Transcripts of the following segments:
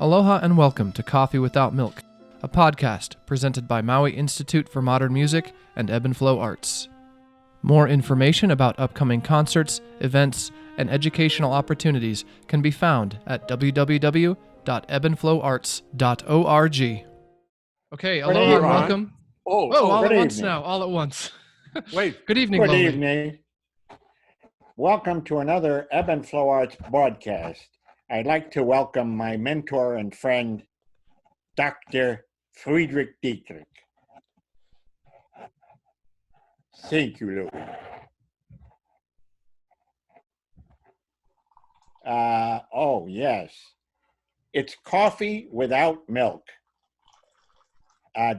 Aloha and welcome to Coffee Without Milk, a podcast presented by Maui Institute for Modern Music and Ebb and Flow Arts. More information about upcoming concerts, events, and educational opportunities can be found at www.ebbandflowarts.org. Okay, aloha and welcome. All at once now, all at once. Wait. Good evening, Good Loli. evening. Welcome to another Ebb and Flow Arts broadcast. I'd like to welcome my mentor and friend, Dr. Friedrich Dietrich. Thank you, Louis. Oh, yes. It's coffee without milk.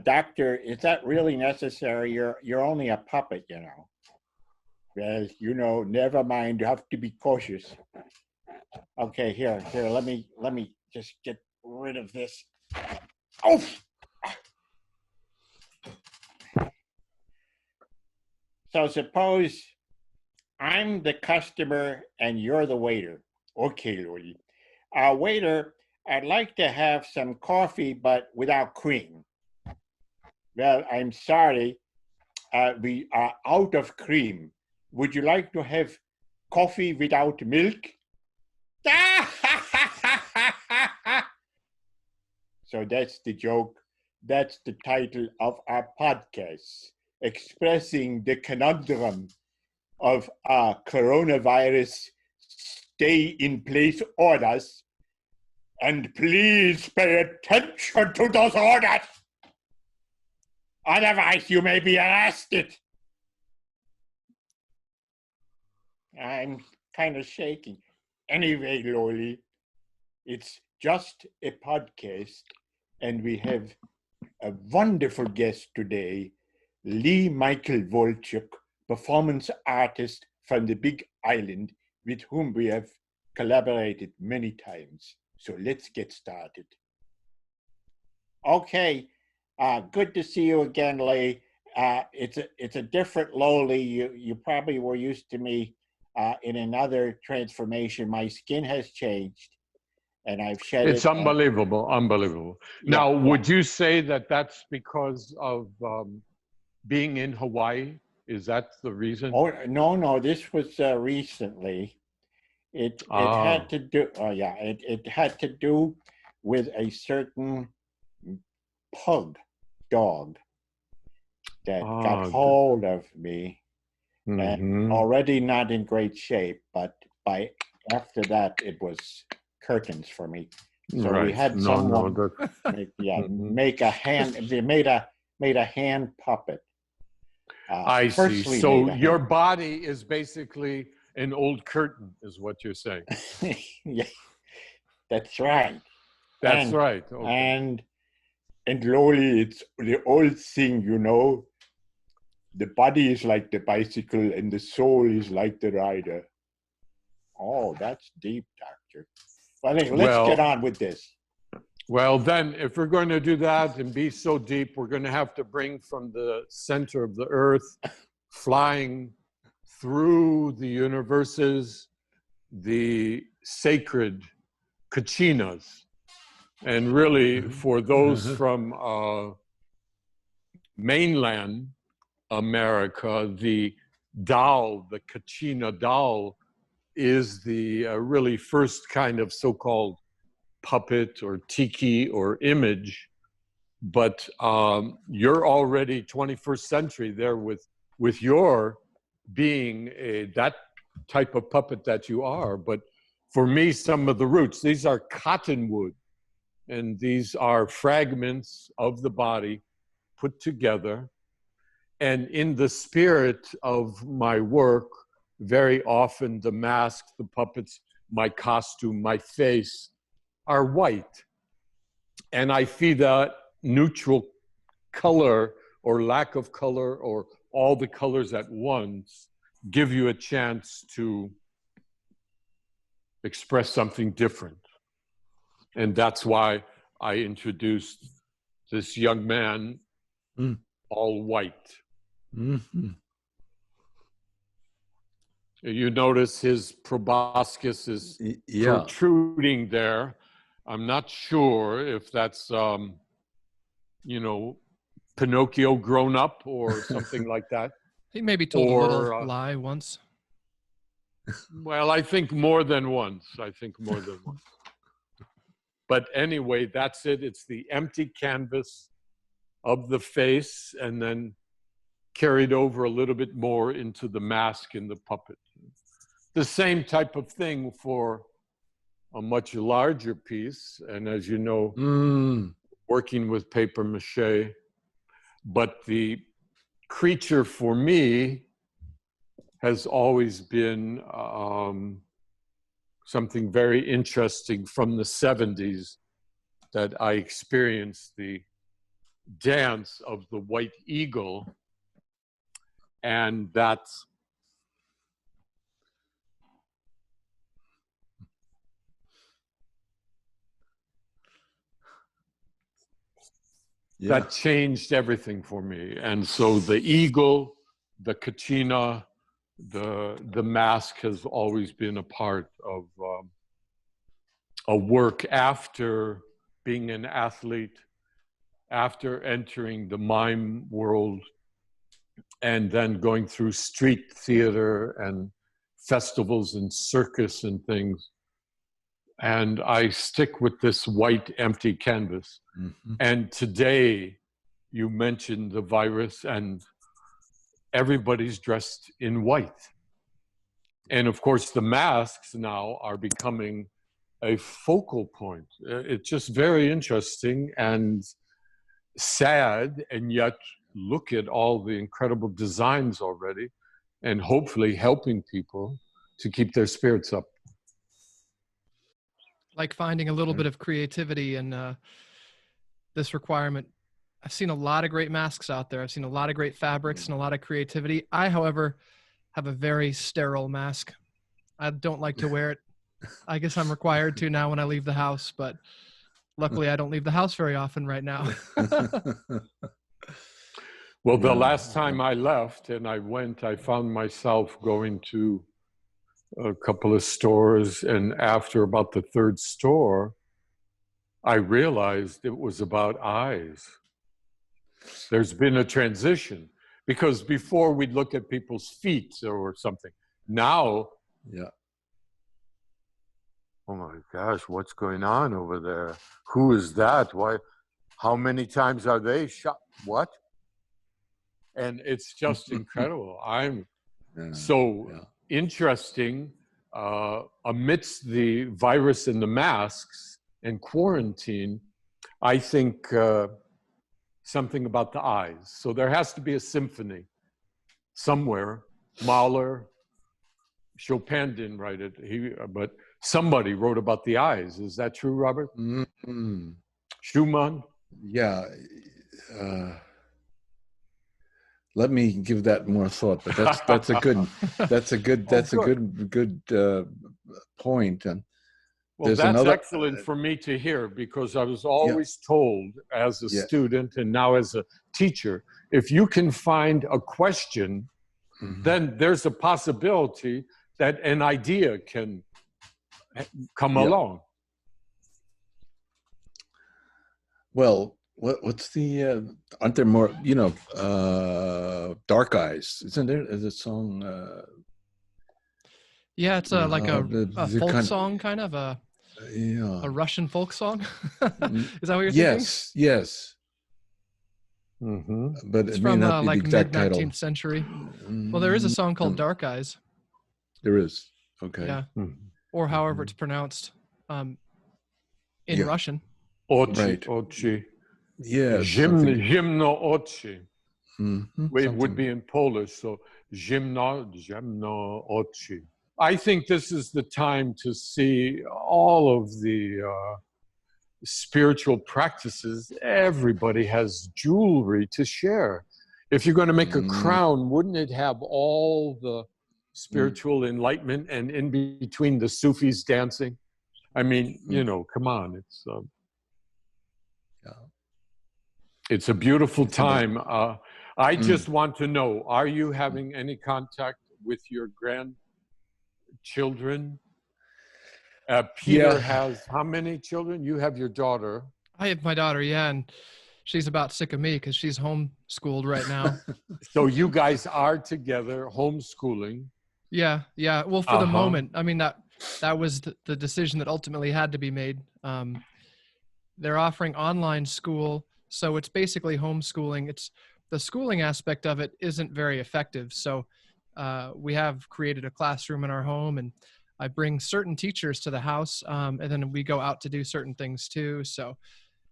Doctor, is that really necessary? You're only a puppet, you know. Well, you know, never mind. You have to be cautious. Okay, here. Let me just get rid of this. Oh! So suppose I'm the customer and you're the waiter. Okay, Lori. Waiter, I'd like to have some coffee, but without cream. Well, I'm sorry. We are out of cream. Would you like to have coffee without milk? So that's the joke. That's the title of our podcast, expressing the conundrum of coronavirus stay-in-place orders. And please pay attention to those orders. Otherwise, you may be arrested. I'm kind of shaking. Anyway, Loli, it's just a podcast, and we have a wonderful guest today, Lamichael Volchok, performance artist from the Big Island, with whom we have collaborated many times. So let's get started. Okay, good to see you again, Lee. It's a different Loli. You probably were used to me in another transformation. My skin has changed, and I've shed it. It's unbelievable. Yeah. Now, would you say that that's because of being in Hawaii? Is that the reason? Oh, no, this was recently. It had to do, it had to do with a certain pug dog that got hold of me. And already not in great shape, but after that it was curtains for me. So we had someone make a hand. They made a hand puppet. I see. So your body is basically an old curtain, is what you're saying. Yeah, that's right. That's right. Okay. And Loli, it's the old thing, you know. The body is like the bicycle and the soul is like the rider. Oh, that's deep, Doctor. Well, let's get on with this. Well, then, if we're going to do that and be so deep, we're going to have to bring from the center of the earth, flying through the universes, the sacred kachinas. And really, for those from mainland America, the doll, the kachina doll, is the really first kind of so-called puppet or tiki or image. But you're already 21st century there with your being that type of puppet that you are. But for me, some of the roots, these are cottonwood, and these are fragments of the body put together. And in the spirit of my work, very often the mask, the puppets, my costume, my face are white. And I feel that neutral color or lack of color or all the colors at once give you a chance to express something different. And that's why I introduced this young man, all white. Mm-hmm. You notice his proboscis is protruding there. I'm not sure if that's, you know, Pinocchio grown up or something like that. He maybe told a Or, little lie once. Well, I think more than once. I think more than once. But anyway, that's it. It's the empty canvas of the face and then carried over a little bit more into the mask and the puppet. The same type of thing for a much larger piece. And as you know, working with paper mache, but the creature for me has always been something very interesting from the 70s, that I experienced the dance of the white eagle. And that's that changed everything for me. And so the eagle, the kachina, the mask has always been a part of a work after being an athlete, after entering the mime world, and then going through street theater and festivals and circus and things. And I stick with this white empty canvas. Mm-hmm. And today you mentioned the virus and everybody's dressed in white. And of course the masks now are becoming a focal point. It's just very interesting and sad, and yet look at all the incredible designs already, and hopefully helping people to keep their spirits up. Like finding a little bit of creativity in this requirement. I've seen a lot of great masks out there. I've seen a lot of great fabrics and a lot of creativity. I, however, have a very sterile mask. I don't like to wear it. I guess I'm required to now when I leave the house, but luckily I don't leave the house very often right now. Well, the last time I left and I went, I found myself going to a couple of stores, and after about the third store, I realized it was about eyes. There's been a transition, because before we'd look at people's feet or something. Now, oh my gosh, what's going on over there? Who is that? Why? How many times are they shot? What? And it's just incredible. I'm interesting amidst the virus and the masks and quarantine. I think something about the eyes. So there has to be a symphony somewhere. Mahler, Chopin didn't write it, but somebody wrote about the eyes. Is that true, Robert? Mm-hmm. Schumann? Yeah. Let me give that more thought, but that's a good point. And well, that's excellent for me to hear, because I was always told as a student and now as a teacher, if you can find a question, then there's a possibility that an idea can come along. Well, what's the aren't there more, Dark Eyes, isn't there? Is a song it's like a folk song, kind of a Russian folk song. Is that what you're thinking? Yes. Mm-hmm. But it's it from may not be like the exact mid-19th title. century. Well, there is a song called Dark Eyes. There is. Okay. Yeah. Or however it's pronounced in Russian. Ochi. Right. Ochi. Yes. Zimno ochi. It would be in Polish. So zimno ochi. I think this is the time to see all of the spiritual practices. Everybody has jewelry to share. If you're going to make a crown, wouldn't it have all the spiritual enlightenment, and in between the Sufis dancing? I mean, come on. It's a beautiful time. I just want to know, are you having any contact with your grandchildren? Peter Yeah. has how many children? You have your daughter. I have my daughter, yeah, and she's about sick of me because she's homeschooled right now. So you guys are together homeschooling. Yeah, yeah. Well, for the Uh-huh. moment, I mean that was the decision that ultimately had to be made. They're offering online school, so it's basically homeschooling. It's the schooling aspect of it isn't very effective. So we have created a classroom in our home, and I bring certain teachers to the house, and then we go out to do certain things too. So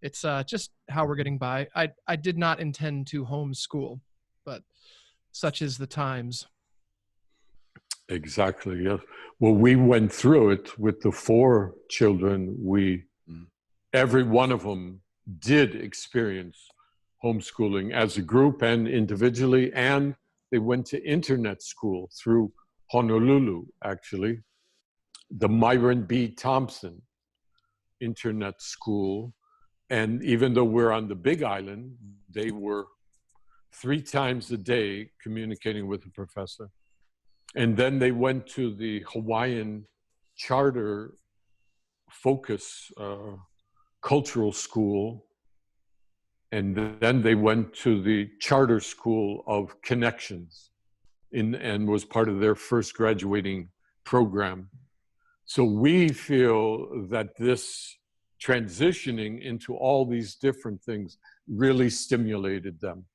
it's just how we're getting by. I did not intend to homeschool, but such is the times. Exactly, yes. Well, we went through it with the 4 children. Every one of them did experience homeschooling as a group and individually, and they went to internet school through Honolulu, actually. The Myron B. Thompson Internet School. And even though we're on the Big Island, they were 3 times a day communicating with the professor. And then they went to the Hawaiian charter focus cultural school. And then they went to the charter school of connections and was part of their first graduating program. So we feel that this transitioning into all these different things really stimulated them.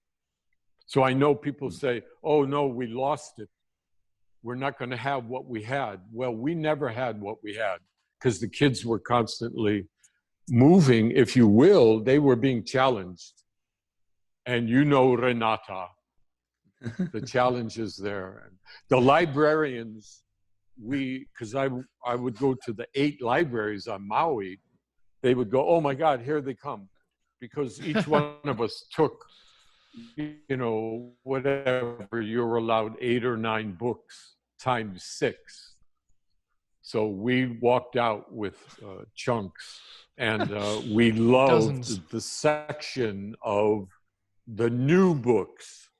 So I know people say, oh no, we lost it. We're not going to have what we had. Well, we never had what we had because the kids were constantly moving, if you will. They were being challenged. And you know, Renata, the challenge is there. And the librarians, because I would go to the 8 libraries on Maui, they would go, oh my God, here they come. Because each one of us took, you know, whatever, you're allowed 8 or 9 books times 6. So we walked out with chunks, and we loved Dozens. the section of the new books.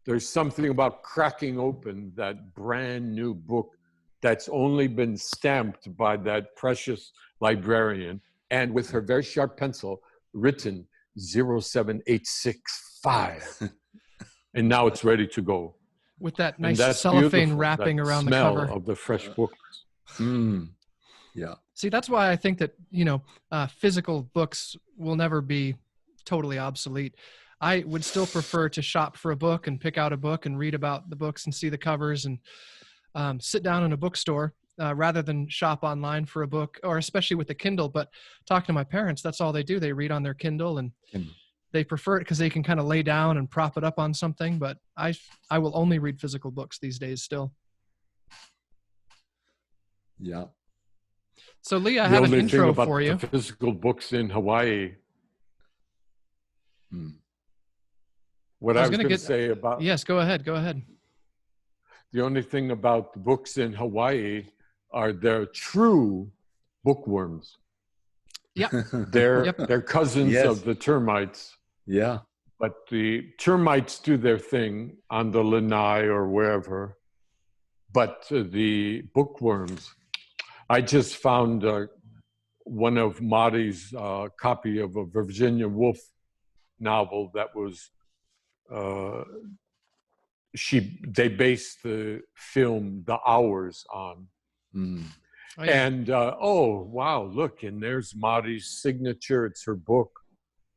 There's something about cracking open that brand new book that's only been stamped by that precious librarian, and with her very sharp pencil written 07865. And now it's ready to go. With that And nice that's cellophane beautiful, wrapping that around the smell cover. of the fresh books. Yeah. See, that's why I think that, you know, physical books will never be totally obsolete. I would still prefer to shop for a book and pick out a book and read about the books and see the covers and sit down in a bookstore rather than shop online for a book, or especially with the Kindle. But talking to my parents, that's all they do. They read on their Kindle, and they prefer it because they can kind of lay down and prop it up on something. But I will only read physical books these days still. Yeah. So Lee, I The have an only intro thing about for you. the physical books in Hawaii. What I was going to say about Yes, go ahead. Go ahead. the only thing about the books in Hawaii are they're true bookworms. Yeah. They're cousins Yes. of the termites. Yeah. But the termites do their thing on the lanai or wherever. But the bookworms, I just found one of Mari's copy of a Virginia Woolf novel that was, they based the film The Hours on. Oh, yeah. And oh, wow, look, and there's Mari's signature. It's her book,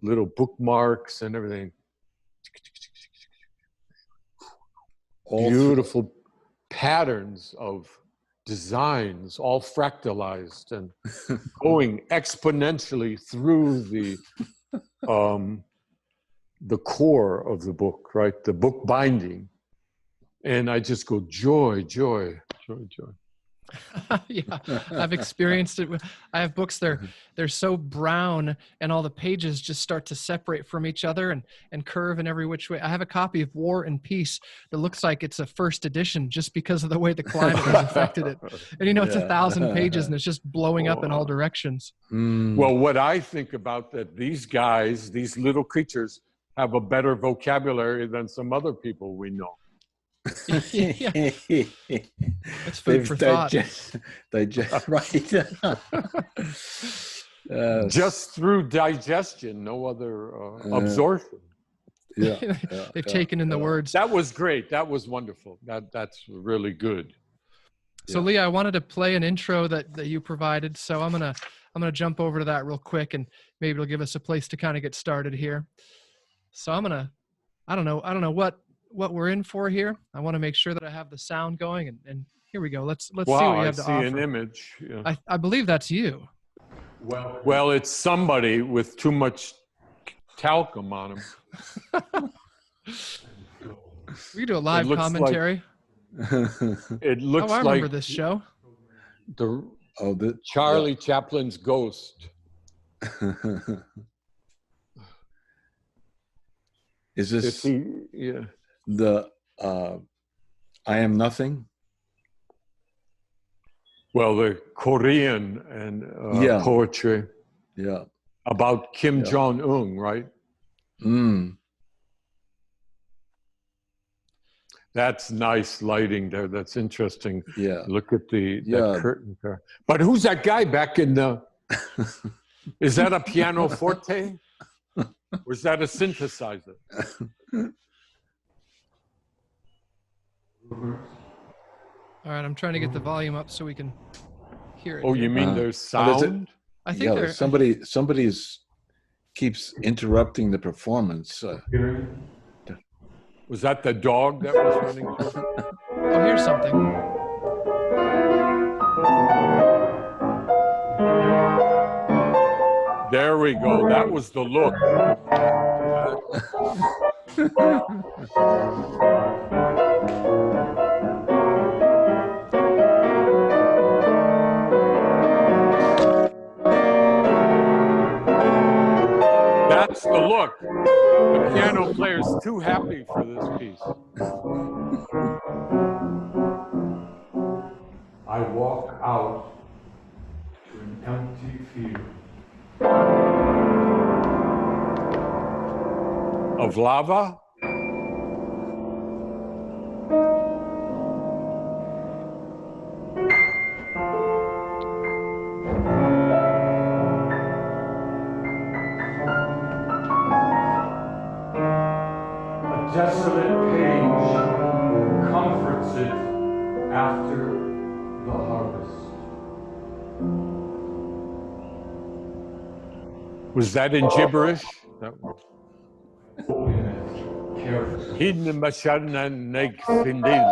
little bookmarks and everything. Beautiful patterns of designs, all fractalized and going exponentially through the core of the book, right? The book binding. And I just go, joy, joy, joy, joy. Yeah, I've experienced it. I have books, they're so brown, and all the pages just start to separate from each other and curve in every which way. I have a copy of War and Peace that looks like it's a first edition just because of the way the climate has affected it. And you know, it's 1,000 pages and it's just blowing up in all directions. Well, what I think about that, these guys, these little creatures, have a better vocabulary than some other people we know. Yeah. That's food for thought. Right. Just through digestion, no other absorption. Yeah. They've taken in the words. That was great. That was wonderful. That's really good. So Lee, I wanted to play an intro that you provided. So I'm gonna jump over to that real quick, and maybe it'll give us a place to kind of get started here. So I don't know what we're in for here. I want to make sure that I have the sound going, and here we go. Let's see what you have to offer. I see an image. Yeah. I believe that's you. Well, it's somebody with too much talcum on him. We do a live commentary. It looks I like remember this show. The Charlie Chaplin's ghost. Is this yeah. the I Am Nothing? Well, the Korean and poetry. Yeah. About Kim Jong-un, right? Mm. That's nice lighting there. That's interesting. Yeah. Look at that curtain there. But who's that guy back in the... Is that a pianoforte? Or is that a synthesizer? All right, I'm trying to get the volume up so we can hear it. Oh, you mean there's sound? I think there's somebody's keeps interrupting the performance. Was that the dog that was running through? Oh, here's something. There we go. That was the look. That's the look. The piano player's too happy for this piece. I walk out to an empty field. Of lava? A desolate page comforts it after the harvest. Was that in gibberish? Open it carefully. Hidden Mashana Neg Findil.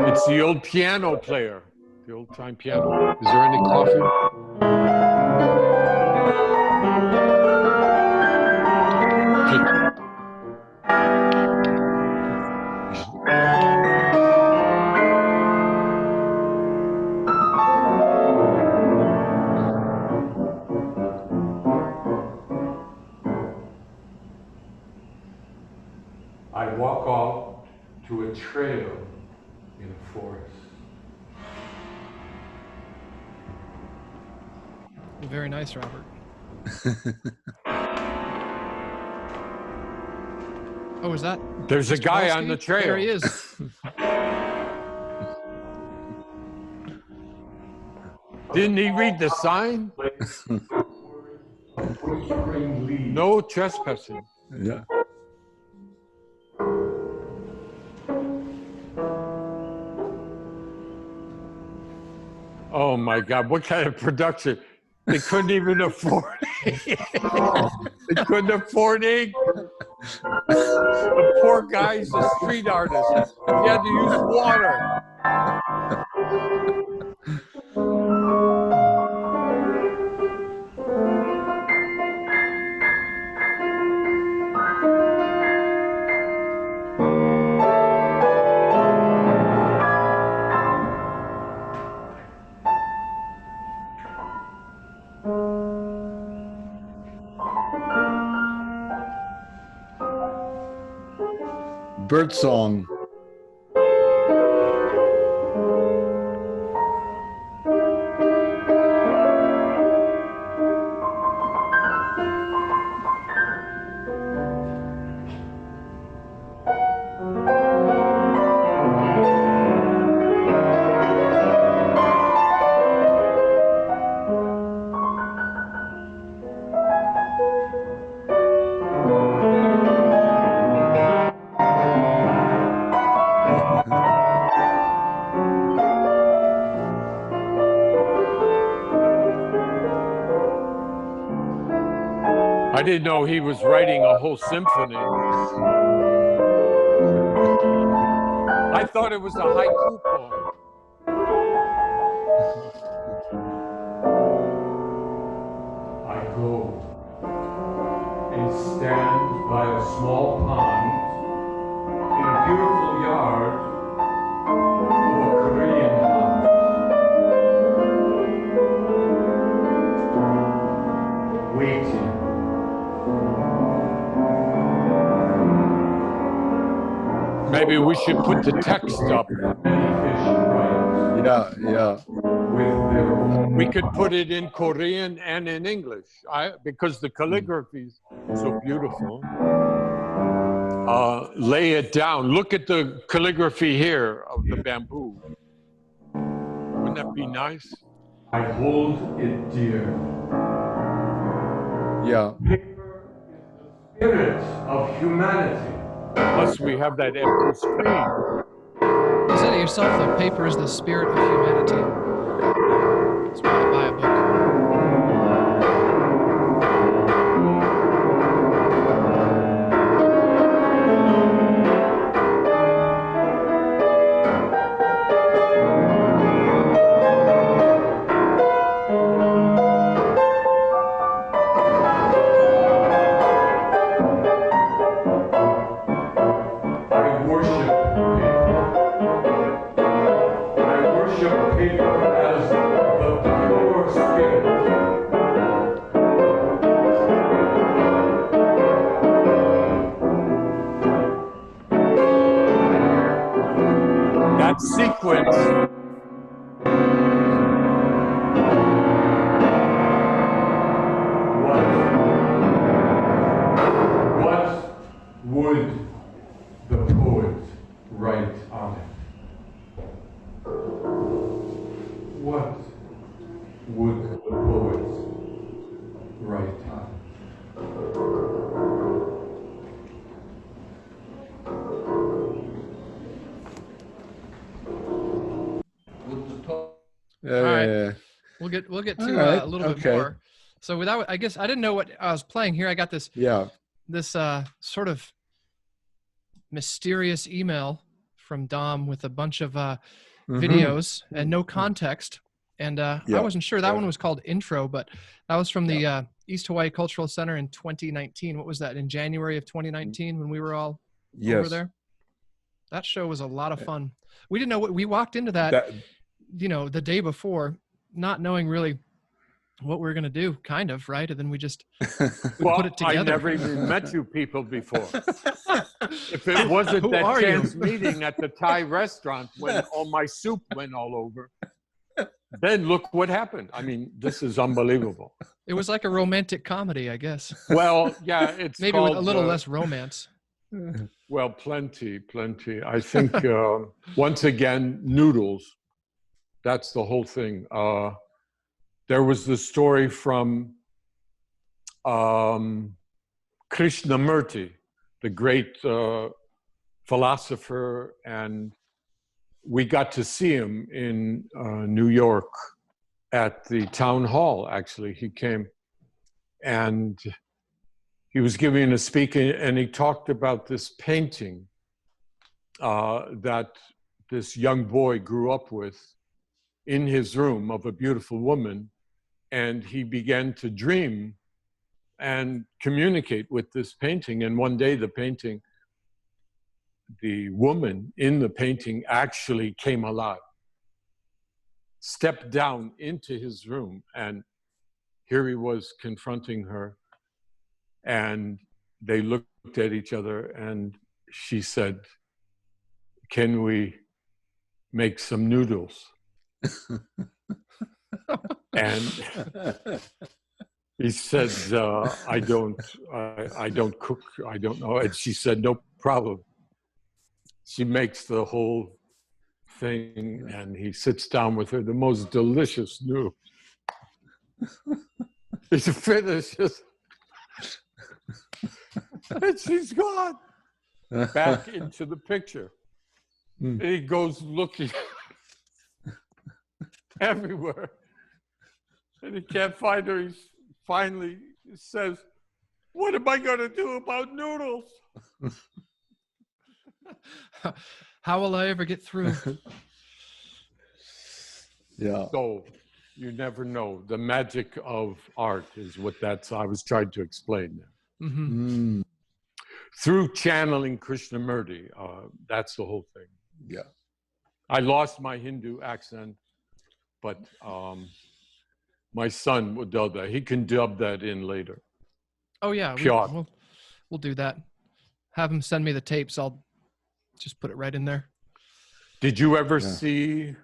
It's the old piano player, the old time piano. Is there any coffee? I walk out to a trail in a forest. Very nice, Robert. Oh, is that? There's a guy Belsky? on the trail. There he is. Didn't he read the sign? No trespassing. Yeah. Oh my God, what kind of production? They couldn't even afford it. They couldn't afford ink. The poor guy's a street artist. He had to use water. Birdsong. I didn't know he was writing a whole symphony. I thought it was a haiku poem. I go and stand by a small pond in a beautiful yard of a Korean house. Waiting. Maybe we should put the text up. Many fish Rite Yeah. with their own. We could put it in Korean and in English, because the calligraphy is so beautiful. Lay it down. Look at the calligraphy here of the bamboo. Wouldn't that be nice? I hold it dear. Yeah. Paper is the spirit of humanity. Plus we have that empty screen. You said it yourself, though. Paper is the spirit of humanity. That's why I buy a book. I worship paper as the pure spirit. That sequence. What would the poet write on it? What would the poet write on it? Yeah, All right. yeah. We'll get All to right, a little bit okay. more. So without, I guess I didn't know what I was playing here. I got this Yeah. sort of mysterious email from Dom with a bunch of videos and no context. And I Yeah. wasn't sure. That one was called Intro, but that was from the East Hawaii Cultural Center in 2019. What was that? In January of 2019 when we were all over there? That show was a lot of fun. We didn't know what we walked into that, you know, the day before, not knowing really what we were going to do, kind of, right? And then we just put it together. I never even met you people before. If it wasn't Who that are you? chance meeting at the Thai restaurant when all my soup went all over, then look what happened. I mean, this is unbelievable. It was like a romantic comedy, I guess. Well, yeah, it's Maybe called, with a little less romance. Well, plenty. I think, once again, noodles. That's the whole thing. There was the story from Krishnamurti, the great philosopher, and we got to see him in New York at the town hall, actually. He came and he was giving a speech, and he talked about this painting that this young boy grew up with in his room of a beautiful woman, and he began to dream and communicate with this painting. And one day the woman in the painting actually came alive, stepped down into his room, and here he was confronting her. And they looked at each other, and she said, "Can we make some noodles?" And he said, I don't cook, I don't know. And she said, "No problem." She makes the whole thing, and he sits down with her, the most delicious noodles. He finishes, and she's gone back into the picture. And he goes looking everywhere, and he can't find her. He finally says, What am I going to do about noodles? How will I ever get through? Yeah. So you never know. The magic of art is what I was trying to explain there. Mm-hmm. Through channeling Krishnamurti, that's the whole thing. Yeah. I lost my Hindu accent, but my son will dub that. He can dub that in later. Oh yeah, we'll do that. Have him send me the tapes. I'll just put it right in there. Did you ever see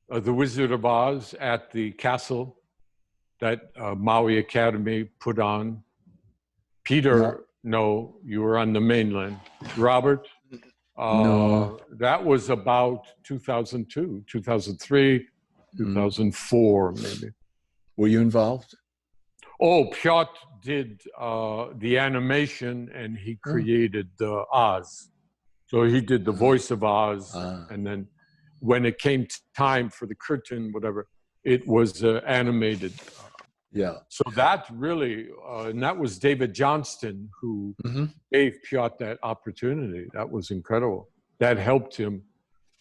The Wizard of Oz at the castle that Maui Academy put on? Peter, no, you were on the mainland. Robert? No. That was about 2002, 2003, 2004, maybe. Were you involved? Oh, Piotr did the animation, and he created Oz. So he did the voice of Oz, and then when it came time for the curtain, whatever, it was animated. Yeah. So that really, and that was David Johnston who gave Piotr that opportunity. That was incredible. That helped him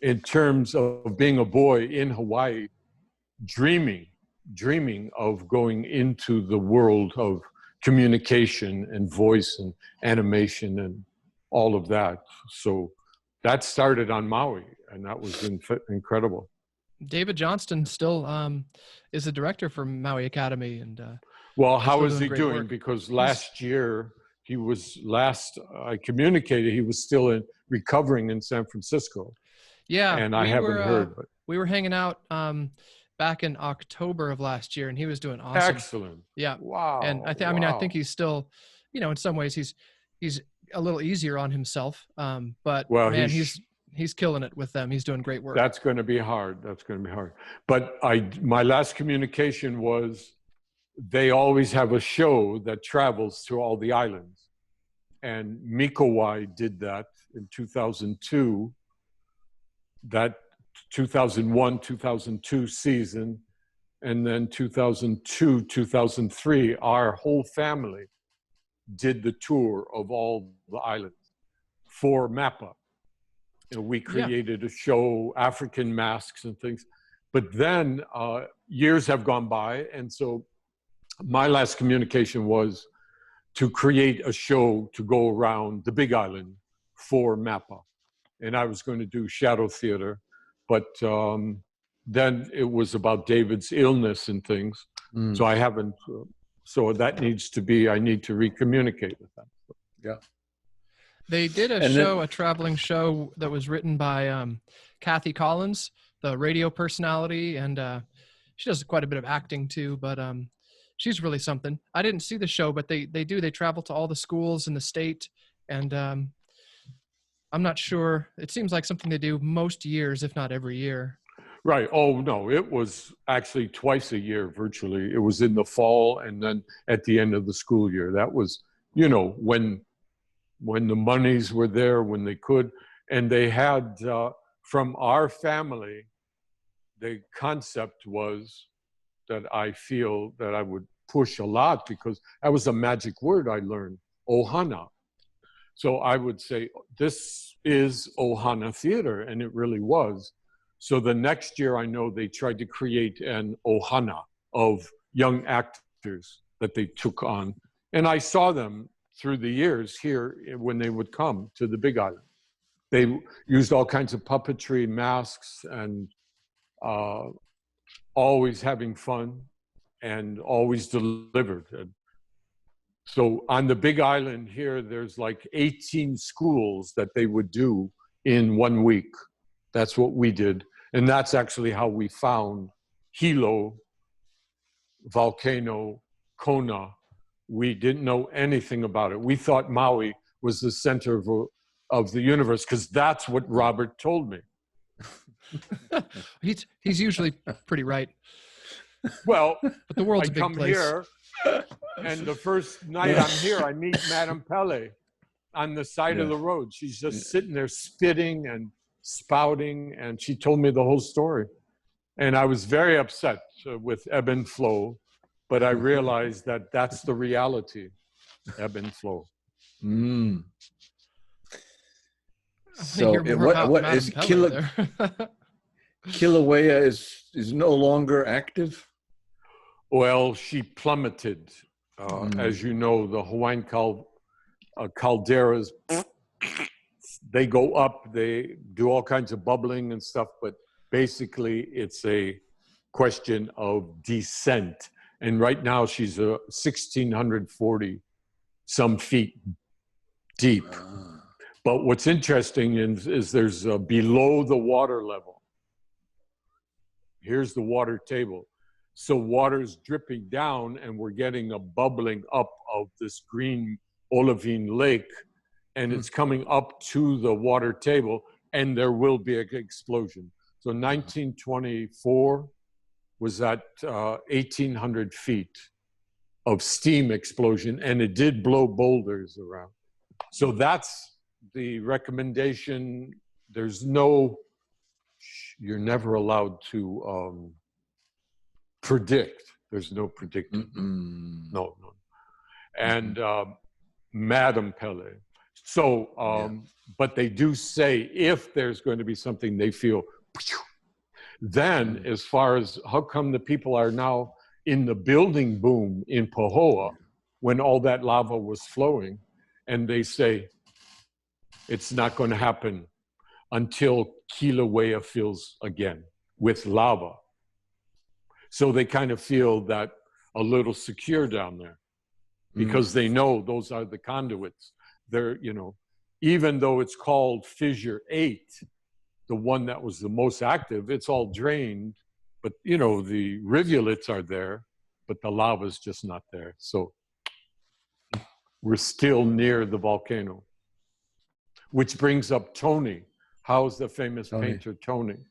in terms of being a boy in Hawaii, dreaming of going into the world of communication and voice and animation and all of that. So that started on Maui, and that was incredible. David Johnston still is a director for Maui Academy, and well, how is he doing? Work. Because last year I communicated he was still recovering in San Francisco. Yeah, and I haven't heard. But we were hanging out back in October of last year, and he was doing awesome. Excellent. Yeah. Wow. And I think he's still, in some ways he's a little easier on himself. But man, he's killing it with them. He's doing great work. That's going to be hard. But my last communication was they always have a show that travels through all the islands. And Mikowai did that in 2002, that 2001, 2002 season. And then 2002, 2003, our whole family did the tour of all the islands for MAPPA. We created a show, African masks and things. But then years have gone by. And so my last communication was to create a show to go around the Big Island for MAPPA. And I was going to do shadow theater. But then it was about David's illness and things. So I haven't, so that needs to be, I need to recommunicate with them. Yeah. They did a traveling show that was written by Kathy Collins, the radio personality, and she does quite a bit of acting too, but she's really something. I didn't see the show, but they travel to all the schools in the state, and I'm not sure. It seems like something they do most years, if not every year. Right. Oh, no, it was actually twice a year, virtually. It was in the fall and then at the end of the school year. That was, when the monies were there, when they could. And they had, from our family, the concept was that I feel that I would push a lot because that was a magic word I learned, ohana. So I would say, this is ohana theater, and it really was. So the next year, I know they tried to create an ohana of young actors that they took on. And I saw them through the years here when they would come to the Big Island. They used all kinds of puppetry, masks, and always having fun and always delivered. And so on the Big Island here, there's like 18 schools that they would do in 1 week. That's what we did. And that's actually how we found Hilo, volcano, Kona. We didn't know anything about it. We thought Maui was the center of the universe because that's what Robert told me. He's usually pretty right. Well, but the world's a big come place. Here, and the first night I'm here, I meet Madame Pele on the side of the road. She's just sitting there spitting and spouting, and she told me the whole story. And I was very upset with ebb and flow, but I realized that that's the reality. ebb and flow. Mm. I wanna So hear more about what Madame is Pele there. Kilauea is no longer active? Well, she plummeted. As you know, the Hawaiian calderas, they go up, they do all kinds of bubbling and stuff, but basically it's a question of descent. And right now she's 1,640 some feet deep. But what's interesting is there's below the water level. Here's the water table. So water's dripping down and we're getting a bubbling up of this green olivine lake, and it's coming up to the water table, and there will be an explosion. So 1924 was at 1,800 feet of steam explosion, and it did blow boulders around. So that's the recommendation. There's no, you're never allowed to predict. There's no predicting. No. And Madame Pele. So, but they do say if there's going to be something they feel, then as far as how come the people are now in the building boom in Pahoa when all that lava was flowing, and they say it's not going to happen until Kilauea fills again with lava. So they kind of feel that a little secure down there because they know those are the conduits. They're, you know, even though it's called Fissure 8, the one that was the most active, it's all drained, but you know, the rivulets are there, but the lava's just not there. So we're still near the volcano, which brings up Tony. How's the famous painter Tony?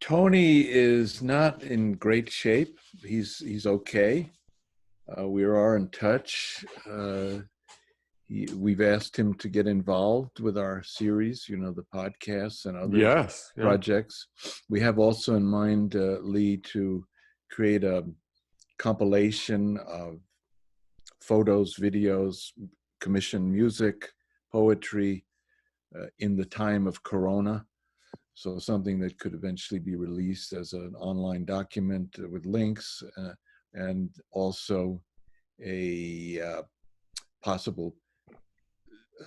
Tony is not in great shape. He's okay. We are in touch. We've asked him to get involved with our series, you know, the podcasts and other projects. We have also in mind, Lee, to create a compilation of photos, videos, commissioned music, poetry in the time of Corona. So something that could eventually be released as an online document with links and also a possible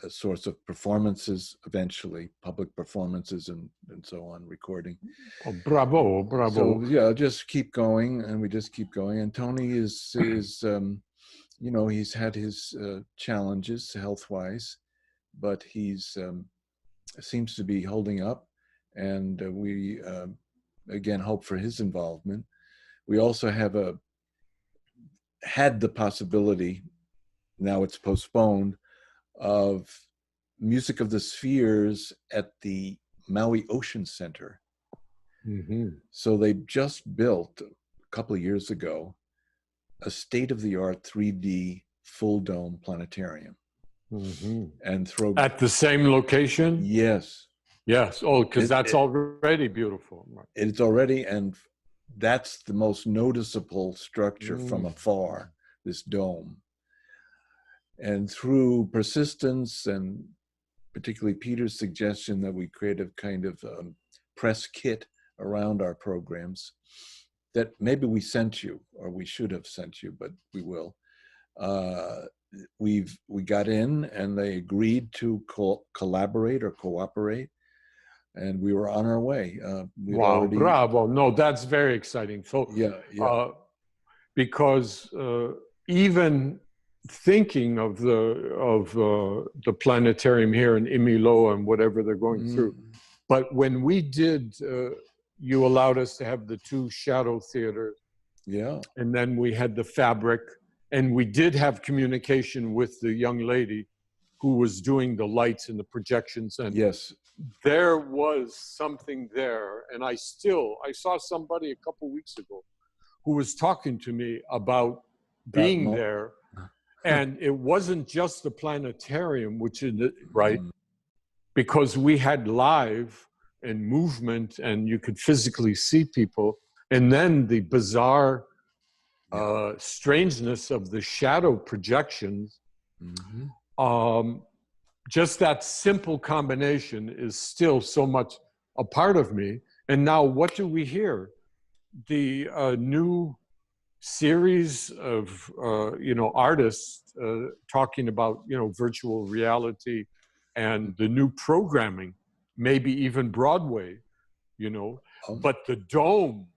source of performances, eventually public performances and so on, recording. Oh, bravo. So yeah, just keep going, and we just keep going. And Tony is you know, he's had his challenges health-wise, but he's seems to be holding up, and we again hope for his involvement. We also have had the possibility, now it's postponed, of Music of the Spheres at the Maui Ocean Center. So they just built a couple of years ago a state-of-the-art 3D full dome planetarium. And at the same location? Yes. Oh, because that's already beautiful. It's already, and that's the most noticeable structure from afar, this dome. And through persistence and particularly Peter's suggestion that we create a kind of press kit around our programs that maybe we sent you, or we should have sent you, but we will. We got in, and they agreed to collaborate or cooperate, and we were on our way. Wow, bravo! No, that's very exciting. So because even thinking of the planetarium here in Imiloa and whatever they're going through, but when we did, you allowed us to have the 2 shadow theaters, and then we had the fabric, and we did have communication with the young lady who was doing the lights and the projections, and there was something there. And I saw somebody a couple weeks ago who was talking to me about being there. And it wasn't just the planetarium, which is right, because we had live and movement, and you could physically see people. And then the bizarre strangeness of the shadow projections. Just that simple combination is still so much a part of me. And now what do we hear? The new series of, artists talking about, virtual reality and the new programming, maybe even Broadway, but the dome,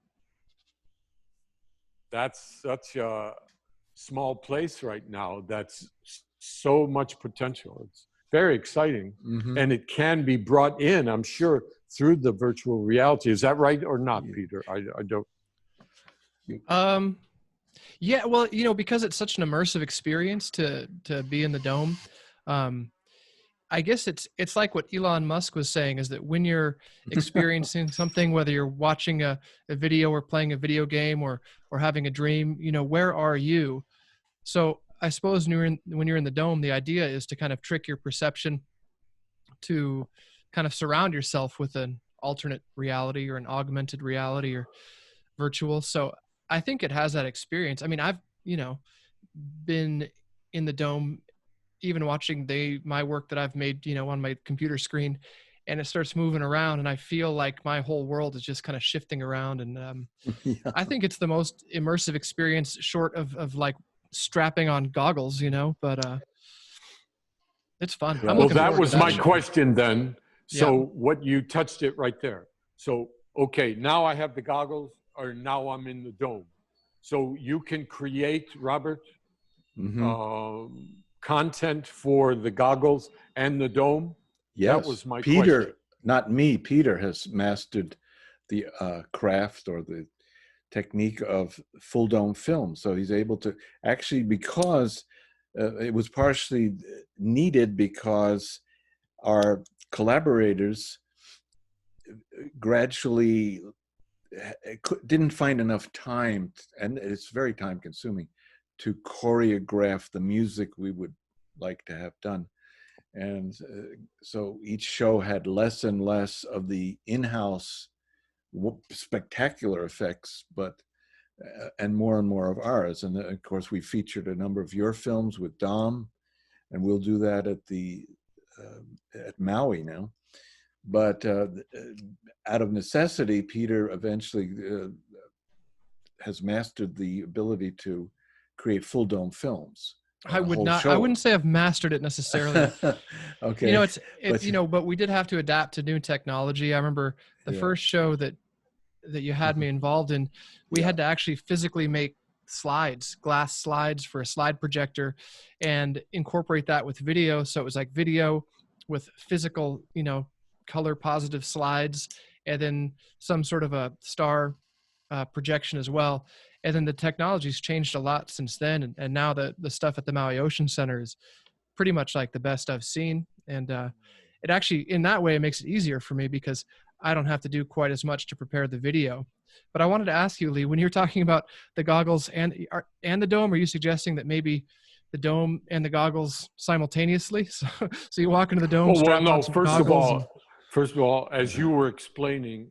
that's such a small place right now. That's so much potential. It's very exciting. And it can be brought in, I'm sure, through the virtual reality. Is that right or not, Peter? I don't. Yeah, well, because it's such an immersive experience to be in the dome, I guess it's like what Elon Musk was saying, is that when you're experiencing something, whether you're watching a video or playing a video game or having a dream, where are you? So I suppose when you're in the dome, the idea is to kind of trick your perception to kind of surround yourself with an alternate reality or an augmented reality or virtual. So I think it has that experience. I mean, I've, been in the dome, even watching my work that I've made, on my computer screen, and it starts moving around and I feel like my whole world is just kind of shifting around. And I think it's the most immersive experience short of like strapping on goggles, but it's fun. Yeah. Well, that was my question then. So what you touched it right there. So, okay, now I have the goggles, or now I'm in the dome. So you can create, Robert, content for the goggles and the dome? Yes. That was my Peter, question. not me, Peter has mastered the craft or the technique of full dome film. So he's able to actually, because it was partially needed because our collaborators gradually didn't find enough time, and it's very time consuming, to choreograph the music we would like to have done. And so each show had less and less of the in-house spectacular effects, but and more of ours. And of course, we featured a number of your films with Dom, and we'll do that at Maui now. But out of necessity, Peter eventually has mastered the ability to create full dome films. I wouldn't say I've mastered it necessarily. Okay. But we did have to adapt to new technology. I remember the first show that you had me involved in, we had to actually physically make glass slides for a slide projector and incorporate that with video. So it was like video with physical, color positive slides, and then some sort of a star projection as well. And then the technology's changed a lot since then. And now the stuff at the Maui Ocean Center is pretty much like the best I've seen. And it actually, in that way, it makes it easier for me because I don't have to do quite as much to prepare the video. But I wanted to ask you, Lee, when you're talking about the goggles and the dome, are you suggesting that maybe the dome and the goggles simultaneously? So you walk into the dome, strap on some goggles. First of all, as you were explaining,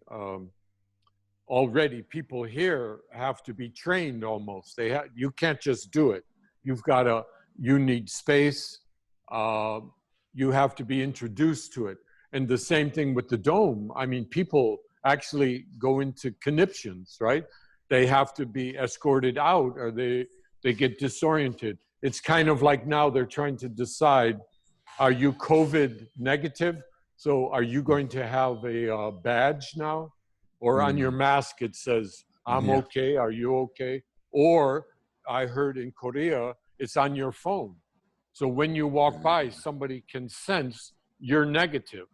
already people here have to be trained almost. You can't just do it. You need space. You have to be introduced to it. And the same thing with the dome. I mean, people actually go into conniptions, right? They have to be escorted out or they get disoriented. It's kind of like now they're trying to decide, are you COVID negative? So are you going to have a badge now? Or on your mask, it says, I'm okay, are you okay? Or I heard in Korea, it's on your phone. So when you walk by, somebody can sense you're negative,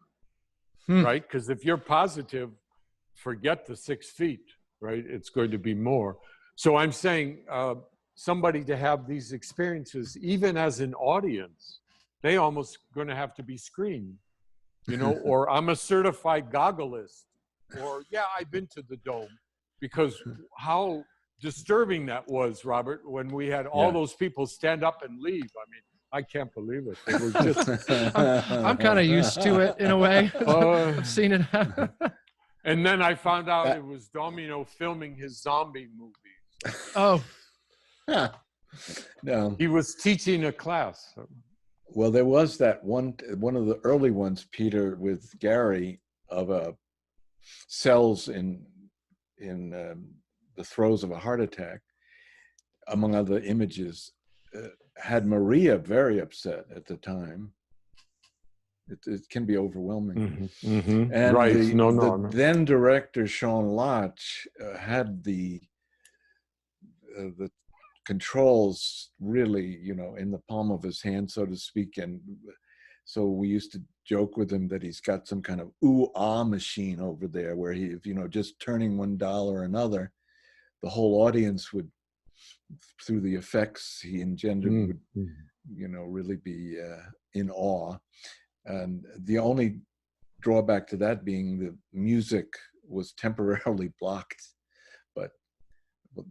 right? Because if you're positive, forget the 6 feet, right? It's going to be more. So I'm saying somebody to have these experiences, even as an audience, they almost going to have to be screened, or I'm a certified goggleist. Or, I've been to the dome, because how disturbing that was, Robert, when we had all those people stand up and leave. I mean, I can't believe it. They were just... I'm kind of used to it in a way. I've seen it happen. And then I found out it was Domino filming his zombie movie. Oh. No. He was teaching a class. Well, there was that one of the early ones, Peter, with Gary, of cells in the throes of a heart attack, among other images, had Maria very upset at the time. It can be overwhelming. And right. the then director, Sean Lotch, had the controls really, in the palm of his hand, so to speak. And so we used to joke with him that he's got some kind of ooh-ah machine over there where he, just turning one dial or another, the whole audience would, through the effects he engendered, would, really be in awe. And the only drawback to that being the music was temporarily blocked, but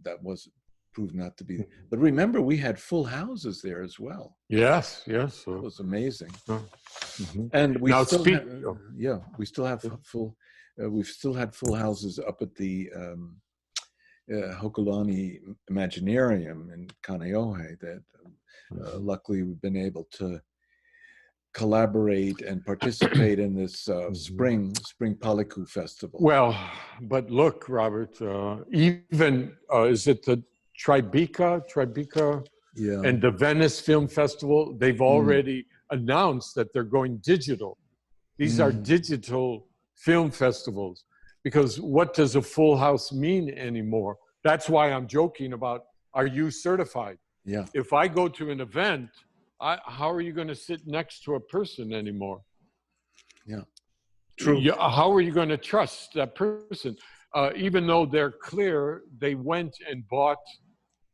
that was proved not to be. But remember, we had full houses there as well. Yes. It was amazing. And we still have full. We've still had full houses up at the Hokulani Imaginarium in Kaneohe that luckily we've been able to collaborate and participate in this spring Paliku festival. Well, but look, Robert, even is it the Tribeca, and the Venice Film Festival, they've already announced that they're going digital. These are digital film festivals, because what does a full house mean anymore? That's why I'm joking about, are you certified? Yeah. If I go to an event, how are you going to sit next to a person anymore? Yeah, true. How are you going to trust that person? Even though they're clear, they went and bought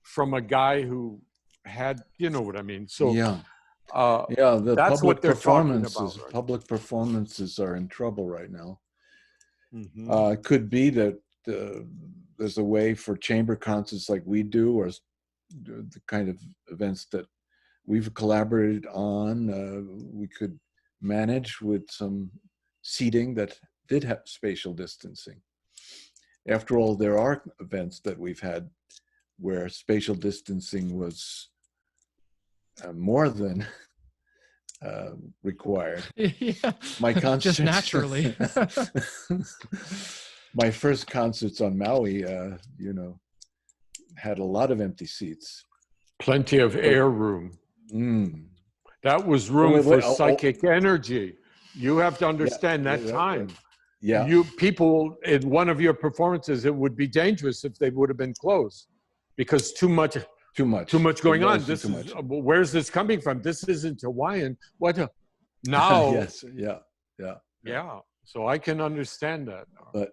from a guy who had, you know what I mean? So the that's public what they're performances. talking about, right? Public performances are in trouble right now. It could be that there's a way for chamber concerts like we do, or the kind of events that we've collaborated on, we could manage with some seating that did have spatial distancing. After all, there are events that we've had where spatial distancing was more than required. Yeah, My concerts, just naturally. My first concerts on Maui, had a lot of empty seats. Plenty of air room. That was room for psychic energy. You have to understand that time. Yeah. You people in one of your performances, it would be dangerous if they would have been closed, because too much going on. This is where's this coming from? This isn't Hawaiian. What now? Yes. Yeah. So I can understand that. But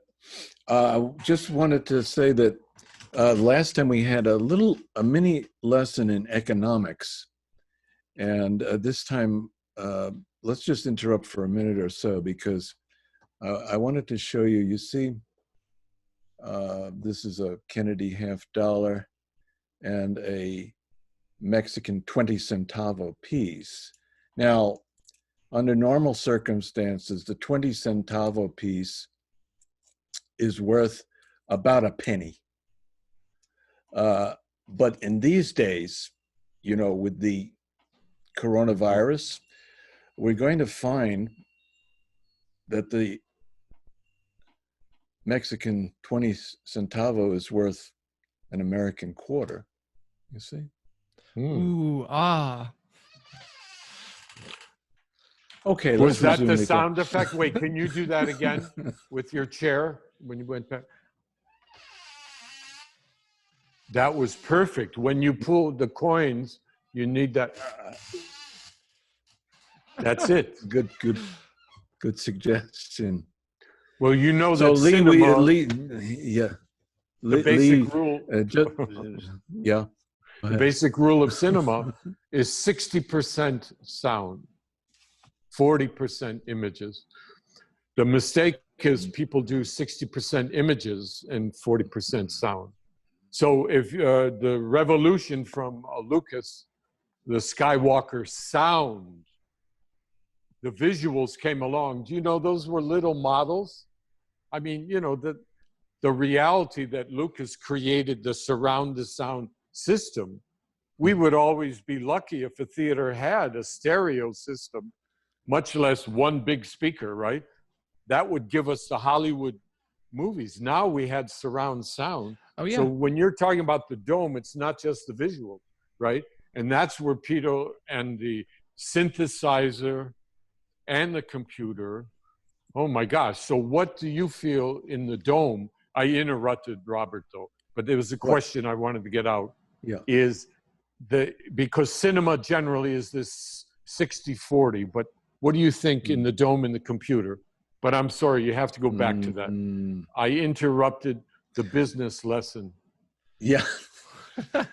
just wanted to say that last time we had a mini lesson in economics. And this time, let's just interrupt for a minute or so, because I wanted to show you, you see, this is a Kennedy $50 and a Mexican 20 centavo piece. Now, under normal circumstances, the 20 centavo piece is worth about a penny. But in these days, with the coronavirus, we're going to find that the Mexican 20 centavo is worth an American quarter. You see? Ooh, ah. Okay. Was that the sound effect? Wait, can you do that again with your chair when you went back? That was perfect. When you pull the coins, you need that. That's it. Good suggestion. Well, that so cinema, the basic rule. The basic rule of cinema is 60% sound, 40% images. The mistake is people do 60% images and 40% sound. So if the revolution from Lucas, the Skywalker sound, the visuals came along. Do you know those were little models? I mean, the reality that Lucas created, the surround the sound system, we would always be lucky if a theater had a stereo system, much less one big speaker, right? That would give us the Hollywood movies. Now we had surround sound. Oh, yeah. So when you're talking about the dome, it's not just the visual, right? And that's where Peter and the synthesizer and the computer, oh my gosh. So what do you feel in the dome? I interrupted Robert though, but there was a question I wanted to get out. Yeah. Because cinema generally is this 60-40, but what do you think in the dome and the computer? But I'm sorry, you have to go back to that. I interrupted the business lesson. Yeah.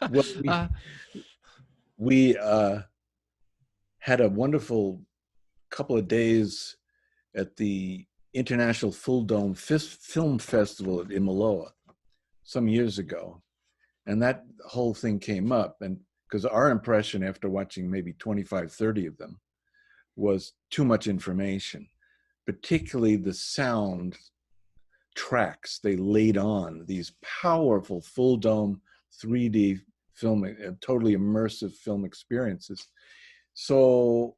Well, we had a wonderful couple of days at the International Full Dome Film Festival in Maloa some years ago. And that whole thing came up. And because our impression after watching maybe 25, 30 of them was too much information, particularly the sound tracks they laid on, these powerful full dome 3D film, totally immersive film experiences. So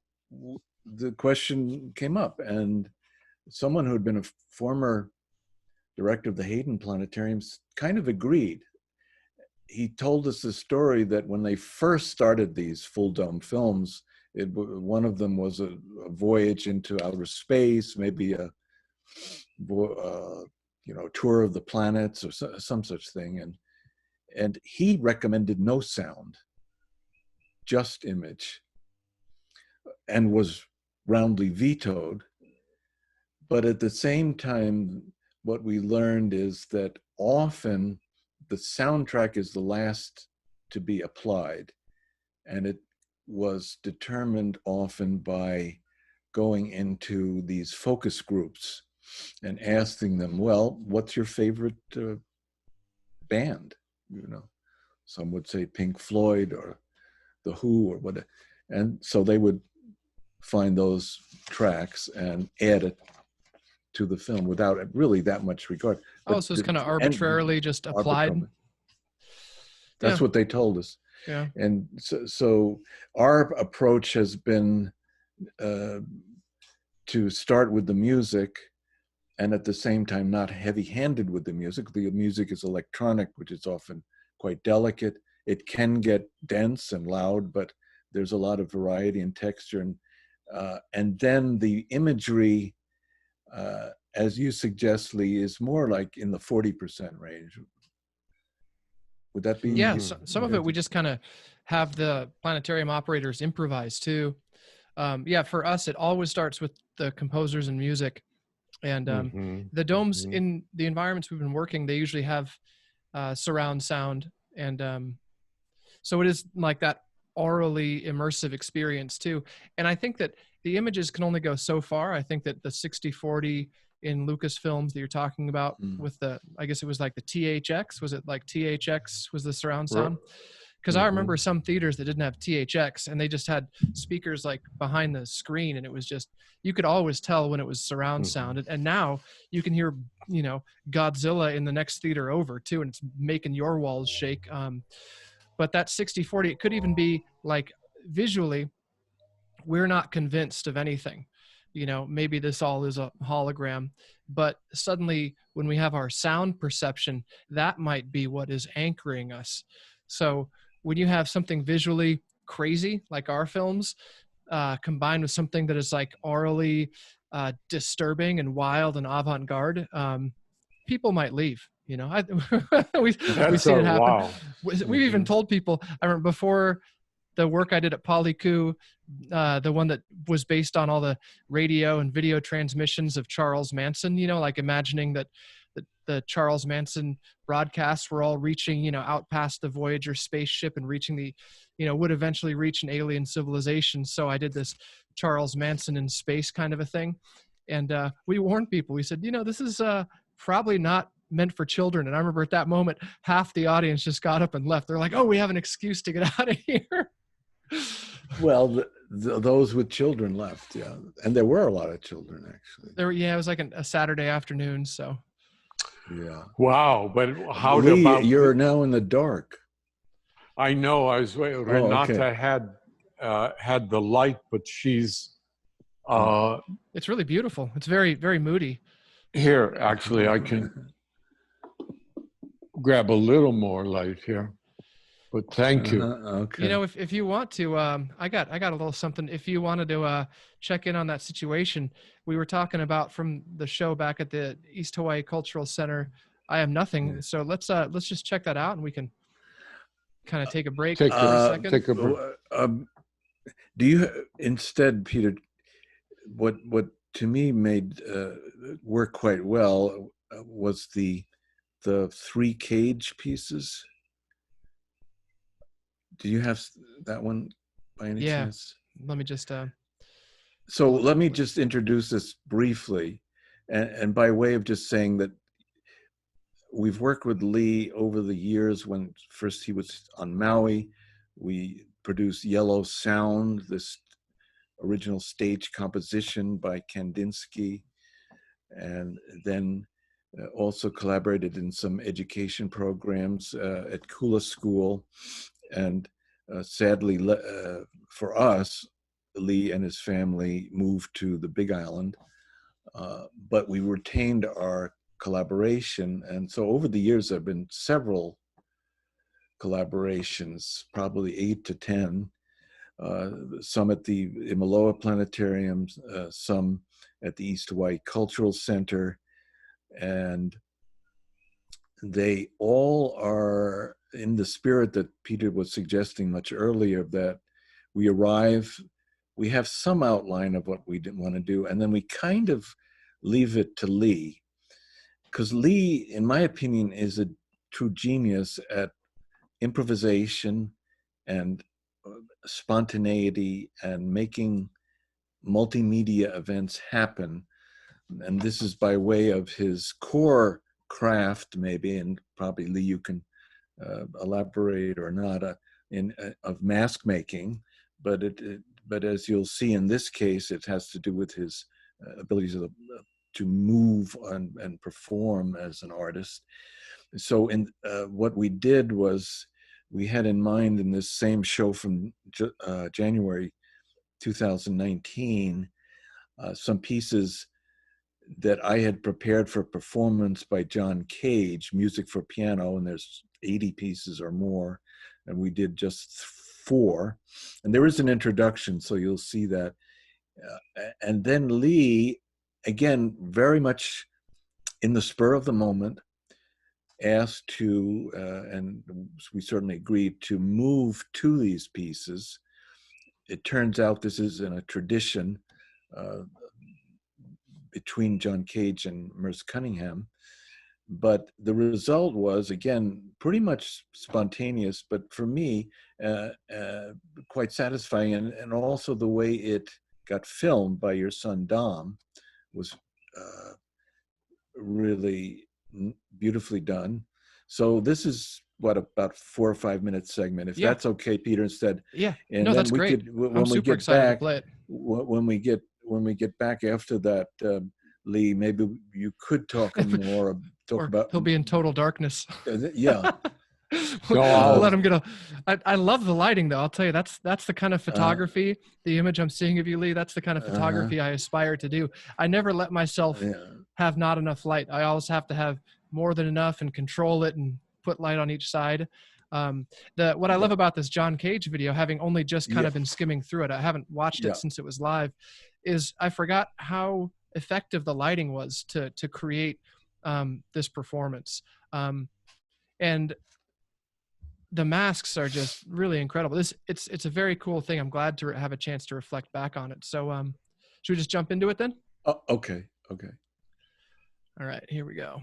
the question came up, and someone who had been a former director of the Hayden Planetariums kind of agreed. He told us the story that when they first started these full dome films, one of them was a voyage into outer space, maybe a tour of the planets or some such thing, and he recommended no sound, just image, and was roundly vetoed. But at the same time, what we learned is that often the soundtrack is the last to be applied, and it was determined often by going into these focus groups and asking them, well, what's your favorite band? Some would say Pink Floyd or The Who or whatever. And so they would find those tracks and add it to the film without really that much regard. Oh, so it's kind of arbitrarily just applied? That's what they told us. Yeah. And so our approach has been to start with the music, and at the same time not heavy-handed with the music. The music is electronic, which is often quite delicate. It can get dense and loud, but there's a lot of variety and texture. And then the imagery, as you suggest, Lee, is more like in the 40% range. Would that be? Yeah, some of it we just kind of have the planetarium operators improvise too. Yeah, for us, it always starts with the composers and music. And the domes in the environments we've been working, they usually have surround sound. And so it is like that aurally immersive experience too. And I think that the images can only go so far. I think that the 60-40 in Lucasfilms that you're talking about with I guess it was like the THX. Was it like THX was the surround sound? Because I remember some theaters that didn't have THX and they just had speakers like behind the screen, and it was just, you could always tell when it was surround sound. And now you can hear, Godzilla in the next theater over too, and it's making your walls shake. But that 60-40, it could even be like visually, we're not convinced of anything. Maybe this all is a hologram, but suddenly when we have our sound perception, that might be what is anchoring us. So when you have something visually crazy, like our films, combined with something that is like aurally disturbing and wild and avant-garde, people might leave. We've seen it happen. Wow. We've even told people, I remember before the work I did at Polyku, the one that was based on all the radio and video transmissions of Charles Manson, like imagining that the Charles Manson broadcasts were all reaching, out past the Voyager spaceship and reaching would eventually reach an alien civilization. So I did this Charles Manson in space kind of a thing. And we warned people. We said, this is probably not meant for children. And I remember at that moment, half the audience just got up and left. They're like, oh, we have an excuse to get out of here. Well, those with children left, yeah. And there were a lot of children, actually. It was like a Saturday afternoon, so. Yeah. Wow, but how Lee, about... You're now in the dark. I know. I was waiting. Renata okay. had the light, but she's. It's really beautiful. It's very, very moody. Here, actually, I can grab a little more light here. But thank you. Okay. You know, if you want to, I got a little something. If you wanted to check in on that situation we were talking about from the show back at the East Hawaii Cultural Center, I Am Nothing. Yeah. So let's just check that out, and we can kind of take a break Take for a second. Take a break. Do you instead, Peter? What to me made work quite well was the 3 cage pieces. Do you have that one by any chance? Let me just. So let me just introduce this briefly, and by way of just saying that we've worked with Lee over the years. When first he was on Maui, we produced Yellow Sound, this original stage composition by Kandinsky, and then also collaborated in some education programs at Kula School. And sadly, for us, Lee and his family moved to the Big Island, but we retained our collaboration. And so over the years, there have been several collaborations, probably 8 to 10, some at the Imaloa Planetarium, some at the East Hawaii Cultural Center, and they all are in the spirit that Peter was suggesting much earlier, that we have some outline of what we didn't want to do, and then we kind of leave it to Lee. Because Lee, in my opinion, is a true genius at improvisation and spontaneity and making multimedia events happen. And this is by way of his core craft, maybe, and probably Lee, you can elaborate or not, of mask making, but as you'll see in this case, it has to do with his abilities to move and perform as an artist. So what we did was, we had in mind in this same show from January 2019, some pieces that I had prepared for performance by John Cage, music for piano, and there's 80 pieces or more, and we did just 4. And there is an introduction, so you'll see that. And then Lee, again, very much in the spur of the moment, asked to, and we certainly agreed to, move to these pieces. It turns out this is in a tradition between John Cage and Merce Cunningham. But the result was, again, pretty much spontaneous, but for me, quite satisfying. And also the way it got filmed by your son, Dom, was really beautifully done. So this is about 4 or 5 minute segment, if that's okay, Peter, instead. Yeah, and no, then that's great. When I'm we super get excited back, to play it. When we get back after that, Lee, maybe you could talk more. About. He'll be in total darkness. Yeah. I'll let him get I love the lighting, though. I'll tell you, that's the kind of photography, the image I'm seeing of you, Lee, that's the kind of photography I aspire to do. I never let myself have not enough light. I always have to have more than enough and control it and put light on each side. What I love about this John Cage video, having only just kind of been skimming through it, I haven't watched it since it was live, is I forgot how effective the lighting was to create this performance. And the masks are just really incredible. It's a very cool thing. I'm glad to have a chance to reflect back on it. So should we just jump into it then? Okay. All right, here we go.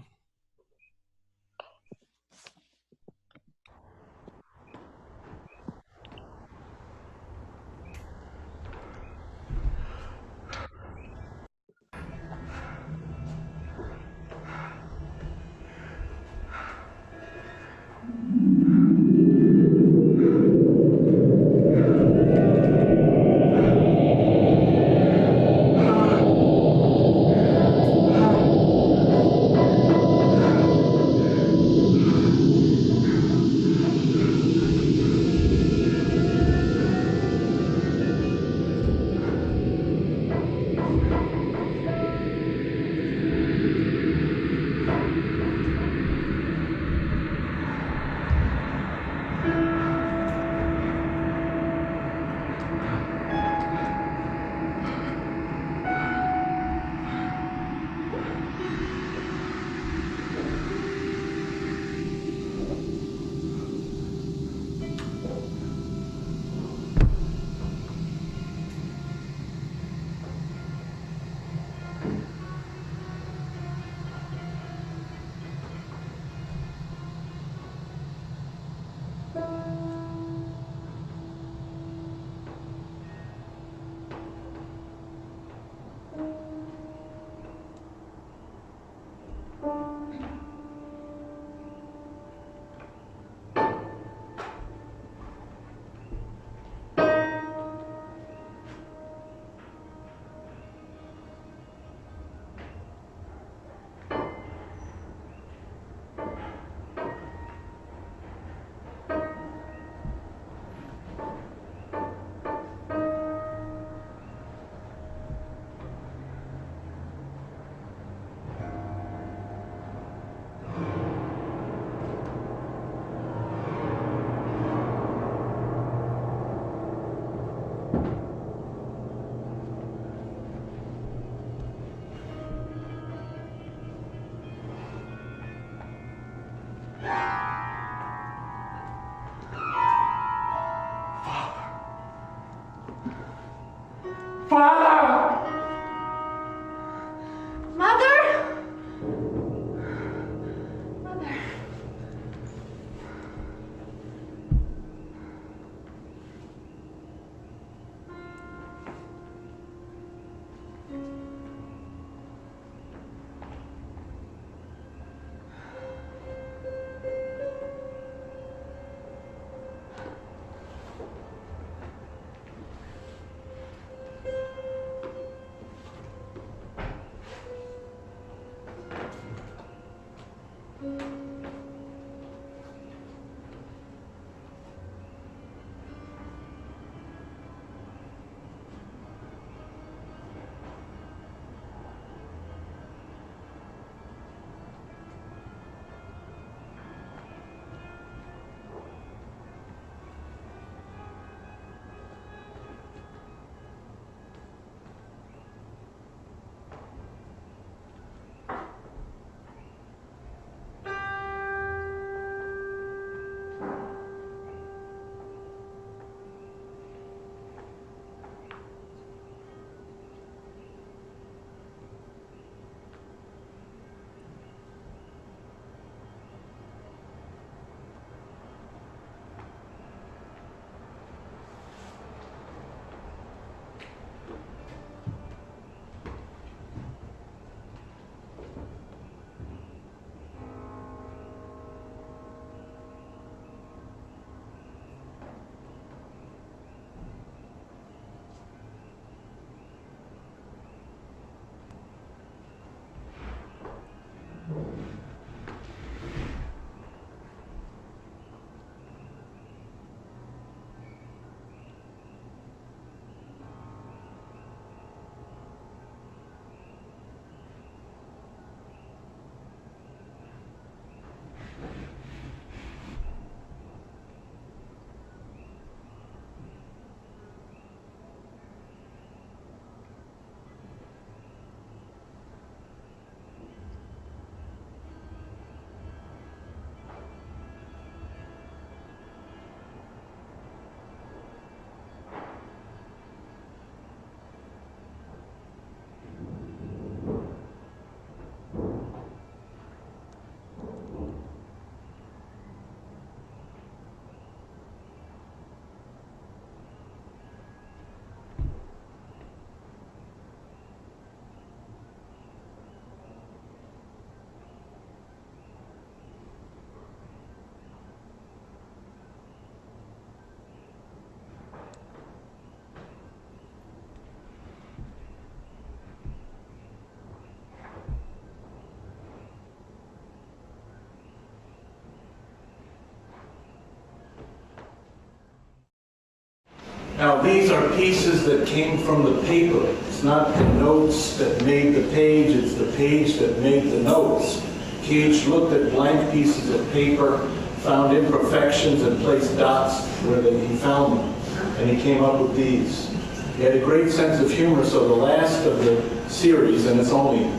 Now, these are pieces that came from the paper. It's not the notes that made the page, it's the page that made the notes. Cage looked at blank pieces of paper, found imperfections, and placed dots where he found them. And he came up with these. He had a great sense of humor, so the last of the series, and it's only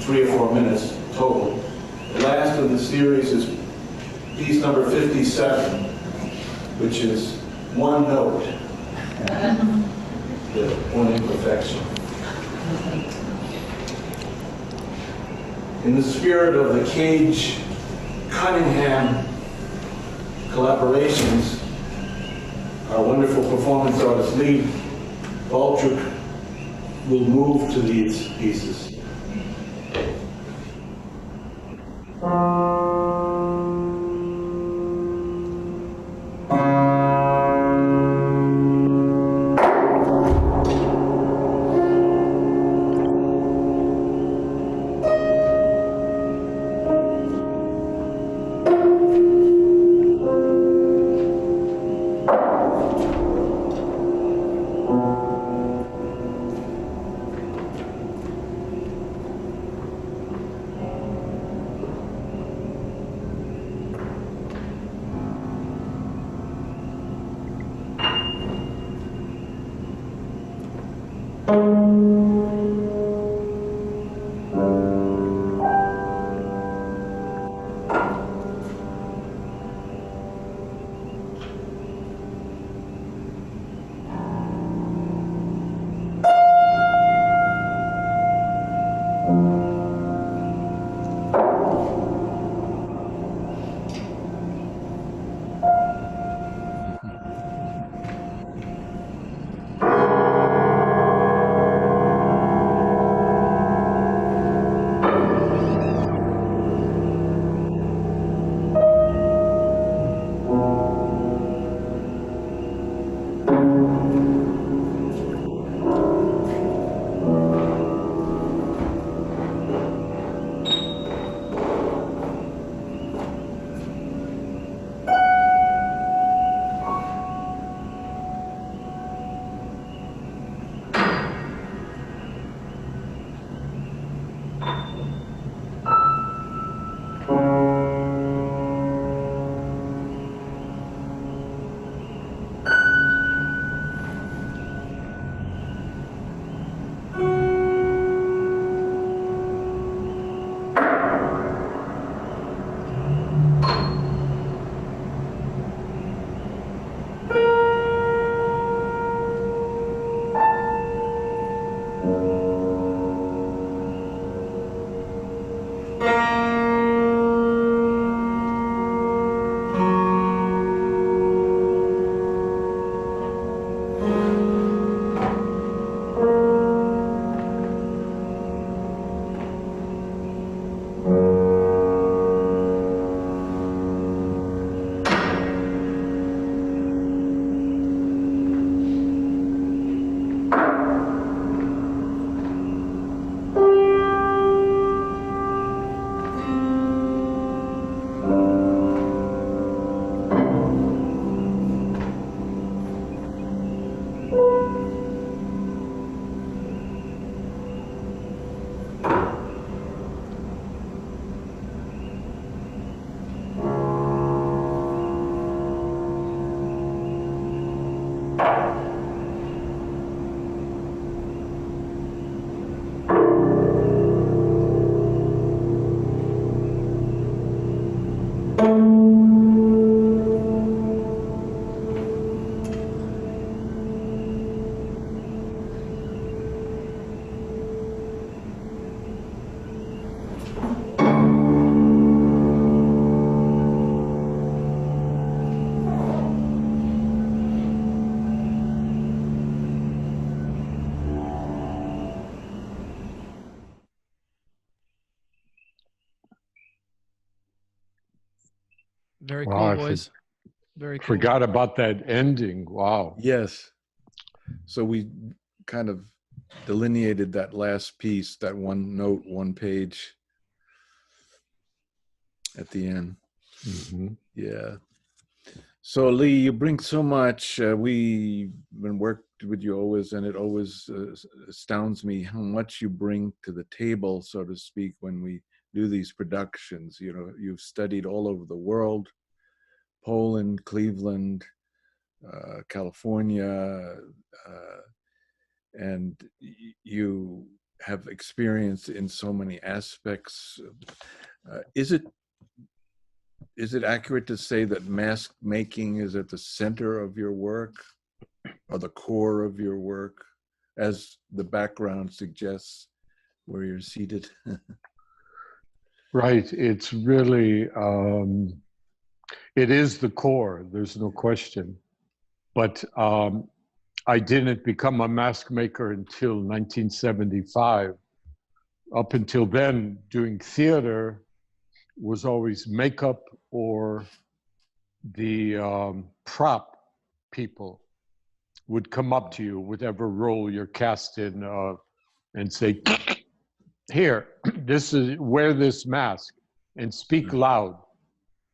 3 or 4 minutes total, the last of the series is piece number 57, which is one note. The one imperfection. In the spirit of the Cage Cunningham collaborations, our wonderful performance artist lead, Walczuk, will move to these pieces. Very cool, boys. Very cool. Forgot about that ending. Wow. Yes. So we kind of delineated that last piece, that one note, one page at the end. Mm-hmm. Yeah. So Lee, you bring so much. We've been worked with you always, and it always astounds me how much you bring to the table, so to speak, when we do these productions. You know, you've studied all over the world, Poland, Cleveland, California, and you have experience in so many aspects. Is it accurate to say that mask making is at the center of your work, or the core of your work, as the background suggests where you're seated? Right. It's really, it is the core, there's no question. But I didn't become a mask maker until 1975. Up until then, doing theater was always makeup or the prop people would come up to you, whatever role you're cast in, and say, here, wear this mask and speak loud.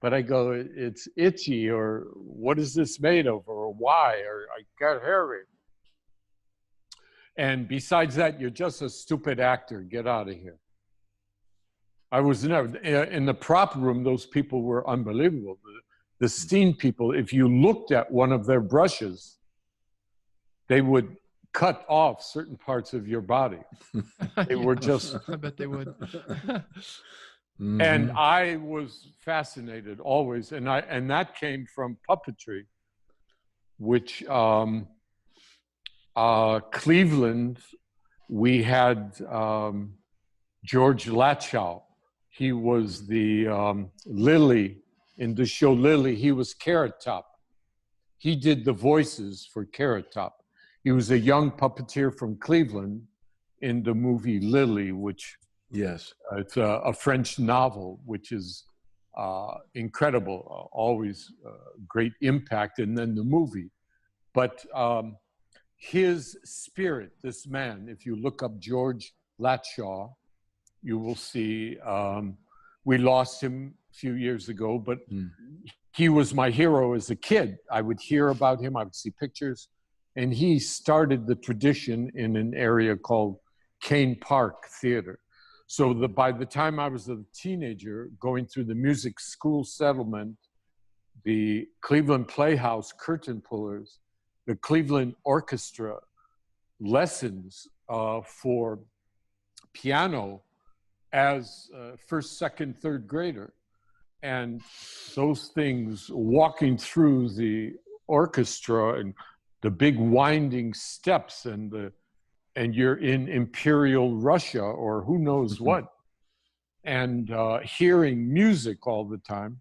But I go, it's itchy, or what is this made of, or why, or I got hairy. And besides that, you're just a stupid actor, get out of here. I was never, in the prop room, those people were unbelievable. The steam people, if you looked at one of their brushes, they would cut off certain parts of your body. They were just... I bet they would. And I was fascinated always, and that came from puppetry, which Cleveland, we had George Latchow. He was the Lily in the show Lily. He was Carrot Top. He did the voices for Carrot Top. He was a young puppeteer from Cleveland in the movie Lily, which it's a French novel, which is incredible, always great impact, and then the movie. But his spirit, this man, if you look up George Latchow, you will see, we lost him a few years ago, but he was my hero as a kid. I would hear about him, I would see pictures, and he started the tradition in an area called Kane Park Theater. So by the time I was a teenager, going through the music school settlement, the Cleveland Playhouse curtain pullers, the Cleveland Orchestra lessons for piano as first, second, third grader. And those things, walking through the orchestra and the big winding steps, and you're in Imperial Russia or who knows what, and hearing music all the time.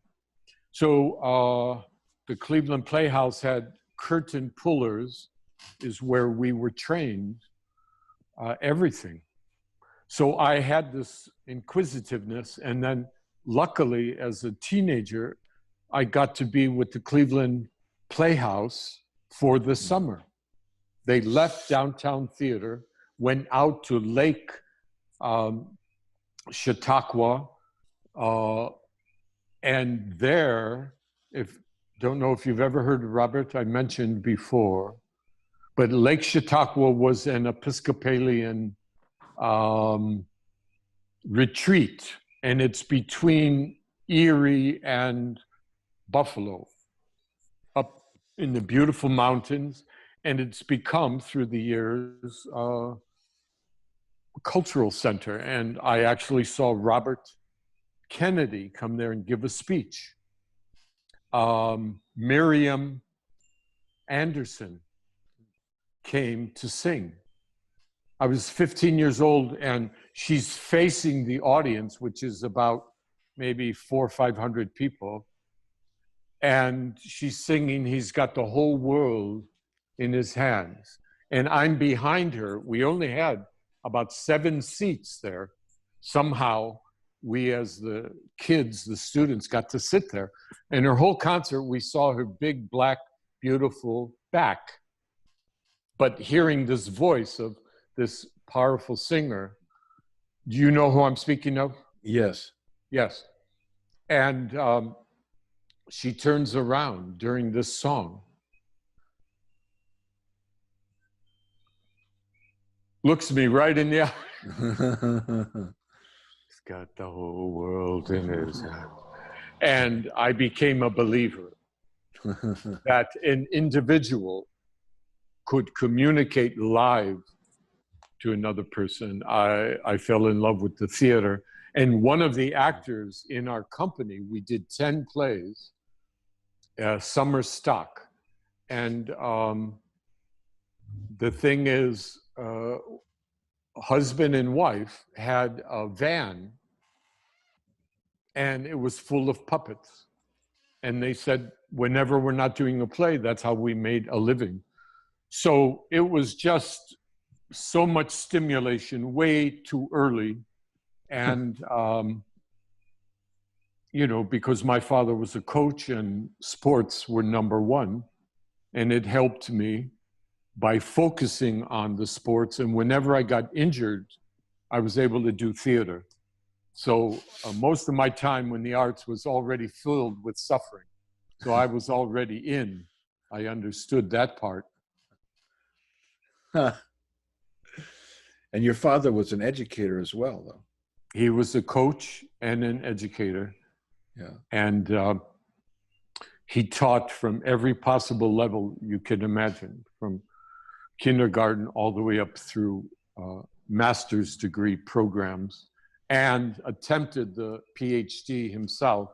So the Cleveland Playhouse had curtain pullers, is where we were trained, everything. So I had this inquisitiveness, and then luckily as a teenager, I got to be with the Cleveland Playhouse for the summer. They left downtown theater, went out to Lake Chautauqua, and there, don't know if you've ever heard of Robert, I mentioned before, but Lake Chautauqua was an Episcopalian retreat, and it's between Erie and Buffalo, up in the beautiful mountains, and it's become, through the years, a cultural center. And I actually saw Robert Kennedy come there and give a speech. Miriam Anderson came to sing. I was 15 years old, and she's facing the audience, which is about maybe 400 or 500 people. And she's singing, "He's got the whole world in his hands." And I'm behind her. We only had about 7 seats there. Somehow, we as the kids, the students, got to sit there. And her whole concert, we saw her big, black, beautiful back. But hearing this voice of this powerful singer, do you know who I'm speaking of? Yes. Yes. And she turns around during this song, looks me right in the eye. He's got the whole world in his hand. And I became a believer that an individual could communicate live to another person. I fell in love with the theater. And one of the actors in our company, we did 10 plays, summer stock. And the thing is, husband and wife had a van, and it was full of puppets. And they said, whenever we're not doing a play, that's how we made a living. So it was just so much stimulation way too early. And, you know, because my father was a coach and sports were number one, and it helped me by focusing on the sports. And whenever I got injured, I was able to do theater. So most of my time when the arts was already filled with suffering. So I was already in. I understood that part. Huh. And your father was an educator as well, though. He was a coach and an educator. Yeah. And he taught from every possible level you can imagine, from kindergarten all the way up through master's degree programs, and attempted the PhD himself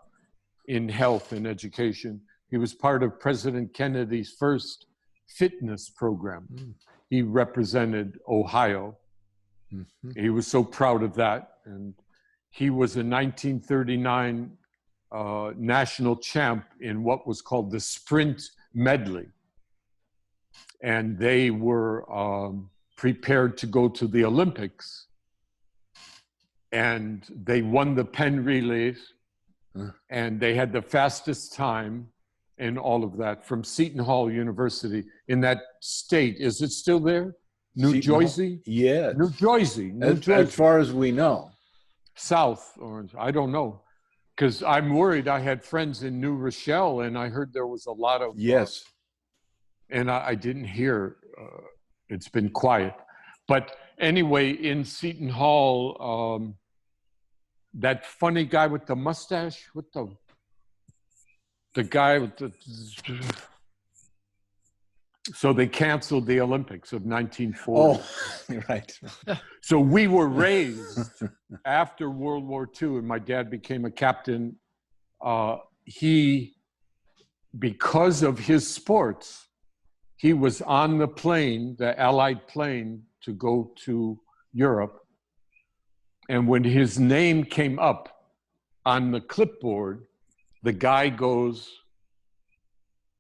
in health and education. He was part of President Kennedy's first fitness program. He represented Ohio. Mm-hmm. He was so proud of that. And he was a 1939 national champ in what was called the sprint medley. And they were prepared to go to the Olympics. And they won the pen relays, and they had the fastest time and all of that from Seton Hall University in that state. Is it still there? New Jersey? Yes. New Jersey. As far as we know. South Orange. I don't know. Because I'm worried. I had friends in New Rochelle, and I heard there was a lot of... Yes. And I didn't hear. It's been quiet. But anyway, in Seton Hall, that funny guy with the mustache, the guy with the... So they canceled the Olympics of 1940. Oh, right. So we were raised after World War II, and my dad became a captain. Because of his sports, he was on the plane, the Allied plane, to go to Europe. And when his name came up on the clipboard, the guy goes,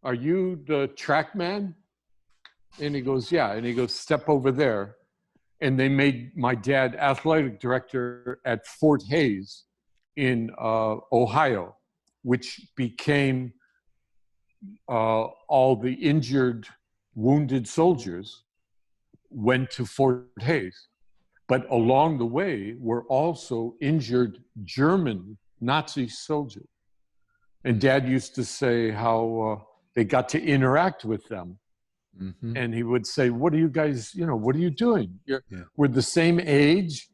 "Are you the track man?" And he goes, "Yeah." And he goes, "Step over there." And they made my dad athletic director at Fort Hays in Ohio, which became all the injured, wounded soldiers went to Fort Hays. But along the way were also injured German Nazi soldiers. And Dad used to say how they got to interact with them. Mm-hmm. And he would say, "What are you guys, what are you doing? We're the same age.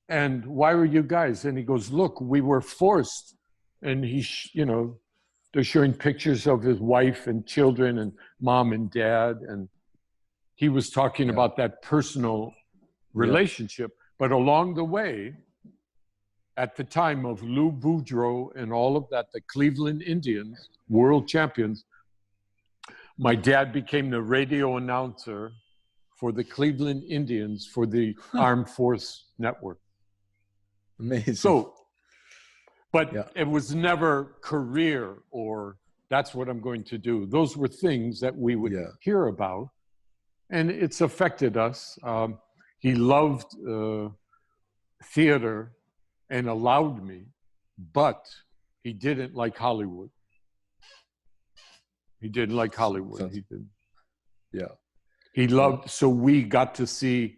And why were you guys?" And he goes, "Look, we were forced." And they're showing pictures of his wife and children and mom and dad. And he was talking about that personal relationship. But along the way, at the time of Lou Boudreau and all of that, the Cleveland Indians, world champions, my dad became the radio announcer for the Cleveland Indians for the Armed Force Network. Amazing. So, but it was never career or that's what I'm going to do. Those were things that we would hear about, and it's affected us. He loved theater and allowed me, but he didn't like Hollywood. He didn't like Hollywood. He didn't. Yeah. He loved, so we got to see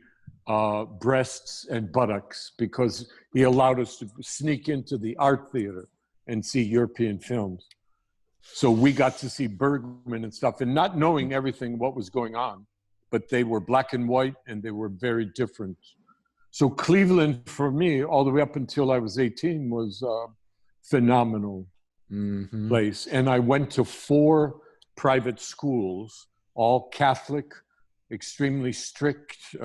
breasts and buttocks because he allowed us to sneak into the art theater and see European films. So we got to see Bergman and stuff, and not knowing everything what was going on, but they were black and white and they were very different. So Cleveland for me, all the way up until I was 18, was a phenomenal place. And I went to 4 private schools, all Catholic, extremely strict.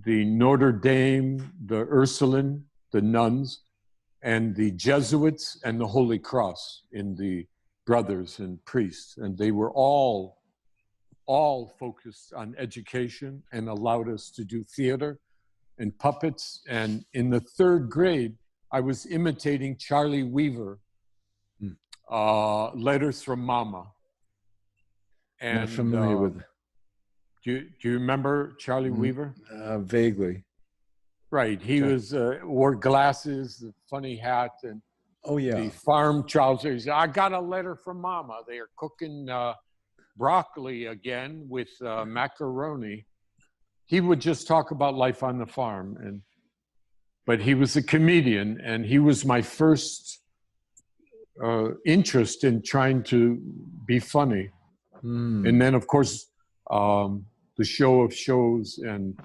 The Notre Dame, the Ursuline, the nuns, and the Jesuits, and the Holy Cross in the brothers and priests. And they were all focused on education and allowed us to do theater and puppets. And in the 3rd grade, I was imitating Charlie Weaver, Letters from Mama. And not familiar with. Do you remember Charlie Weaver? Vaguely. Right. He was wore glasses, a funny hat, and the farm trousers. I got a letter from Mama. They are cooking broccoli again with macaroni. He would just talk about life on the farm, but he was a comedian, and he was my first interest in trying to be funny. And then, of course, the Show of Shows and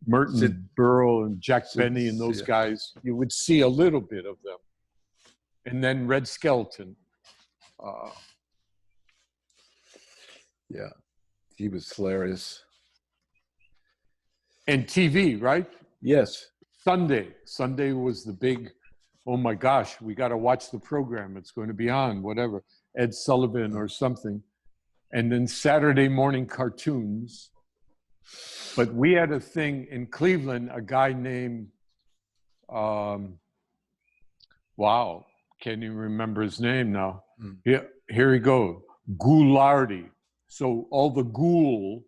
Merton Burrell and Jack Benny and those guys, you would see a little bit of them. And then Red Skelton. He was hilarious. And TV, right? Yes. Sunday was the big, oh my gosh, we got to watch the program. It's going to be on, whatever. Ed Sullivan or something. And then Saturday morning cartoons. But we had a thing in Cleveland, a guy named, can't even remember his name now. Here we go, Ghoulardi. So all the ghoul,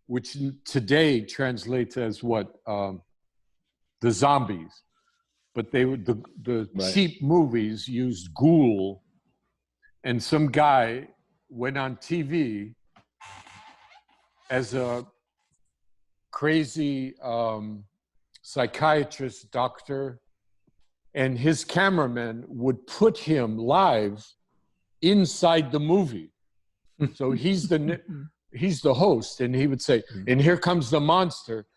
which today translates as what? The zombies. But they would, the cheap movies used ghoul, and some guy went on TV as a crazy psychiatrist, doctor, and his cameraman would put him live inside the movie. So he's the host, and he would say, and here comes the monster.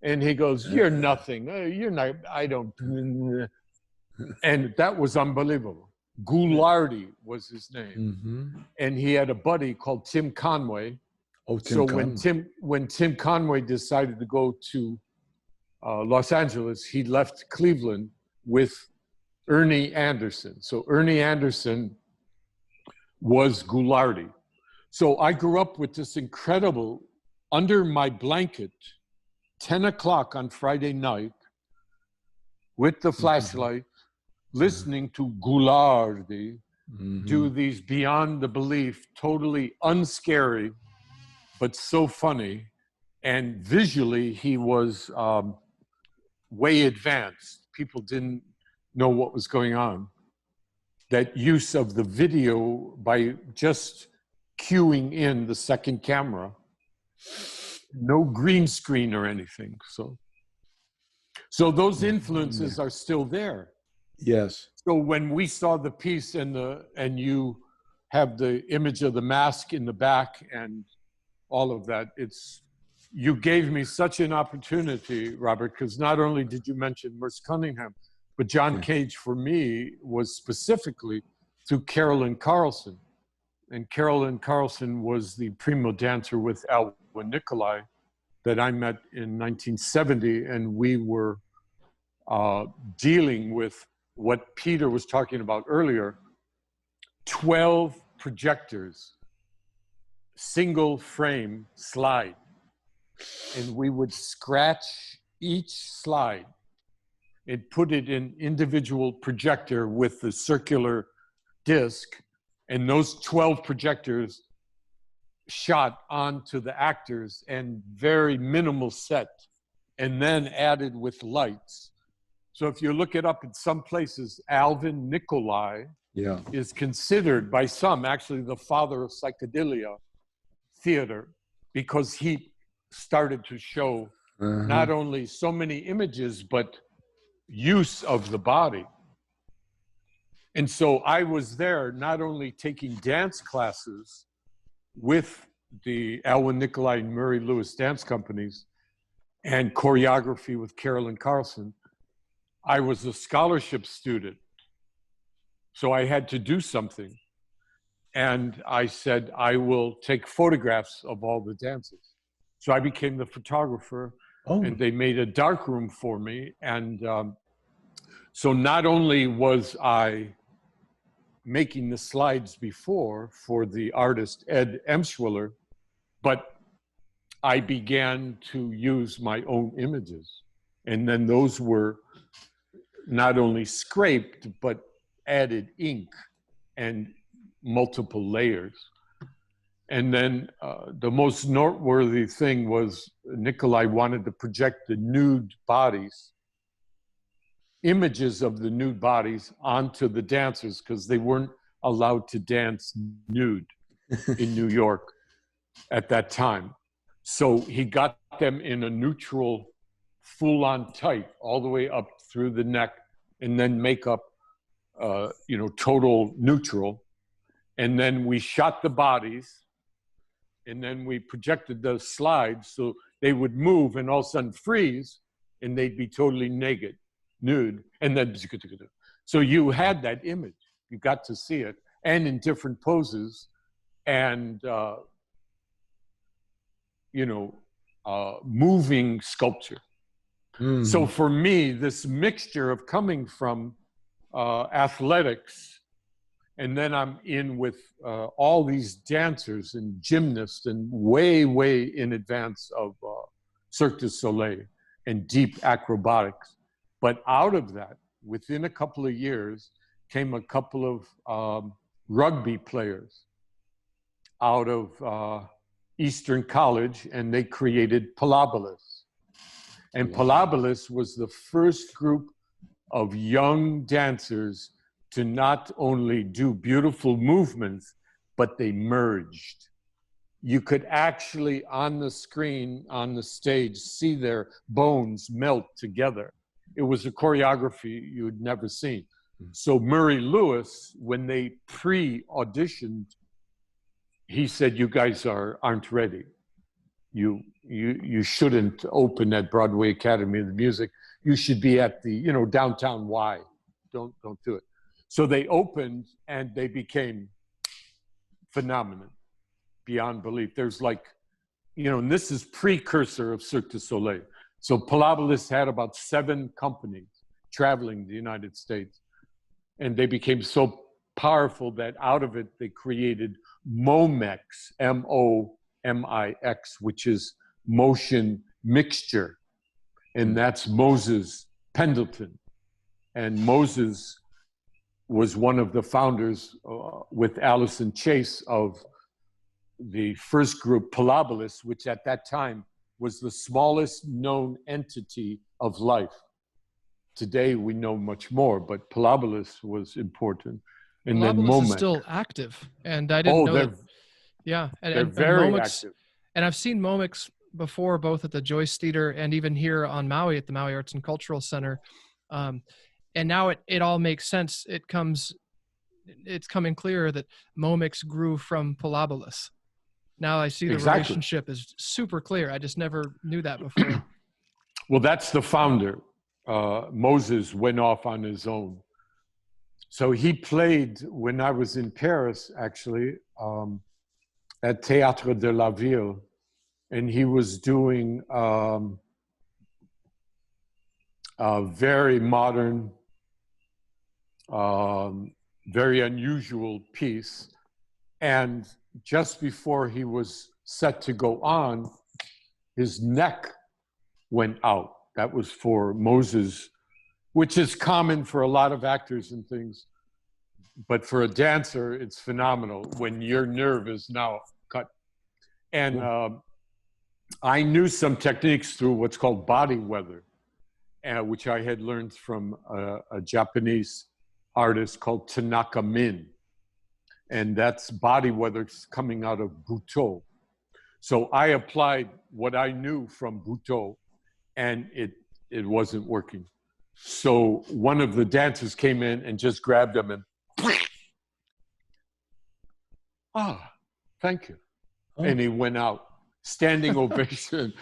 And he goes, you're nothing. You're not, I don't. And that was unbelievable. Ghoulardi was his name. And he had a buddy called Tim Conway. When Tim Conway decided to go to Los Angeles, he left Cleveland with Ernie Anderson. So Ernie Anderson was Ghoulardi. So I grew up with this incredible, under my blanket, 10 o'clock on Friday night, with the flashlight, listening to Ghoulardi do these beyond the belief, totally unscary, but so funny. And visually, he was way advanced. People didn't know what was going on. That use of the video by just cueing in the second camera, no green screen or anything. So those influences are still there. Yes. So when we saw the piece and you have the image of the mask in the back and all of that, you gave me such an opportunity, Robert, because not only did you mention Merce Cunningham, but John Cage for me was specifically through Carolyn Carlson. And Carolyn Carlson was the primo dancer with Alwyn Nicolai that I met in 1970, and we were dealing with what Peter was talking about earlier, 12 projectors, single frame slide. And we would scratch each slide and put it in individual projector with the circular disc, and those 12 projectors shot onto the actors and very minimal set, and then added with lights. So if you look it up in some places, Alvin Nicolai is considered by some actually the father of psychedelia theater, because he started to show not only so many images, but use of the body. And so I was there not only taking dance classes with the Alwyn Nicolai and Murray Lewis dance companies and choreography with Carolyn Carlson, I was a scholarship student. So I had to do something. And I said, I will take photographs of all the dances. So I became the photographer, and they made a darkroom for me. And so not only was I making the slides before for the artist Ed Emschwiller, but I began to use my own images. And then those were not only scraped, but added ink and multiple layers. And then the most noteworthy thing was Nicolai wanted to project the nude bodies, images of the nude bodies onto the dancers, because they weren't allowed to dance nude in New York at that time. So he got them in a neutral, full-on tight, all the way up through the neck, and then makeup, total neutral. And then we shot the bodies, and then we projected the slides so they would move and all of a sudden freeze, and they'd be totally naked, nude, and then so you had that image. You got to see it, and in different poses, and moving sculpture. So for me, this mixture of coming from athletics, and then I'm in with all these dancers and gymnasts, and way, way in advance of Cirque du Soleil and deep acrobatics. But out of that, within a couple of years, came a couple of rugby players out of Eastern College, and they created Pilobolus. And Pilobolus was the first group of young dancers to not only do beautiful movements, but they merged. You could actually, on the screen, on the stage, see their bones melt together. It was a choreography you'd never seen. So Murray Lewis, when they pre-auditioned, he said, "You guys aren't ready. You shouldn't open at Broadway Academy of Music. You should be at the downtown Y. Don't do it." So they opened, and they became phenomenon beyond belief. There's and this is precursor of Cirque du Soleil. So Pilobolus had about 7 companies traveling the United States, and they became so powerful that out of it they created MOMIX, MOMIX, which is motion mixture, and that's Moses Pendleton. And Moses was one of the founders with Allison Chase of the first group, Pilobolus, which at that time was the smallest known entity of life. Today we know much more, but Pilobolus was important. And then Pilobolus is MOMIX. still active, and I didn't know that. Yeah, they're very MOMIX, active. And I've seen MOMIX before, both at the Joyce Theater and even here on Maui at the Maui Arts and Cultural Center. And now it all makes sense. It's coming clear that MOMIX grew from Pilobolus. Now I see the relationship is super clear. I just never knew that before. Well, that's the founder. Moses went off on his own. So he played, when I was in Paris, actually, at Théâtre de la Ville, and he was doing a very modern, very unusual piece. And just before he was set to go on, his neck went out. That was for Moses, which is common for a lot of actors and things. But for a dancer, it's phenomenal when your nerve is now cut. And I knew some techniques through what's called body weather, which I had learned from a Japanese artist called Tanaka Min. And that's body weather coming out of Butoh. So I applied what I knew from Butoh, and it wasn't working. So one of the dancers came in and just grabbed him and thank you. And he went out. Standing ovation.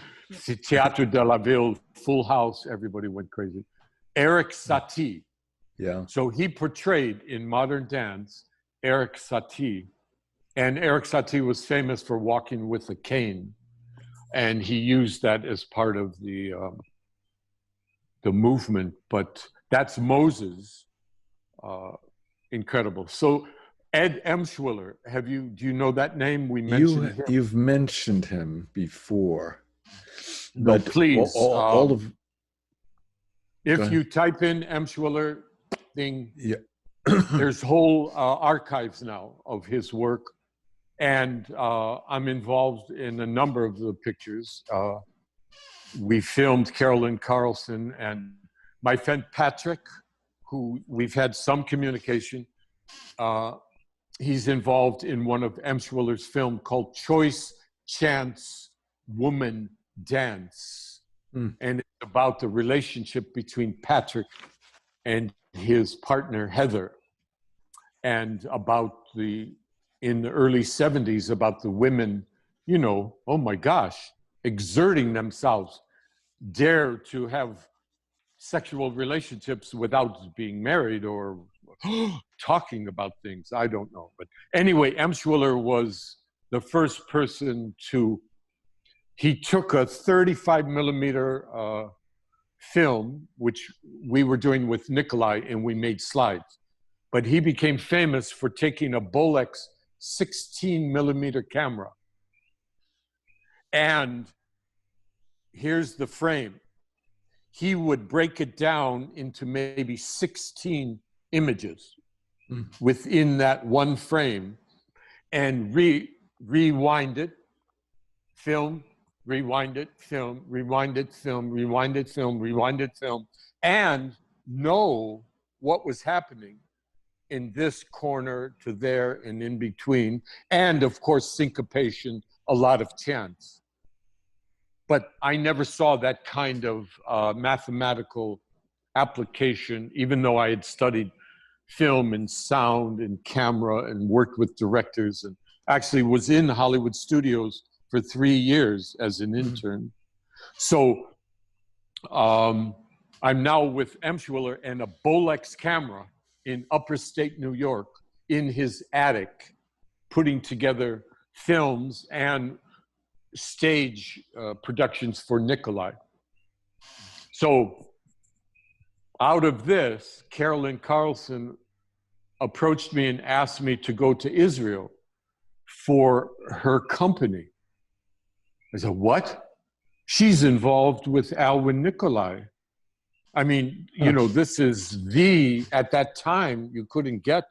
Teatro de la Ville, full house. Everybody went crazy. Eric Satie. Yeah. So he portrayed in modern dance Eric Satie. And Eric Satie was famous for walking with a cane. And he used that as part of the movement. But that's Moses. Incredible. So Ed Emshwiller, do you know that name? We mentioned him. You've mentioned him before. No, but please. If you type in Emshwiller, there's whole archives now of his work. And I'm involved in a number of the pictures. We filmed Carolyn Carlson and my friend Patrick, who we've had some communication. He's involved in one of Emshwiller's film called Choice, Chance, Woman, Dance. And it's about the relationship between Patrick and his partner, Heather. And about in the early 70s, about the women, oh my gosh, exerting themselves, dare to have sexual relationships without being married or talking about things. I don't know. But anyway, Emshwiller was the first person he took a 35 millimeter film, which we were doing with Nikolai, and we made slides. But he became famous for taking a Bolex 16 millimeter camera. And here's the frame. He would break it down into maybe 16 images within that one frame and rewind it, film, rewind it, film, rewind it, film, rewind it, film, rewind it, film, and know what was happening in this corner to there and in between. And of course, syncopation, a lot of chance. But I never saw that kind of mathematical application, even though I had studied film and sound and camera and worked with directors and actually was in Hollywood studios for 3 years as an intern. So I'm now with Emshwiller and a Bolex camera in Upper State New York in his attic, putting together films and stage productions for Nikolai. So out of this, Carolyn Carlson approached me and asked me to go to Israel for her company. I said, what? She's involved with Alwyn Nikolai. I mean, this is at that time, you couldn't get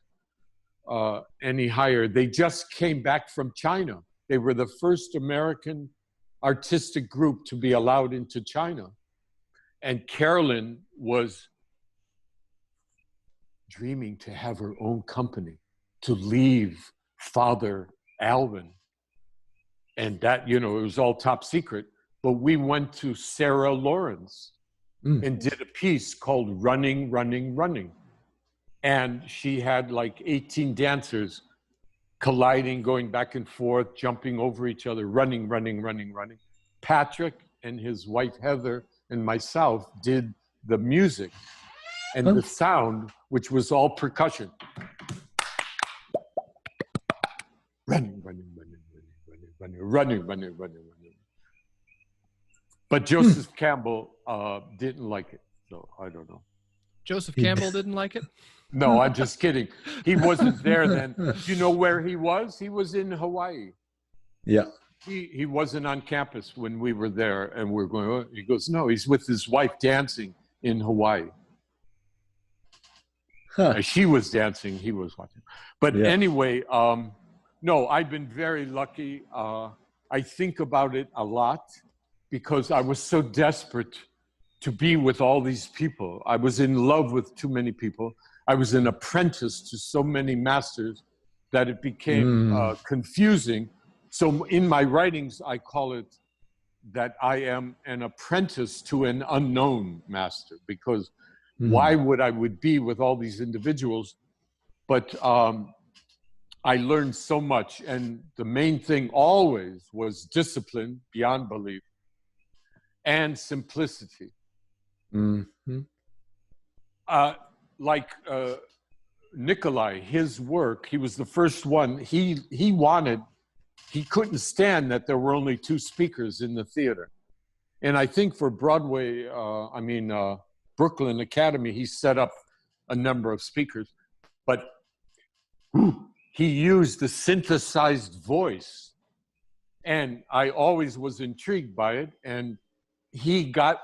any higher. They just came back from China. They were the first American artistic group to be allowed into China. And Carolyn was dreaming to have her own company, to leave Father Alvin. And that, it was all top secret. But we went to Sarah Lawrence and did a piece called Running, Running, Running. And she had like 18 dancers colliding, going back and forth, jumping over each other, running, running, running, running. Patrick and his wife, Heather, and myself did the music and the sound, which was all percussion. Running, running, running, running, running, running, running, running, running. But Joseph Campbell didn't like it, so I don't know. Joseph Campbell didn't like it? No, I'm just kidding. He wasn't there then. Do you know where he was? He was in Hawaii. Yeah. He wasn't on campus when we were there, and we're going, oh. He goes, no, he's with his wife dancing in Hawaii. She was dancing, he was watching. But anyway, no, I've been very lucky. I think about it a lot because I was so desperate to be with all these people. I was in love with too many people. I was an apprentice to so many masters that it became confusing. So in my writings, I call it that I am an apprentice to an unknown master, because why would I be with all these individuals? But I learned so much. And the main thing always was discipline beyond belief and simplicity. Mm-hmm. Like Nikolai, his work, he was the first one. He couldn't stand that there were only 2 speakers in the theater. And I think for Broadway, Brooklyn Academy, he set up a number of speakers. But he used the synthesized voice. And I always was intrigued by it. And he got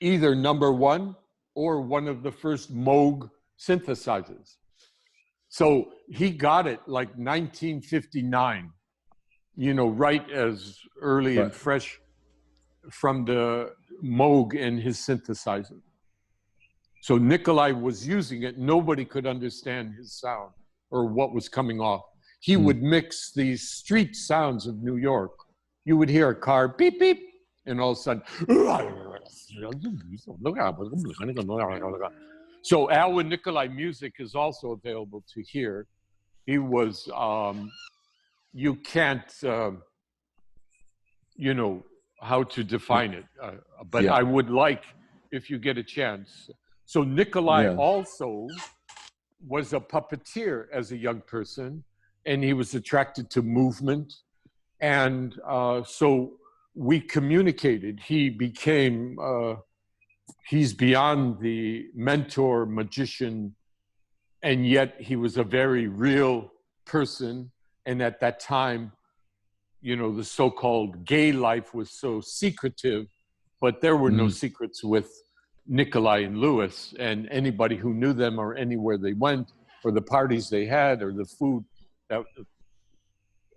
either #1 or one of the first Moog synthesizers. So he got it like 1959, right as early and fresh from the Moog and his synthesizer. So Nikolai was using it. Nobody could understand his sound or what was coming off. He would mix these street sounds of New York. You would hear a car beep, beep, and all of a sudden, so Alwyn Nikolai music is also available to hear. He was, you can't, how to define it, but I would like, if you get a chance. So Nikolai also was a puppeteer as a young person, and he was attracted to movement. And so we communicated. He became, he's beyond the mentor, magician, and yet he was a very real person. And at that time, the so-called gay life was so secretive, but there were no secrets with Nikolai and Louis, and anybody who knew them or anywhere they went, or the parties they had, or the food.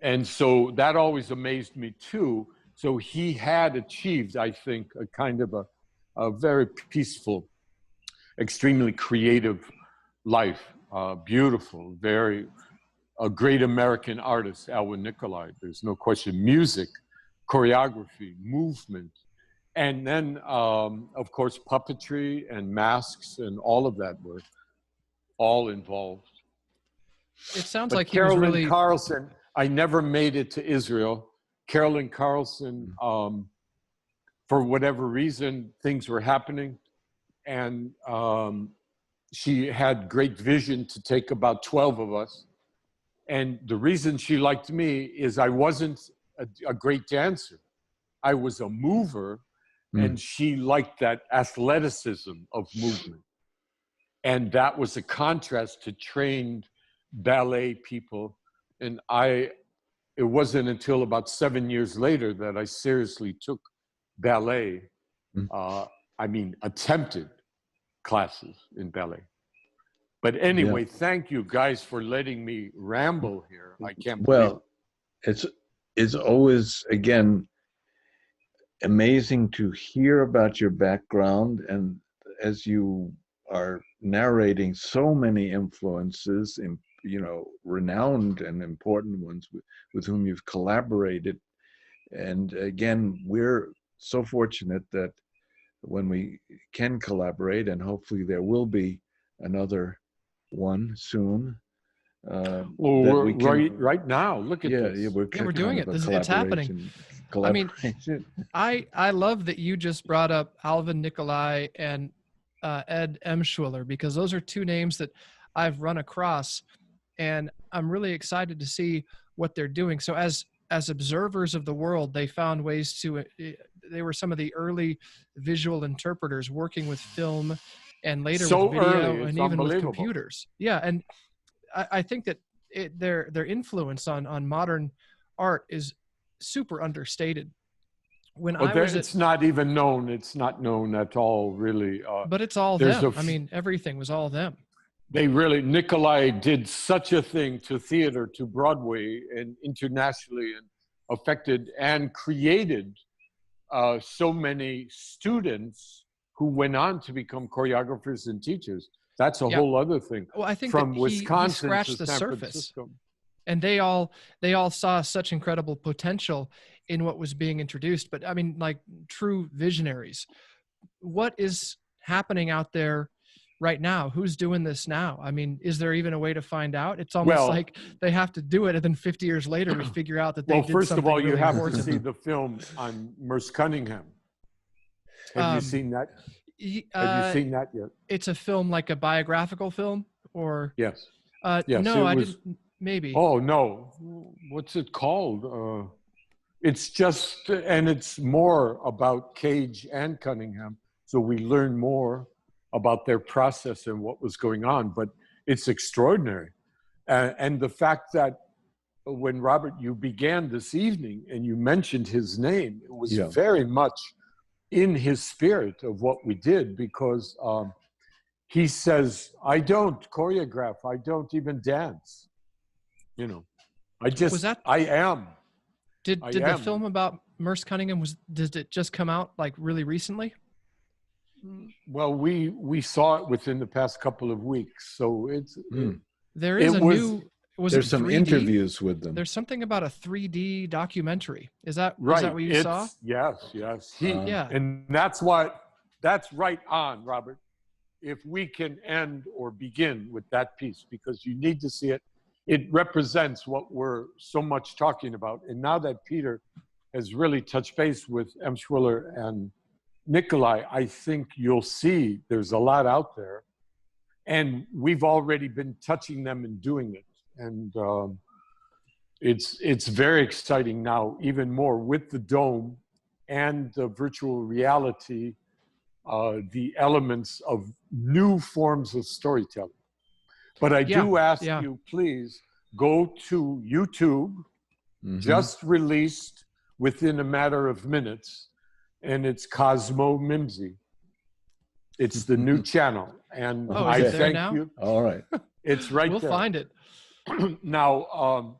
And so that always amazed me too. So he had achieved, I think, a kind of a very peaceful, extremely creative life, beautiful, a great American artist, Alwyn Nikolai. There's no question. Music, choreography, movement, and then, of course, puppetry and masks and all of that were all involved. It sounds but like he was really... Carlson, I never made it to Israel. Carolyn Carlson, for whatever reason, things were happening. And she had great vision to take about 12 of us. And the reason she liked me is I wasn't a great dancer. I was a mover, and she liked that athleticism of movement. And that was a contrast to trained ballet people. And it wasn't until about 7 years later that I seriously took ballet, attempted classes in ballet. But anyway, thank you guys for letting me ramble here. I can't believe it. It's always, again, amazing to hear about your background, and as you are narrating so many influences, renowned and important ones with whom you've collaborated. And again, we're so fortunate that when we can collaborate, and hopefully there will be another one soon. Right now, look at this. Yeah, we're doing it. It's happening. I mean, I love that you just brought up Alvin Nikolai and Ed Emschuler, because those are 2 names that I've run across, and I'm really excited to see what they're doing. So as observers of the world, they found ways to, they were some of the early visual interpreters working with film and later with video and even with computers. Yeah. And I think that their influence on modern art is super understated. It's not even known. It's not known at all, really. But it's all them. Everything was all them. Nikolai did such a thing to theater, to Broadway, and internationally, and affected and created so many students who went on to become choreographers and teachers. That's a whole other thing. Well, I think from that Wisconsin he scratched to the San surface. Francisco. And they all saw such incredible potential in what was being introduced. But like true visionaries. What is happening out there right now? Who's doing this now? I mean, is there even a way to find out? It's almost like they have to do it, and then 50 years later we figure out that they did first something of all, really you have important. to see the film on Merce Cunningham. Have you seen that? Have you seen that yet? It's a film, like a biographical film, or yes. Yes, no, I didn't. Maybe. Oh no, what's it called? It's just, and it's more about Cage and Cunningham, so we learn more about their process and what was going on. But it's extraordinary, and the fact that when Robert, you began this evening and you mentioned his name, it was very much in his spirit of what we did, because he says, I don't choreograph, I don't even dance. You know, I am. Did the film about Merce Cunningham, did it just come out like really recently? Well, we saw it within the past couple of weeks, so it's there's some 3D? interviews with them. There's something about a 3D documentary. Is that right? Is that what you saw? Yes. And that's right on, Robert. If we can end or begin with that piece, because you need to see it. It represents what we're so much talking about. And now that Peter has really touched base with Emshwiller and Nikolai, I think you'll see there's a lot out there. And we've already been touching them and doing it. And it's very exciting now, even more with the dome and the virtual reality, the elements of new forms of storytelling. But I do ask you, please go to YouTube, just released within a matter of minutes, and it's Kozmo Mimzi. It's the new channel, and I thank you. All right. It's right there. We'll find it. Now,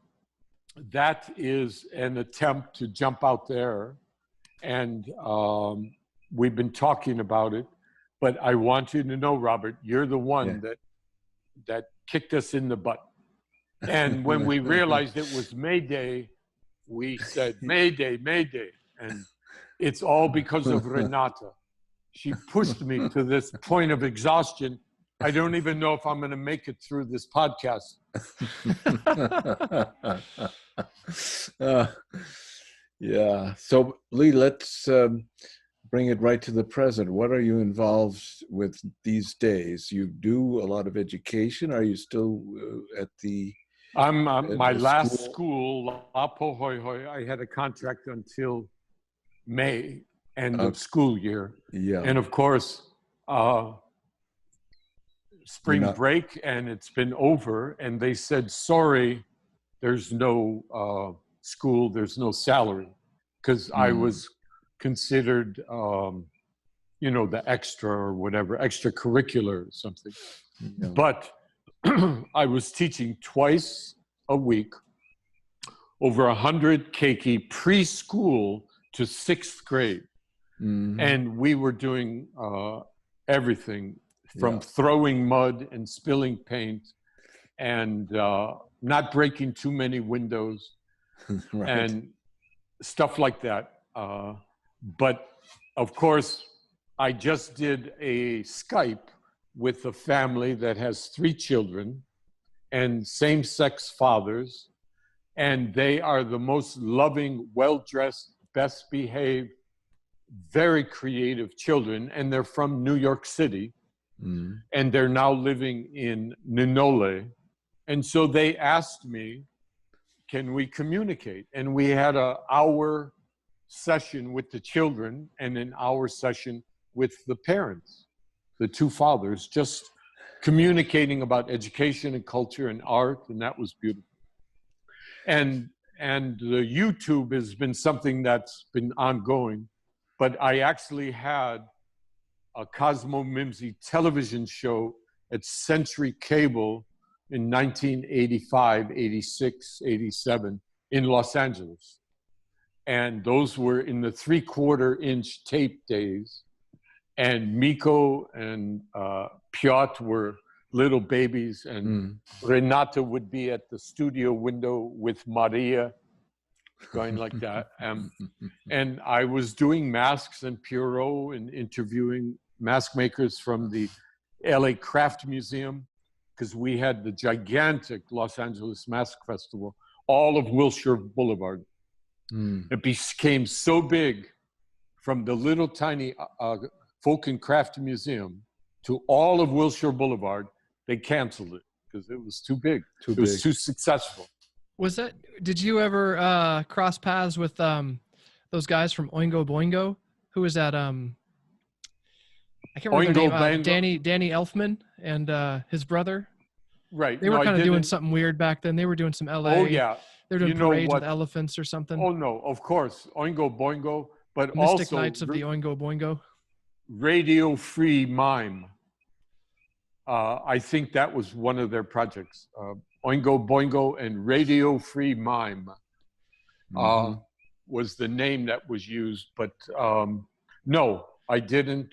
that is an attempt to jump out there, and we've been talking about it, but I want you to know, Robert, you're the one that kicked us in the butt. And when we realized it was May Day, we said, May Day, May Day. And it's all because of Renata. She pushed me to this point of exhaustion. I don't even know if I'm going to make it through this podcast. So, Lee, let's bring it right to the present. What are you involved with these days? You do a lot of education. Are you still at the... I'm my last school, Lapo Hoi Hoi. I had a contract until May, end of school year. Yeah. And of course, spring break, and it's been over. And they said, sorry, there's no school, there's no salary. Because I was considered, the extra or whatever, extracurricular or something. Yeah. But I was teaching twice a week, over 100 keiki preschool to 6th grade. And we were doing everything from throwing mud and spilling paint and not breaking too many windows and stuff like that. But of course, I just did a Skype with a family that has 3 children and same-sex fathers, and they are the most loving, well-dressed, best-behaved, very creative children, and they're from New York City, and they're now living in Ninole. And so they asked me, can we communicate? And we had an hour session with the children and an hour session with the parents, the 2 fathers, just communicating about education and culture and art, and that was beautiful. And the YouTube has been something that's been ongoing, but I actually had a Kozmo Mimzi television show at Century Cable in 1985, 86, 87 in Los Angeles. And those were in the 3/4-inch tape days. And Miko and Piotr were little babies, and Renata would be at the studio window with Maria, going like that. And I was doing masks and Pierrot and interviewing mask makers from the LA Craft Museum, because we had the gigantic Los Angeles Mask Festival, all of Wilshire Boulevard. It became so big from the little tiny Folk and Craft Museum to all of Wilshire Boulevard, they canceled it because it was too big. It was too successful. Did you ever cross paths with those guys from Oingo Boingo? Who was that? I can't remember their name. Danny Elfman and his brother. Right. They were kind of doing something weird back then. They were doing some LA. Oh, yeah. They were doing parades with elephants or something. Oh, no, of course. Oingo Boingo, but Mystic also Knights of the Oingo Boingo. Radio Free Mime. I think that was one of their projects. Oingo Boingo and Radio Free Mime was the name that was used. But no, I didn't.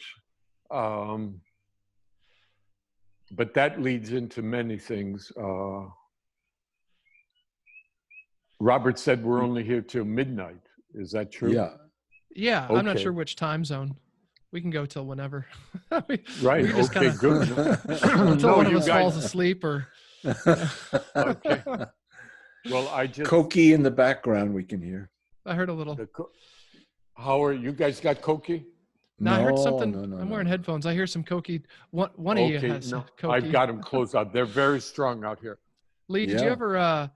But that leads into many things. Robert said we're only here till midnight. Is that true? Yeah. Yeah, okay. I'm not sure which time zone. We can go till whenever. Right. We just okay, good. Until one of us falls asleep or. Okay. Well, I just. Koki in the background we can hear. I heard a little. Howard, you guys got Koki? No, I heard something. I'm wearing headphones. I hear some Koki. One of you has Koki. I've got them close out. They're very strong out here. Lee, did you ever,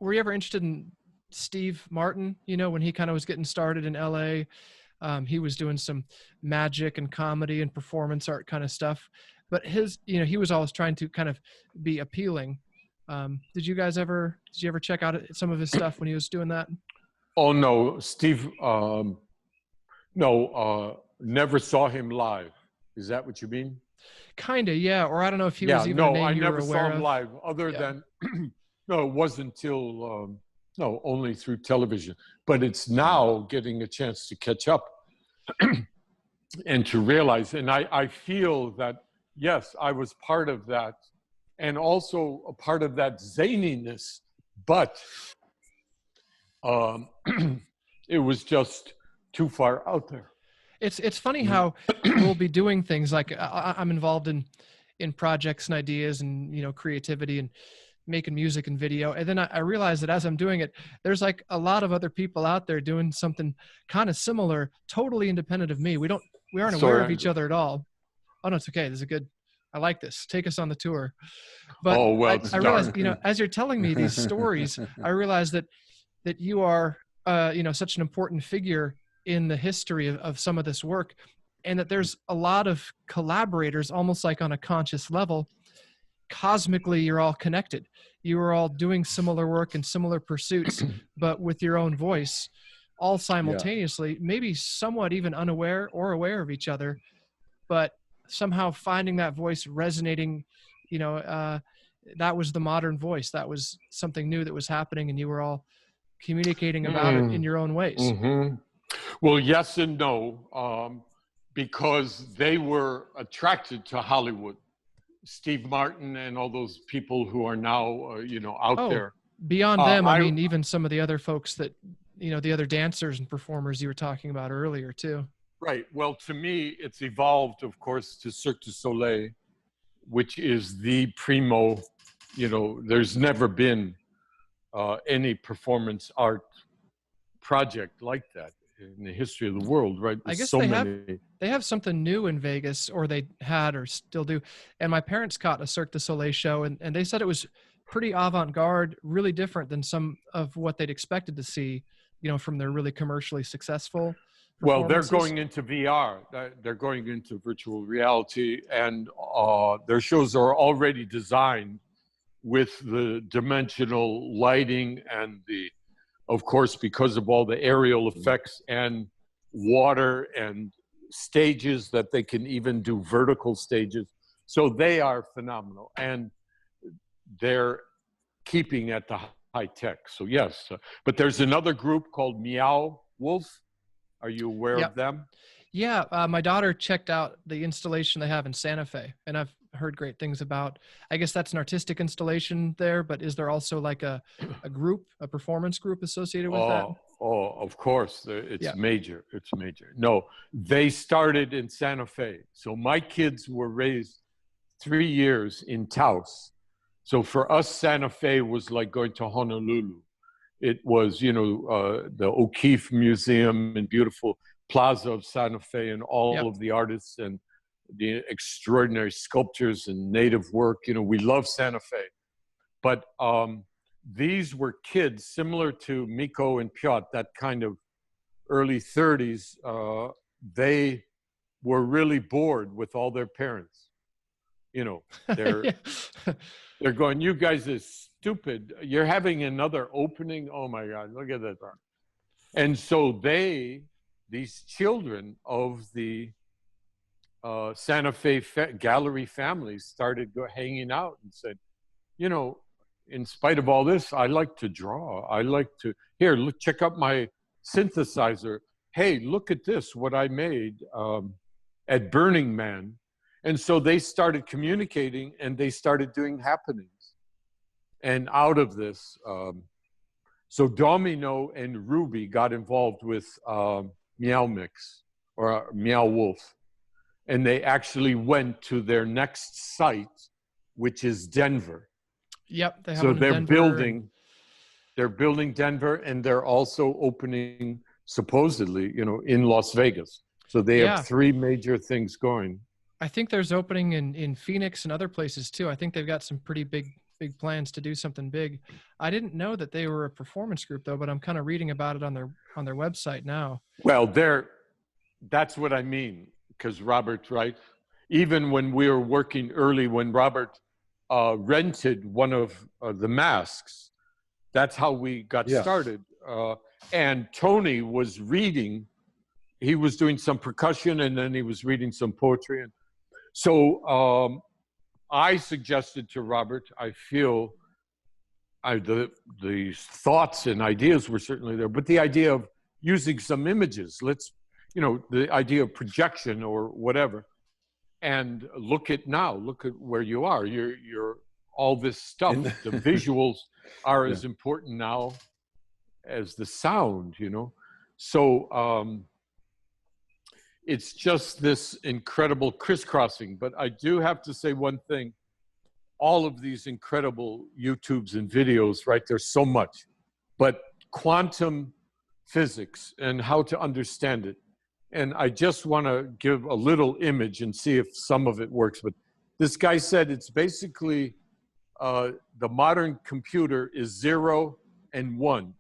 were you ever interested in Steve Martin? You know, when he kind of was getting started in LA, he was doing some magic and comedy and performance art kind of stuff. But he was always trying to kind of be appealing. Did you ever check out some of his stuff when he was doing that? Oh, no, Steve, never saw him live. Is that what you mean? Kinda, yeah. Or I don't know if he was even a name you were aware of. No, I never saw him live other than, no, it wasn't until, only through television. But it's now getting a chance to catch up and to realize, and I feel that, yes, I was part of that and also a part of that zaniness, but it was just too far out there. It's funny how we'll be doing things like I'm involved in projects and ideas and, creativity and making music and video. And then I realize that as I'm doing it, there's like a lot of other people out there doing something kind of similar, totally independent of me. We aren't aware of each other at all. Oh no, it's okay. This is good. I like this. Take us on the tour. But I realize, as you're telling me these stories, I realize that you are, such an important figure in the history of some of this work, and that there's a lot of collaborators, almost like on a conscious level. Cosmically, you're all connected. You are all doing similar work and similar pursuits, but with your own voice, all simultaneously, maybe somewhat even unaware or aware of each other, but somehow finding that voice resonating, that was the modern voice. That was something new that was happening, and you were all communicating about it in your own ways. Mm-hmm. Well, yes and no, because they were attracted to Hollywood. Steve Martin and all those people who are now, out there. Beyond them, I mean, even some of the other folks that, the other dancers and performers you were talking about earlier too. Right. Well, to me, it's evolved, of course, to Cirque Du Soleil, which is the primo, there's never been any performance art project like that in the history of the world, right? There's I guess they have something new in Vegas, or they had or still do. And my parents caught a Cirque du Soleil show, and they said it was pretty avant-garde, really different than some of what they'd expected to see, from their really commercially successful. Well, they're going into VR. They're going into virtual reality, and their shows are already designed with the dimensional lighting and of course, because of all the aerial effects and water and stages that they can even do vertical stages. So they are phenomenal, and they're keeping at the high tech. So yes, but there's another group called Meow Wolf. Are you aware of them? Yeah, my daughter checked out the installation they have in Santa Fe, and I've heard great things about. I guess that's an artistic installation there, but is there also like a group, a performance group associated with that? of course, it's major. It's major. No, they started in Santa Fe. So my kids were raised 3 years in Taos. So for us, Santa Fe was like going to Honolulu. It was, you know, the O'Keeffe Museum and beautiful plaza of Santa Fe and all of the artists and the extraordinary sculptures and native work. You know, we love Santa Fe. But these were kids similar to Miko and Piot, that kind of early 30s. They were really bored with all their parents. You know, they're going, you guys are stupid. You're having another opening. Oh my God, look at that. And so these children of the Santa Fe gallery families started hanging out and said, you know, in spite of all this, I like to draw. I like to, here, look, check out my synthesizer. Hey, look at this, what I made at Burning Man. And so they started communicating and they started doing happenings. And out of this, so Domino and Ruby got involved with Meow Mix or Meow Wolf. And they actually went to their next site, which is Denver. Yep. They have so they're building Denver, and they're also opening supposedly, you know, in Las Vegas. So they have 3 major things going. I think there's opening in Phoenix and other places too. I think they've got some pretty big plans to do something big. I didn't know that they were a performance group though, but I'm kind of reading about it on their website now. Well, that's what I mean, because Robert, right? Even when we were working early, when Robert rented one of the masks, that's how we got started. And Tony was reading. He was doing some percussion, and then he was reading some poetry. And so I suggested to Robert, I feel the thoughts and ideas were certainly there, but the idea of using some images, the idea of projection or whatever. And look at where you are. You're all this stuff. The visuals are as important now as the sound, you know? So it's just this incredible crisscrossing. But I do have to say one thing. All of these incredible YouTubes and videos, right? There's so much. But quantum physics and how to understand it. And I just want to give a little image and see if some of it works. But this guy said it's basically the modern computer is 0 and 1.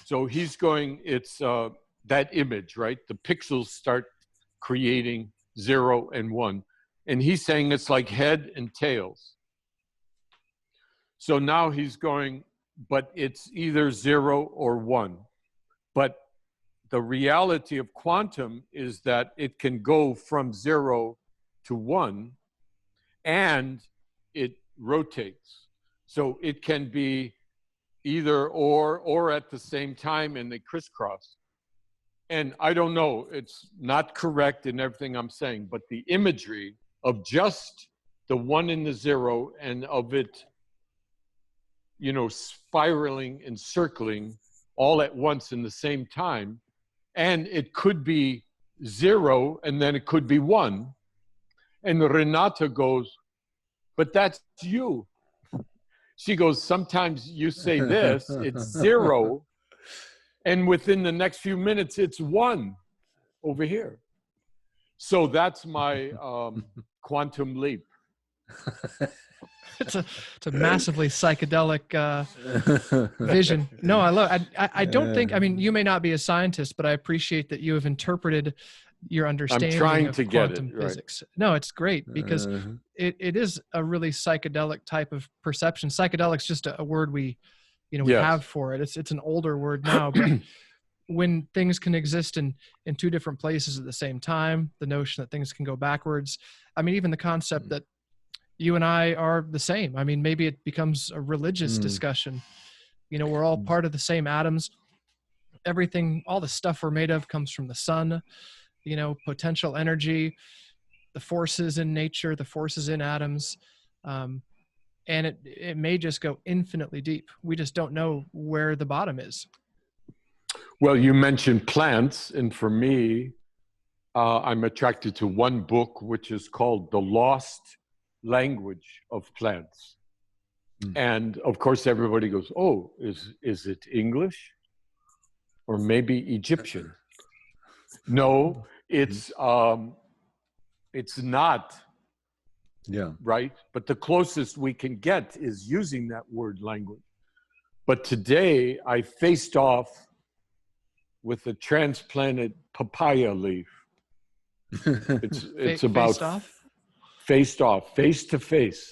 So he's going, it's that image, right? The pixels start creating 0 and 1. And he's saying it's like head and tails. So now he's going, but it's either 0 or 1. But the reality of quantum is that it can go from 0 to 1 and it rotates. So it can be either or at the same time, and they crisscross. And I don't know, it's not correct in everything I'm saying, but the imagery of just the 1 and the 0 and of it, you know, spiraling and circling all at once in the same time. And it could be 0 and then it could be 1. And Renata goes, but that's you. She goes, sometimes you say this, it's 0. And within the next few minutes, it's 1 over here. So that's my quantum leap. It's a massively psychedelic vision. No, I love it. I don't think, I mean, you may not be a scientist, but I appreciate that you have interpreted your understanding of quantum physics. Right. No, it's great because it is a really psychedelic type of perception. Psychedelic's just a word we have for it. It's an older word now, but when things can exist in 2 different places at the same time, the notion that things can go backwards. I mean, even the concept that you and I are the same. I mean, maybe it becomes a religious discussion. You know, we're all part of the same atoms. Everything, all the stuff we're made of comes from the sun, you know, potential energy, the forces in nature, the forces in atoms. And it may just go infinitely deep. We just don't know where the bottom is. Well, you mentioned plants, and for me, I'm attracted to one book which is called The Lost Language of Plants. And of course, everybody goes, "Oh, is it English or maybe Egyptian?" No, it's not. Yeah. Right. But the closest we can get is using that word language. But today I faced off with a transplanted papaya leaf. It's about faced off, face to face.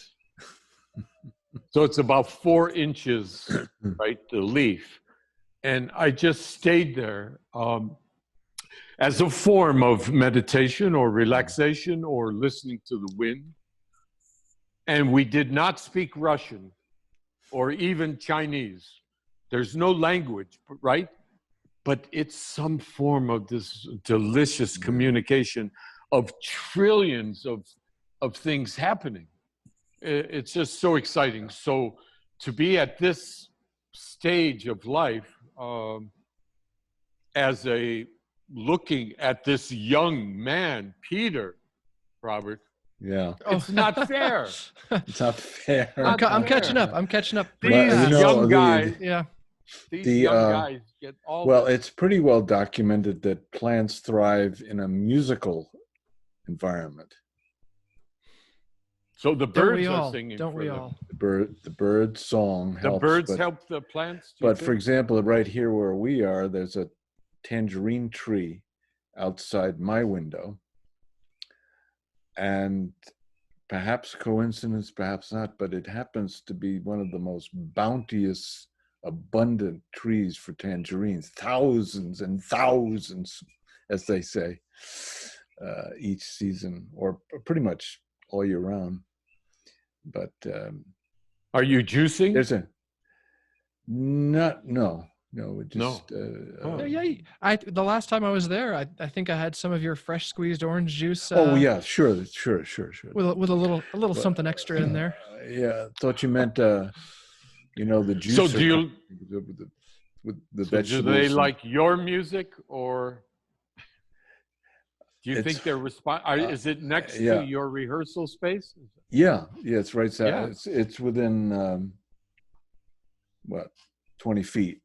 So it's about 4 inches, right, the leaf. And I just stayed there as a form of meditation or relaxation or listening to the wind. And we did not speak Russian or even Chinese. There's no language, right? But it's some form of this delicious communication of trillions of things happening. It's just so exciting. So to be at this stage of life, as looking at this young man, Peter, Robert, yeah, it's not fair. It's not fair. I'm catching up. I'm catching up. These young guys, these young guys get all. Well, it's pretty well documented that plants thrive in a musical environment. So the birds are singing. Don't we all? The bird song helps. The birds help the plants. But for example, right here where we are, there's a tangerine tree outside my window. And perhaps coincidence, perhaps not, but it happens to be one of the most bounteous, abundant trees for tangerines. Thousands and thousands, as they say, each season, or pretty much all year round. But are you juicing? There's no. It just the last time I was there, I think I had some of your fresh squeezed orange juice. Sure. With a little something extra in there. Yeah, thought you meant the juice. So do you with the vegetables? Do they like your music, or do you think they're is it next to your rehearsal space? Yeah, it's right side. Yeah. It's within 20 feet.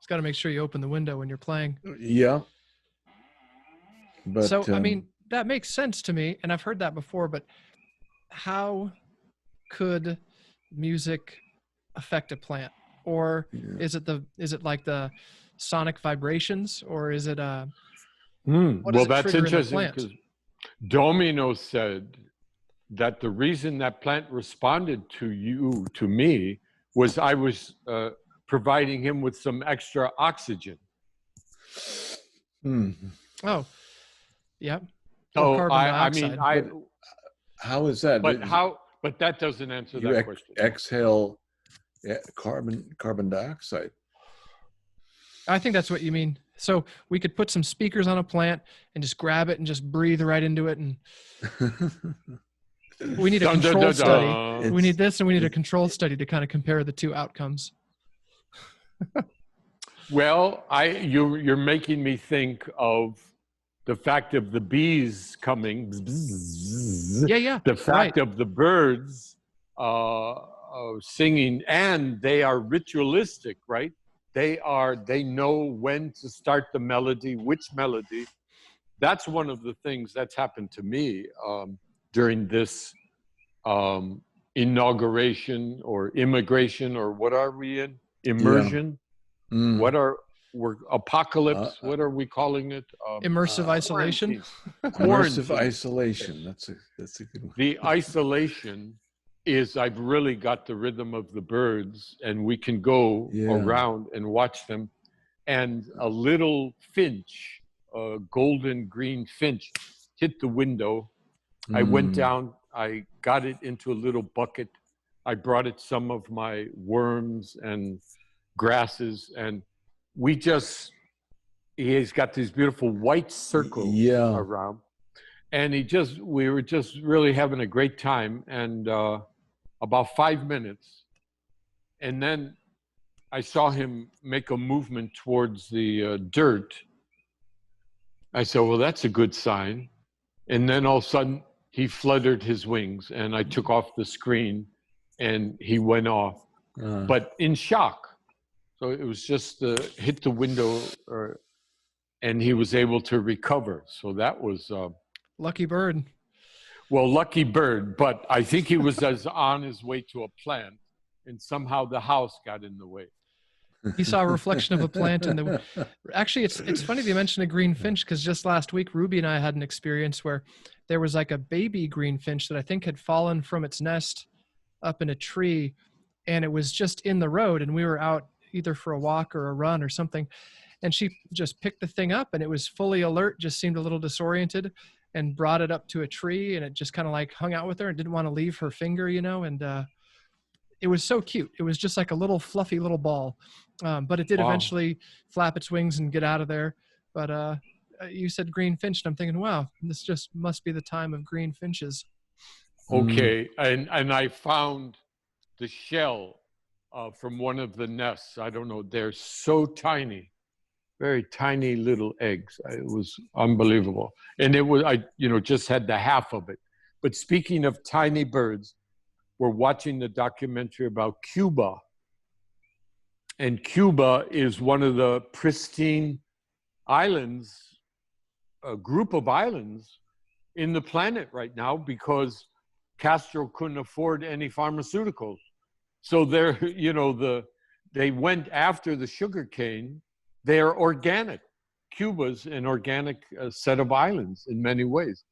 Got to make sure you open the window when you're playing. Yeah. But so, I mean, that makes sense to me, and I've heard that before, but how could music affect a plant? Or is it like the sonic vibrations, or is it well, that's interesting, because Domino said that the reason that plant responded to me was I was providing him with some extra oxygen. Oh, yeah. So I mean, how is that? But that doesn't answer that question. Exhale carbon dioxide. I think that's what you mean. So we could put some speakers on a plant and just grab it and just breathe right into it. And we need a control study. We need this, and we need a control study to kind of compare the two outcomes. Well, you're making me think of the fact of the bees coming. The fact of the birds singing, and they are ritualistic, right? They know when to start the melody, which melody. That's one of the things that's happened to me during this inauguration or immigration, or what are we in? Immersion. Apocalypse? What are we calling it? Immersive isolation. Immersive isolation. That's a good one. The isolation is I've really got the rhythm of the birds, and we can go around and watch them. And a little finch, a golden green finch, hit the window. I went down. I got it into a little bucket. I brought it some of my worms and grasses, and he's got these beautiful white circles around, and we were just really having a great time. And about 5 minutes, and then I saw him make a movement towards the dirt. I said, well, that's a good sign. And then all of a sudden, he fluttered his wings, and I took off the screen, and he went off, but in shock. So it was just hit the window, and he was able to recover. So that was lucky bird. Well, lucky bird, but I think he was on his way to a plant, and somehow the house got in the way. He saw a reflection of a plant in the. Actually, it's funny that you mentioned a green finch, because just last week Ruby and I had an experience where there was like a baby green finch that I think had fallen from its nest up in a tree, and it was just in the road, and we were out either for a walk or a run or something, and she just picked the thing up, and it was fully alert, just seemed a little disoriented, and brought it up to a tree, and it just kind of like hung out with her and didn't want to leave her finger, you know, and it was so cute. It was just like a little fluffy little ball, but it did eventually flap its wings and get out of there. But you said green finch, and I'm thinking, wow, this just must be the time of green finches. Okay, and I found the shell from one of the nests. I don't know, they're so tiny, very tiny little eggs. It was unbelievable. And it was, I just had the half of it. But speaking of tiny birds, we're watching the documentary about Cuba. And Cuba is one of the pristine islands, a group of islands in the planet right now, because Castro couldn't afford any pharmaceuticals. So they're, they went after the sugar cane. They're organic. Cuba's an organic set of islands in many ways,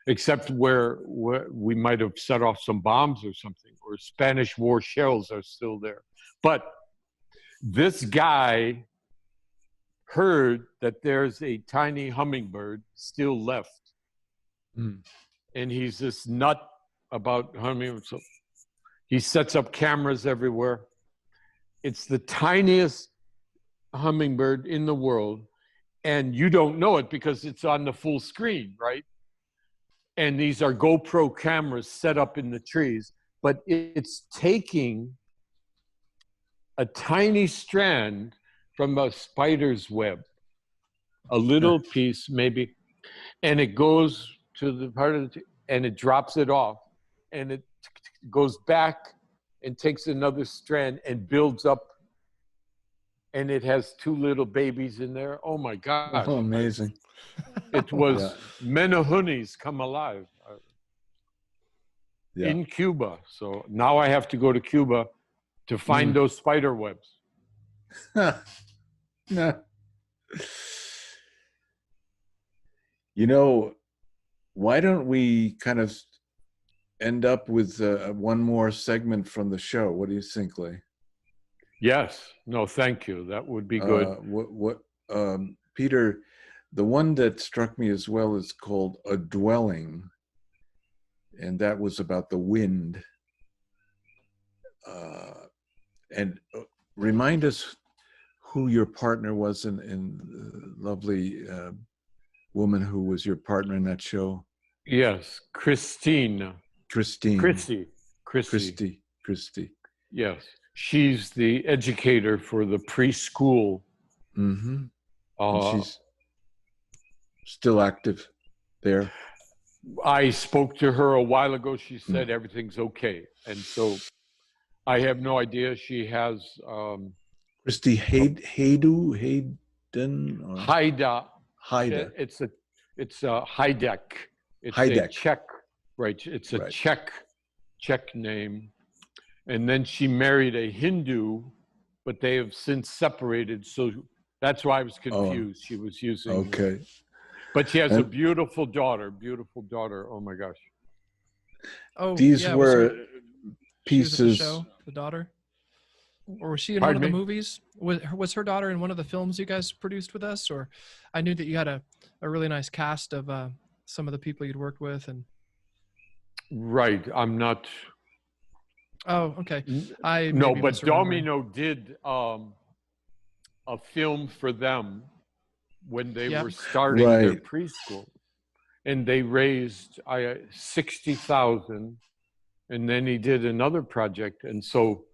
except where we might have set off some bombs or something, or Spanish war shells are still there. But this guy heard that there's a tiny hummingbird still left. And he's this nut about hummingbirds. So he sets up cameras everywhere. It's the tiniest hummingbird in the world, and you don't know it because it's on the full screen, right? And these are GoPro cameras set up in the trees, but it's taking a tiny strand from a spider's web, a little piece maybe, and it goes to the part of the, and it drops it off, and it goes back and takes another strand and builds up, and it has two little babies in there. Oh my gosh. Oh, amazing. It was Menahunis come alive in Cuba. So now I have to go to Cuba to find those spider webs. Why don't we kind of end up with one more segment from the show? What do you think, Lee? Yes. No, thank you. That would be good. Peter, the one that struck me as well is called A Dwelling, and that was about the wind. And remind us who your partner was in the lovely woman who was your partner in that show. Yes, Christy. Yes, she's the educator for the preschool. She's still active there. I spoke to her a while ago. She said everything's okay, and so I have no idea. She has Christy Hayden or Haida. It's a Haidek. It's a Czech, right? It's a Czech name, and then she married a Hindu, but they have since separated. So that's why I was confused. She was using but she has a beautiful daughter. Oh my gosh! Oh, these were pieces. She was at the show, the daughter, or was she in one of the movies? Was her daughter in one of the films you guys produced with us? Or I knew that you had a really nice cast of some of the people you'd worked with, and right. I'm not. Oh, okay. No, but Domino did a film for them when they were starting their preschool, and they raised $60,000, and then he did another project, and so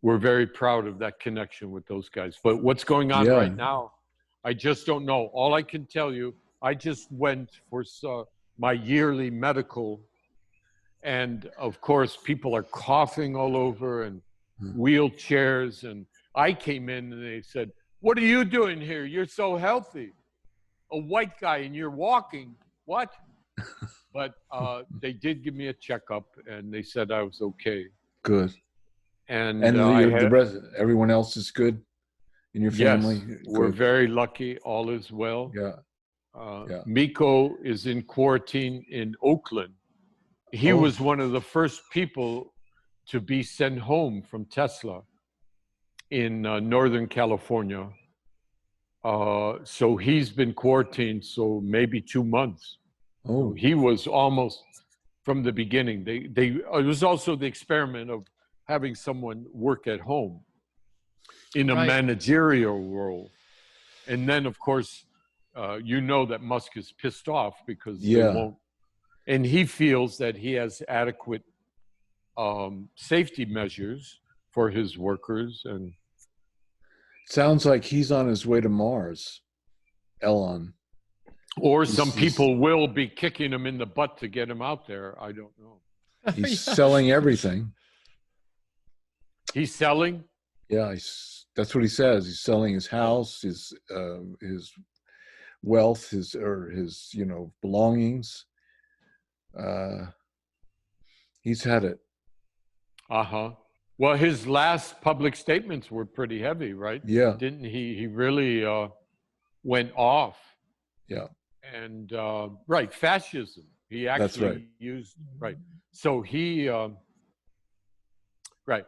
we're very proud of that connection with those guys. But what's going on right now, I just don't know. All I can tell you, I just went for my yearly medical, and of course people are coughing all over and wheelchairs, and I came in and they said, "What are you doing here? You're so healthy. A white guy and you're walking. What?" But they did give me a checkup and they said I was okay. Good. And the rest, everyone else is good in your family? Yes, we're very lucky. All is well. Yeah. Miko is in quarantine in Oakland. He was one of the first people to be sent home from Tesla in Northern California. So he's been quarantined, so maybe 2 months. Oh, he was almost from the beginning. It was also the experiment of having someone work at home in a managerial role. And then, of course, you know that Musk is pissed off because they won't. And he feels that he has adequate safety measures for his workers. And sounds like he's on his way to Mars, Elon. Or some people will be kicking him in the butt to get him out there. I don't know. He's selling everything. He's selling? Yeah, that's what he says. He's selling his house, his wealth, his belongings. He's had it. Well, his last public statements were pretty heavy, right? Yeah. Didn't he? He really went off. Yeah. And fascism. He actually used So he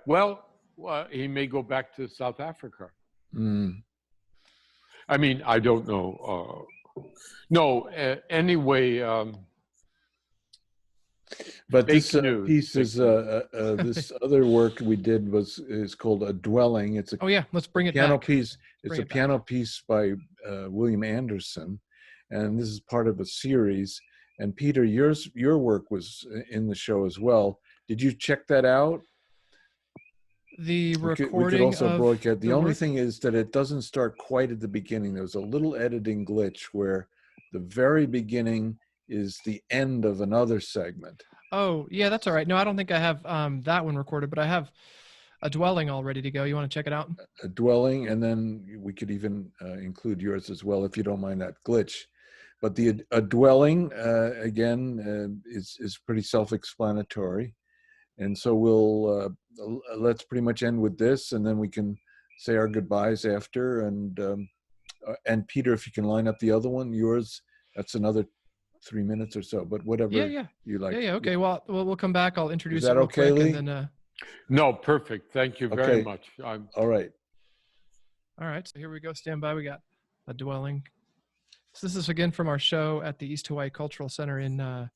Well, he may go back to South Africa. I mean, I don't know. Anyway. But this piece is this other work we did is called A Dwelling. It's a let's bring it piano back. piece. It's a piano piece by William Anderson, and this is part of a series. And Peter, your work was in the show as well. Did you check that out? The recording we could also broadcast. The only work? thing is that it doesn't start quite at the beginning. There was a little editing glitch where the very beginning is the end of another segment. Oh, yeah, that's all right. No, I don't think I have that one recorded, but I have A Dwelling all ready to go. You want to check it out? A Dwelling, and then we could even include yours as well if you don't mind that glitch. But A Dwelling, again, is pretty self-explanatory. And so let's pretty much end with this, and then we can say our goodbyes after. And Peter, if you can line up the other one, yours, that's another 3 minutes or so, but whatever you like. Yeah, okay. Well, we'll come back. I'll introduce Is that it real okay, quick, Lee? and then, No, perfect. Thank you very much. All right. All right, so here we go. Stand by. We got A Dwelling. So this is again from our show at the East Hawaii Cultural Center in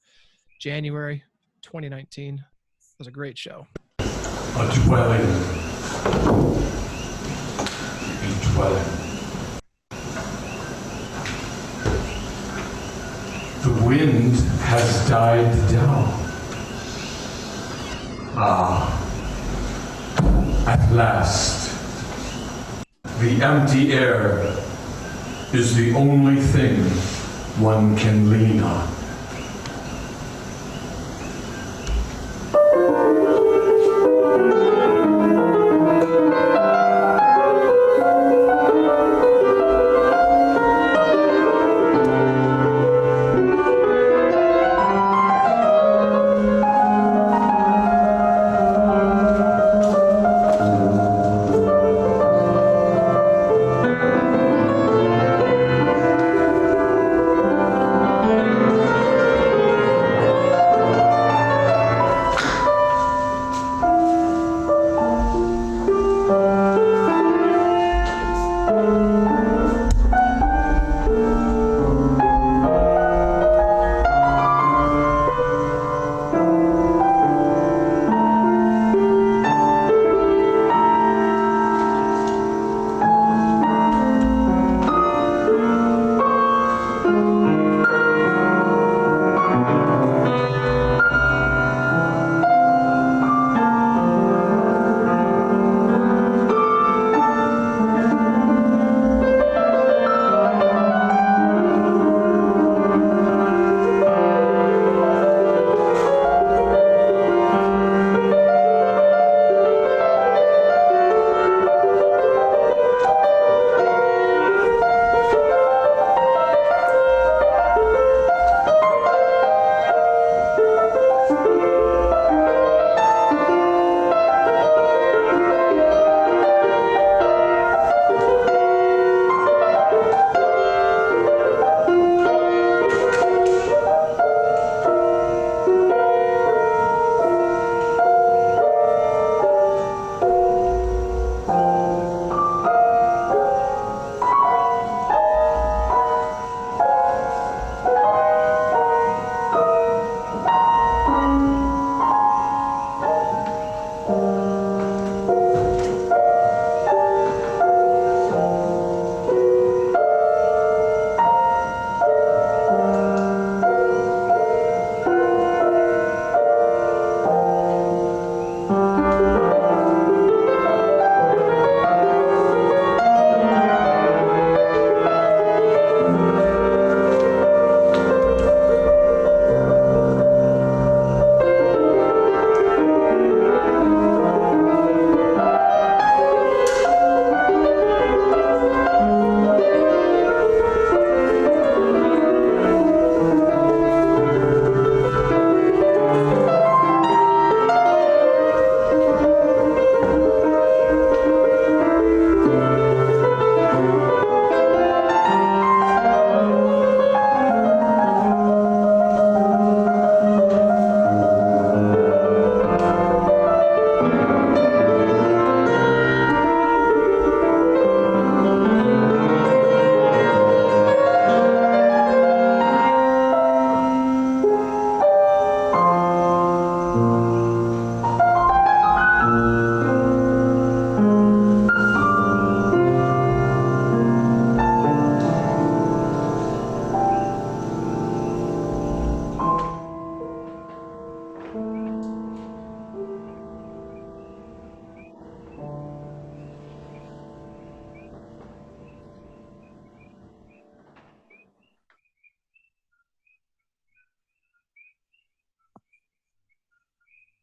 January 2019. It was a great show. A dwelling. A dwelling. The wind has died down. At last, the empty air is the only thing one can lean on.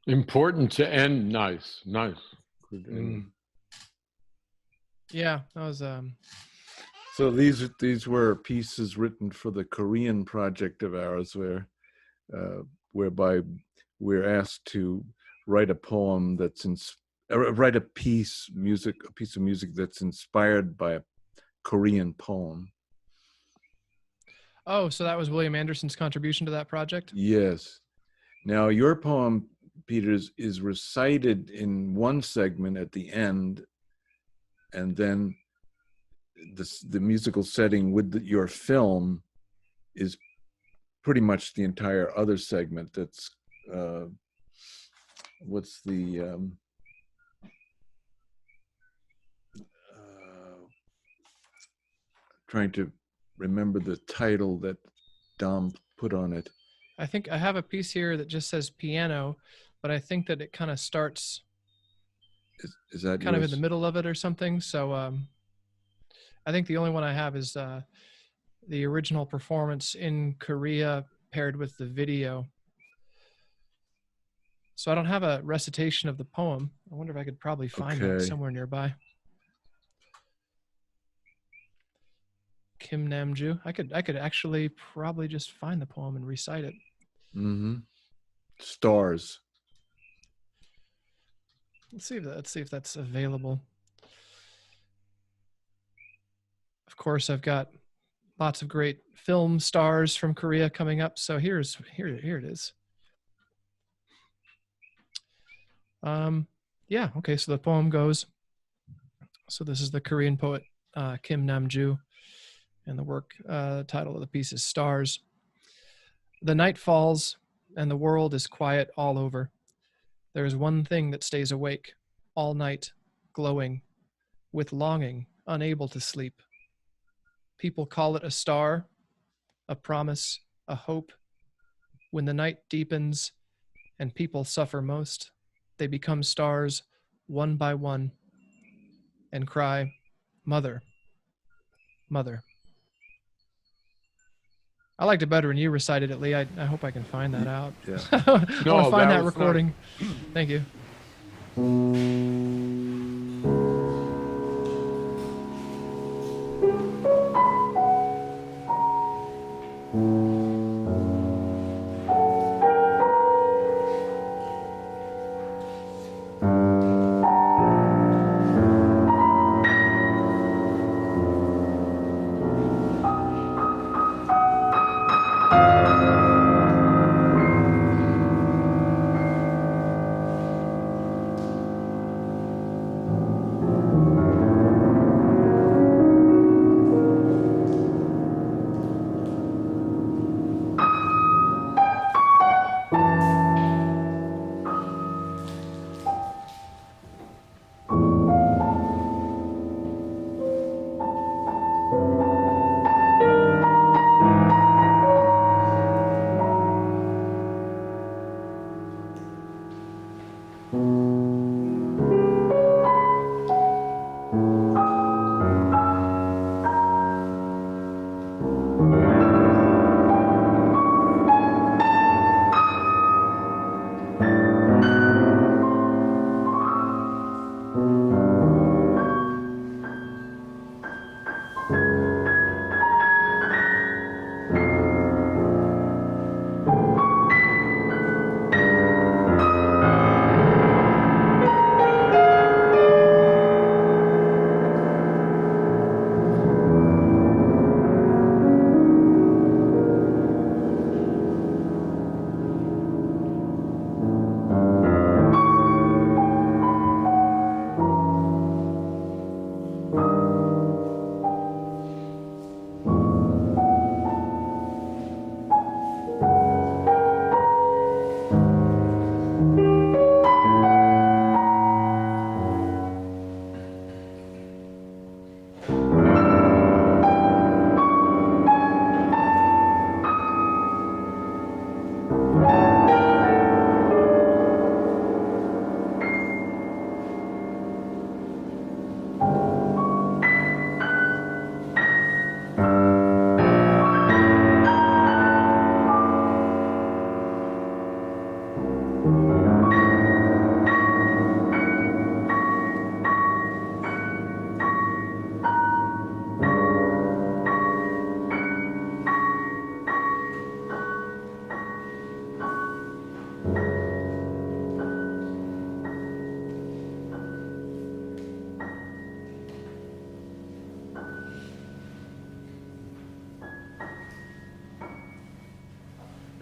Important to end. Nice. Good end. Yeah, that was. So these were pieces written for the Korean project of ours, whereby we're asked to write a poem write a piece of music that's inspired by a Korean poem. Oh, so that was William Anderson's contribution to that project? Yes. Now your poem, Peters, is recited in one segment at the end, and then the musical setting with your film is pretty much the entire other segment. That's what's the trying to remember the title that Dom put on it. I think I have a piece here that just says piano, but I think that it kind of starts is that kind of in the middle of it or something. So I think the only one I have is the original performance in Korea paired with the video. So I don't have a recitation of the poem. I wonder if I could probably find it somewhere nearby. Kim Namju. I could actually probably just find the poem and recite it. Mm-hmm. Stars. Let's see if that's available. Of course, I've got lots of great film stars from Korea coming up. So here it is. Yeah. Okay. So the poem goes. So this is the Korean poet Kim Namju. And the work title of the piece is Stars. The night falls and the world is quiet all over. There is one thing that stays awake all night, glowing, with longing, unable to sleep. People call it a star, a promise, a hope. When the night deepens and people suffer most, they become stars one by one and cry, "Mother, Mother." I liked it better when you recited it, Lee. I hope I can find that out. Yeah. I want to find that recording. Thank you.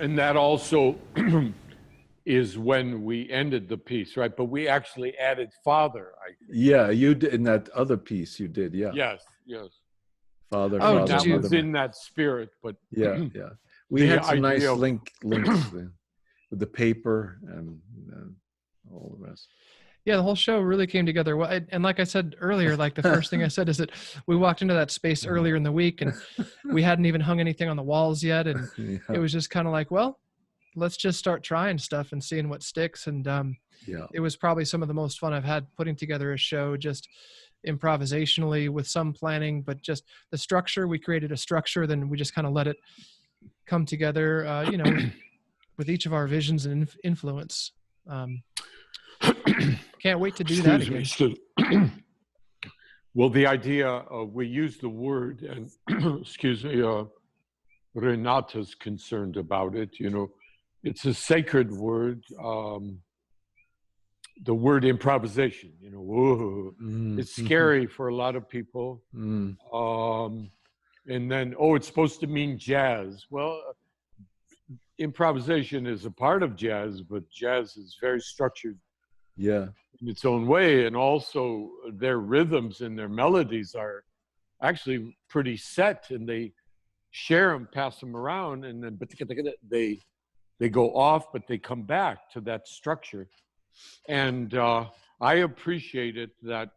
And that also is when we ended the piece, right? But we actually added Father, I think. Yeah, you did in that other piece you did, yeah. Yes, yes. Father, Oh, Father, that Mother. was in that spirit, but yeah. We had some nice links with the paper and all the rest. Yeah, the whole show really came together well. And like I said earlier, like the first thing I said is that we walked into that space earlier in the week and we hadn't even hung anything on the walls yet. And it was just kind of like, well, let's just start trying stuff and seeing what sticks. And it was probably some of the most fun I've had putting together a show, just improvisationally with some planning, but just the structure. We created a structure, then we just kind of let it come together, with each of our visions and influence. Can't wait to do that again. Well, the idea we use the word, and excuse me, Renata's concerned about it. It's a sacred word. The word improvisation. It's scary for a lot of people. And then, it's supposed to mean jazz. Well, improvisation is a part of jazz, but jazz is very structured. Yeah. In its own way, and also their rhythms and their melodies are actually pretty set, and they share them, pass them around, and then they go off, but they come back to that structure. And I appreciate it that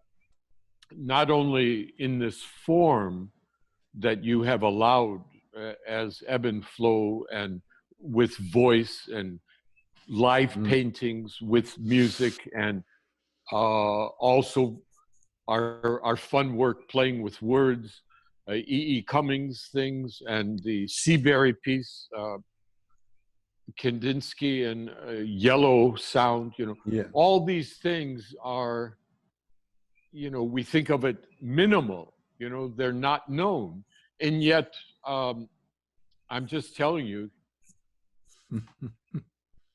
not only in this form that you have allowed as ebb and flow and with voice and live paintings with music, and also our fun work playing with words, Cummings things, and the Seabury piece, Kandinsky and Yellow Sound, all these things are, we think of it minimal, they're not known. And yet, I'm just telling you,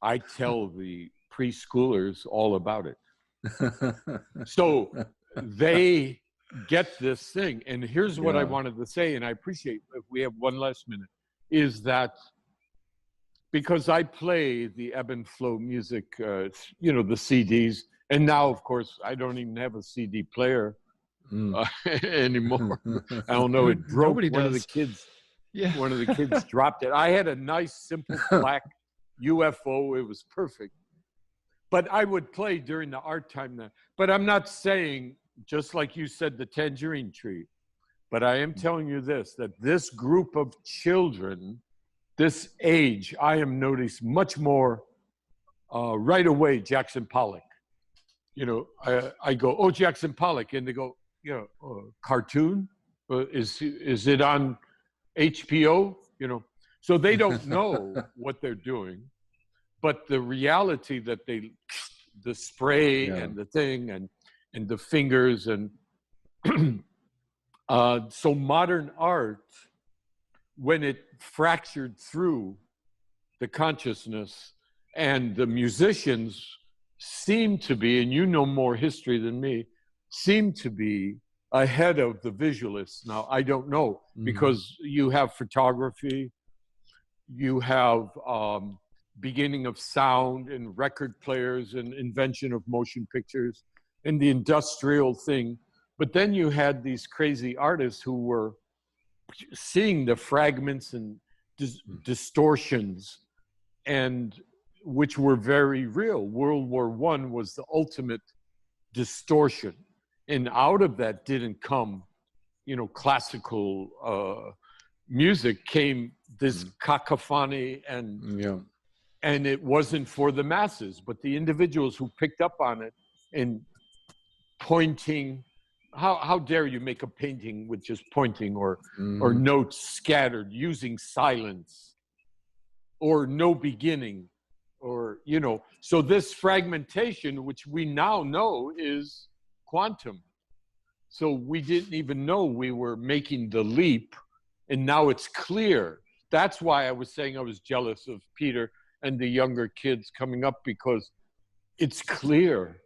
I tell the preschoolers all about it. So they get this thing. And here's what I wanted to say, and I appreciate if we have one last minute, is that because I play the ebb and flow music, the CDs, and now, of course, I don't even have a CD player anymore. I don't know, it broke. Nobody one does. Of the kids. Yeah. One of the kids dropped it. I had a nice, simple black UFO. It was perfect. But I would play during the art time then. But I'm not saying, just like you said, the tangerine tree. But I am telling you this, that this group of children, this age, I am noticed much more right away, Jackson Pollock. I go, Jackson Pollock. And they go, cartoon? Is it on HBO? So they don't know what they're doing. But the reality that the spray and the thing and the fingers and so modern art, when it fractured through the consciousness, and the musicians seem to be, and you know more history than me, seem to be ahead of the visualists. Now, I don't know, because you have photography, you have beginning of sound and record players and invention of motion pictures and the industrial thing. But then you had these crazy artists who were seeing the fragments and distortions, and which were very real. World War I was the ultimate distortion. And out of that didn't come, classical music, came this cacophony and it wasn't for the masses, but the individuals who picked up on it and pointing. How dare you make a painting with just pointing or notes scattered, using silence or no beginning, or so this fragmentation, which we now know is quantum. So we didn't even know we were making the leap, and now it's clear. That's why I was saying I was jealous of Peter and the younger kids coming up, because it's clear.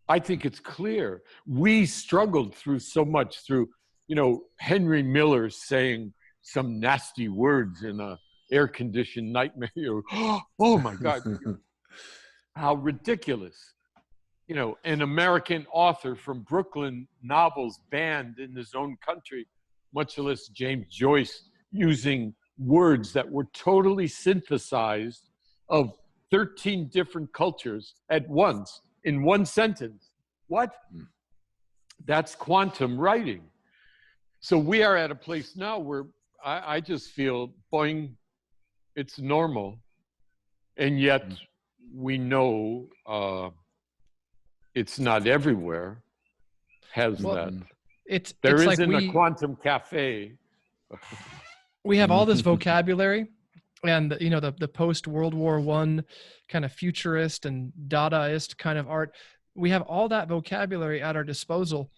I think it's clear. We struggled through so much, through, Henry Miller saying some nasty words in a air-conditioned nightmare. Oh my God, how ridiculous. You know, an American author from Brooklyn novels banned in his own country, much less James Joyce, using words that were totally synthesized of 13 different cultures at once in one sentence. What? That's quantum writing. So we are at a place now where I just feel, boing, it's normal. And yet we know it's not everywhere, that. There isn't a quantum cafe. We have all this vocabulary, and you know, the post World War I kind of futurist and Dadaist kind of art. We have all that vocabulary at our disposal,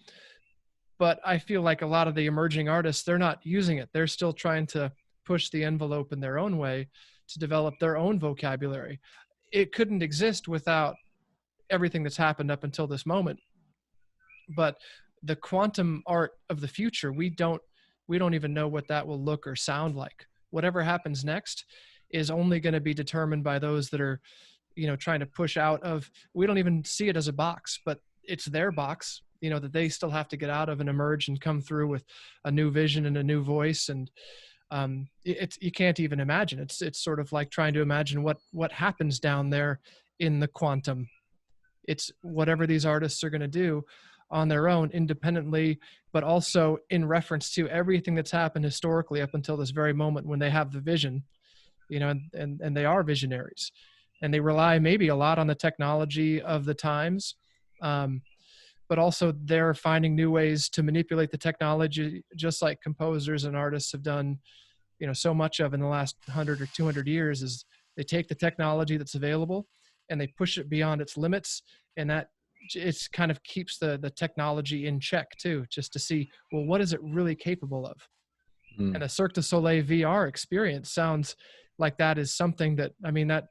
but I feel like a lot of the emerging artists, they're not using it. They're still trying to push the envelope in their own way to develop their own vocabulary. It couldn't exist without everything that's happened up until this moment. But the quantum art of the future, we don't even know what that will look or sound like. Whatever happens next is only going to be determined by those that are, you know, trying to push out of, we don't even see it as a box, but it's their box, you know, that they still have to get out of and emerge and come through with a new vision and a new voice. And you can't even imagine. It's sort of like trying to imagine what happens down there in the quantum. It's whatever these artists are going to do on their own independently, but also in reference to everything that's happened historically up until this very moment when they have the vision, you know, and they are visionaries, and they rely maybe a lot on the technology of the times, but also they're finding new ways to manipulate the technology, just like composers and artists have done, you know, so much of in the last 100 or 200 years. Is they take the technology that's available and they push it beyond its limits, and that it's kind of keeps the technology in check too, just to see, well, what is it really capable of? And a Cirque du Soleil VR experience sounds like that is something that, I mean, that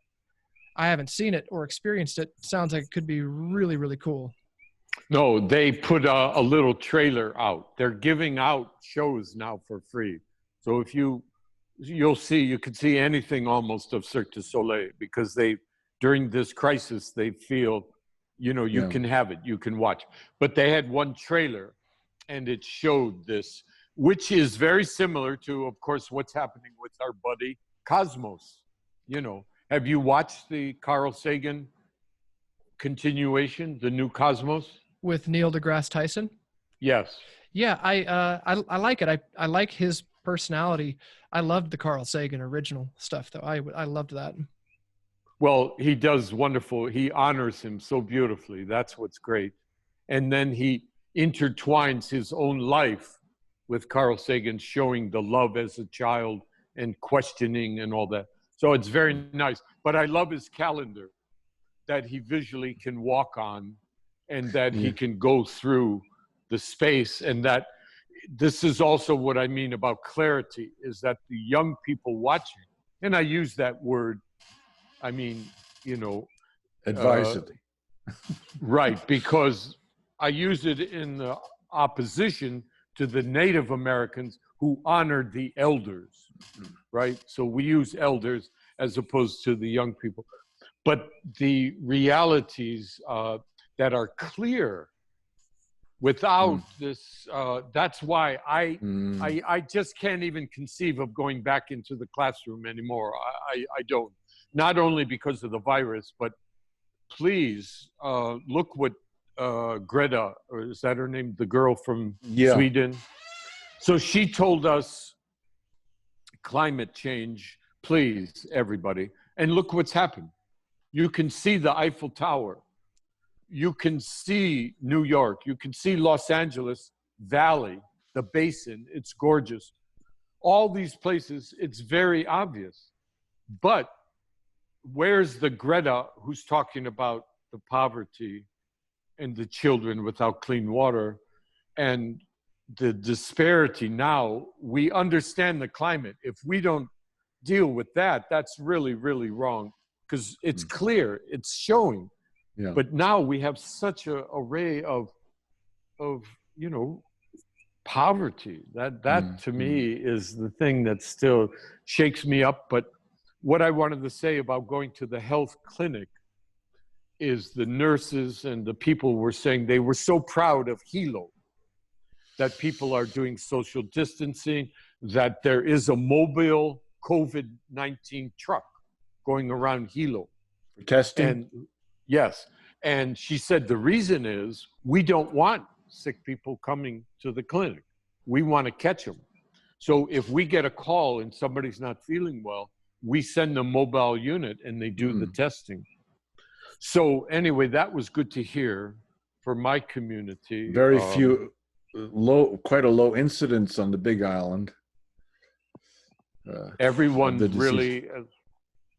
I haven't seen it or experienced it. Sounds like it could be really, really cool. No, they put a little trailer out. They're giving out shows now for free. So if you can see anything almost of Cirque du Soleil, because during this crisis, they feel, you know, you can have it, you can watch. But they had one trailer and it showed this, which is very similar to, of course, what's happening with our buddy Cosmos. You know, have you watched the Carl Sagan continuation, the new Cosmos? With Neil deGrasse Tyson? Yes. Yeah, I like it. I like his personality. I loved the Carl Sagan original stuff, though. I loved that. Well, he does wonderful. He honors him so beautifully. That's what's great. And then he intertwines his own life with Carl Sagan, showing the love as a child and questioning and all that. So it's very nice. But I love his calendar that he visually can walk on, and that he can go through the space. And that this is also what I mean about clarity, is that the young people watching, and I use that word, I mean, you know, advisedly. Right, because I use it in the opposition to the Native Americans who honored the elders, right? So we use elders as opposed to the young people. But the realities that are clear without this, that's why I just can't even conceive of going back into the classroom anymore. I don't. Not only because of the virus, but please look what Greta, or is that her name? The girl from Sweden. So she told us climate change, please, everybody. And look what's happened. You can see the Eiffel Tower. You can see New York. You can see Los Angeles Valley, the basin. It's gorgeous. All these places, it's very obvious. But where's the Greta who's talking about the poverty and the children without clean water and the disparity? Now we understand the climate. If we don't deal with that, that's really, really wrong, because it's clear, it's showing. Yeah. But now we have such an array of, you know, poverty. That to me is the thing that still shakes me up. But what I wanted to say about going to the health clinic is the nurses and the people were saying they were so proud of Hilo, that people are doing social distancing, that there is a mobile COVID-19 truck going around Hilo. For testing? And yes. And she said the reason is we don't want sick people coming to the clinic. We want to catch them. So if we get a call and somebody's not feeling well, we send a mobile unit and they do the testing. So anyway, that was good to hear for my community. Very few, quite a low incidence on the Big Island. Everyone really.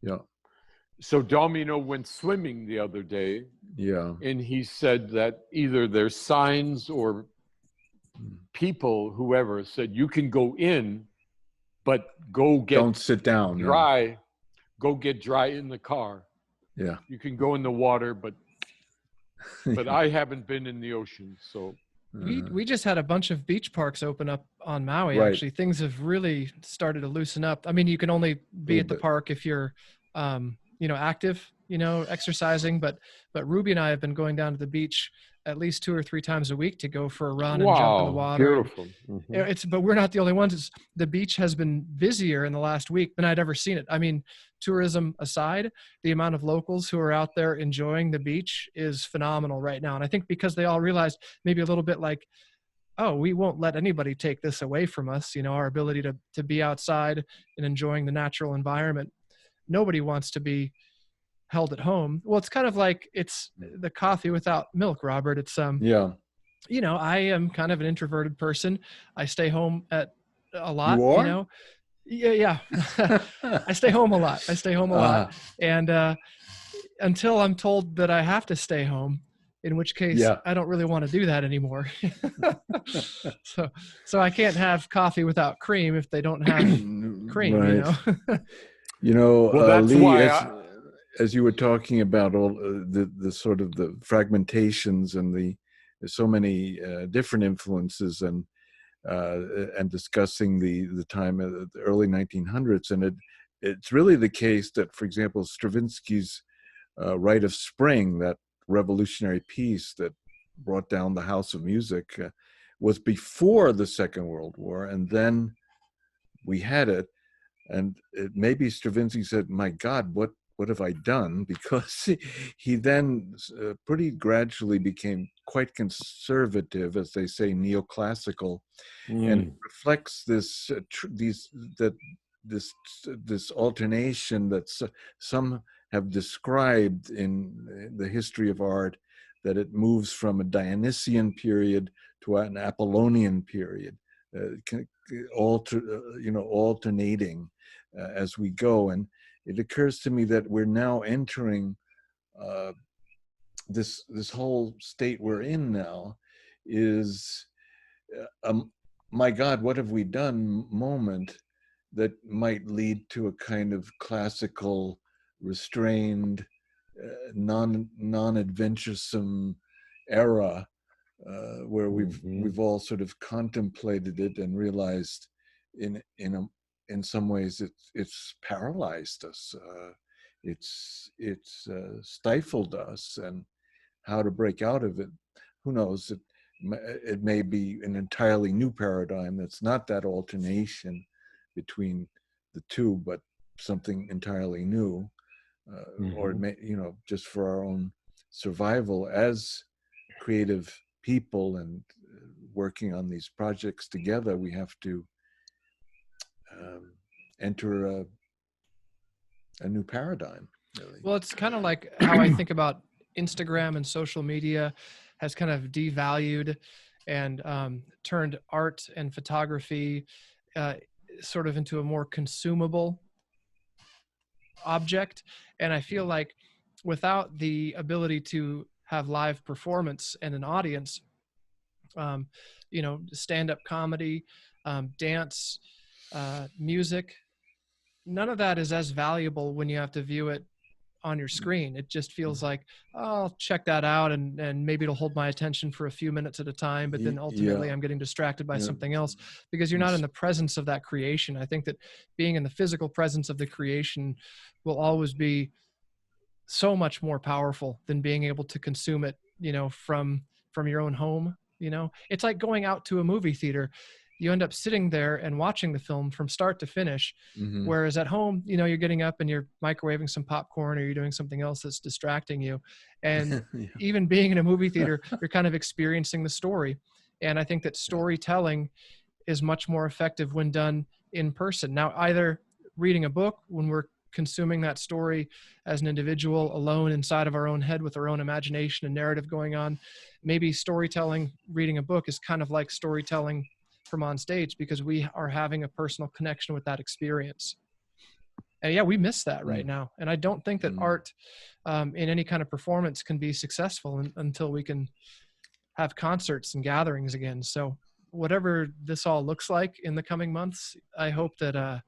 Yeah. So Domino went swimming the other day. Yeah. And he said that either there's signs or people, whoever, said you can go in, but don't sit down. Dry. No. Go get dry in the car. Yeah. You can go in the water, but I haven't been in the ocean, so. We just had a bunch of beach parks open up on Maui. Right. Actually, things have really started to loosen up. I mean, you can only be at the park if you're, active, exercising. But Ruby and I have been going down to the beach at least 2 or 3 times a week to go for a run and jump in the water. Beautiful. But we're not the only ones. The beach has been busier in the last week than I'd ever seen it. I mean, tourism aside, the amount of locals who are out there enjoying the beach is phenomenal right now. And I think because they all realized maybe a little bit like, oh, we won't let anybody take this away from us, our ability to be outside and enjoying the natural environment. Nobody wants to be held at home. Well, it's kind of like it's the coffee without milk, Robert. It's I am kind of an introverted person. I stay home a lot. You are? Yeah. I stay home a lot. And until I'm told that I have to stay home, in which case I don't really want to do that anymore. So I can't have coffee without cream if they don't have cream, right. Well, that's Lee, why as you were talking about all the sort of the fragmentations and there's so many different influences and discussing the time of the early 1900s, and it's really the case that, for example, Stravinsky's Rite of Spring, that revolutionary piece that brought down the House of Music, was before the Second World War, and then we had it, and maybe Stravinsky said, "My God, what have I done?" Because he then pretty gradually became quite conservative, as they say, neoclassical, and reflects this alternation that some have described in the history of art, that it moves from a Dionysian period to an Apollonian period, alternating as we go. And it occurs to me that we're now entering this whole state we're in now is my God, what have we done moment that might lead to a kind of classical, restrained, non-adventuresome era where we've all sort of contemplated it and realized in some ways it's paralyzed us, it's stifled us, and how to break out of it, who knows? It may be an entirely new paradigm that's not that alternation between the two, but something entirely new, or it may, just for our own survival as creative people and working on these projects together, we have to enter a new paradigm, really. Well, it's kind of like how I think about Instagram and social media has kind of devalued and turned art and photography sort of into a more consumable object. And I feel like without the ability to have live performance and an audience, stand-up comedy, dance, music, none of that is as valuable when you have to view it on your screen. It just feels like, oh, I'll check that out, and maybe it'll hold my attention for a few minutes at a time, but then ultimately I'm getting distracted by something else, because you're not in the presence of that creation. I think that being in the physical presence of the creation will always be so much more powerful than being able to consume it, from your own home. It's like going out to a movie theater. You end up sitting there and watching the film from start to finish. Whereas at home, you're getting up and you're microwaving some popcorn, or you're doing something else that's distracting you. And even being in a movie theater, you're kind of experiencing the story. And I think that storytelling is much more effective when done in person. Now, either reading a book, when we're consuming that story as an individual alone inside of our own head with our own imagination and narrative going on, maybe storytelling, reading a book is kind of like storytelling from on stage, because we are having a personal connection with that experience. And we miss that right now. And I don't think that art in any kind of performance can be successful until we can have concerts and gatherings again. So whatever this all looks like in the coming months, I hope that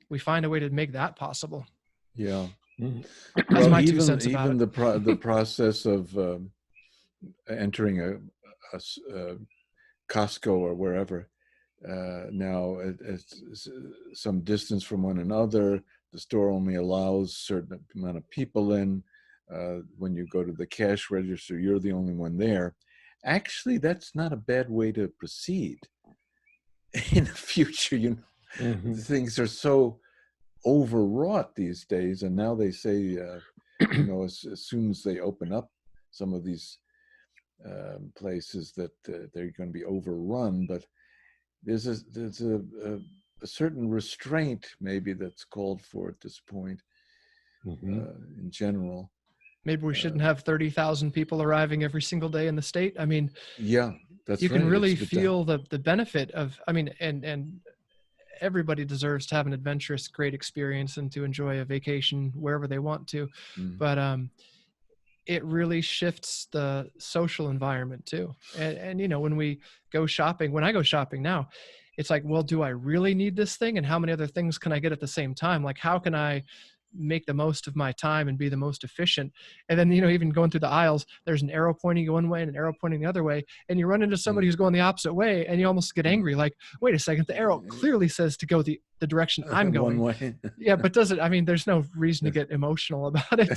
we find a way to make that possible. Yeah. That's my 2 cents about even it. the process of entering a Costco or wherever, now it's some distance from one another. The store only allows a certain amount of people in. When you go to the cash register, you're the only one there. Actually, that's not a bad way to proceed in the future. Things are so overwrought these days, and now they say as soon as they open up some of these places that they're going to be overrun, but there's a certain restraint maybe that's called for at this point in general. Maybe we shouldn't have 30,000 people arriving every single day in the state. I mean, that's you right. can really feel the benefit of, and everybody deserves to have an adventurous, great experience and to enjoy a vacation wherever they want to. But it really shifts the social environment too. And when we go shopping, when I go shopping now, it's like, well, do I really need this thing? And how many other things can I get at the same time? Like, how can I make the most of my time and be the most efficient? And then, even going through the aisles, there's an arrow pointing one way and an arrow pointing the other way. And you run into somebody who's going the opposite way, and you almost get angry. Like, wait a second, the arrow clearly says to go the direction I'm going. One way. But does it? I mean, there's no reason to get emotional about it.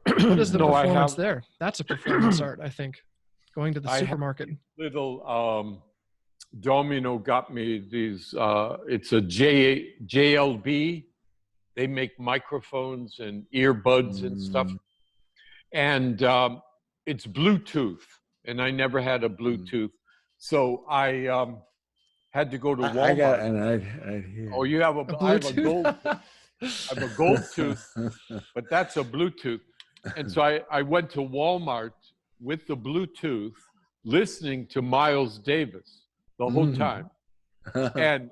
What is the performance there? That's a performance art, I think. Going to the supermarket. Little Domino got me these. It's a JLB. They make microphones and earbuds and stuff, and it's Bluetooth. And I never had a Bluetooth, so I had to go to Walmart. Oh, you have I have a gold. I have a gold tooth, but that's a Bluetooth. And so I went to Walmart with the Bluetooth, listening to Miles Davis the whole time. And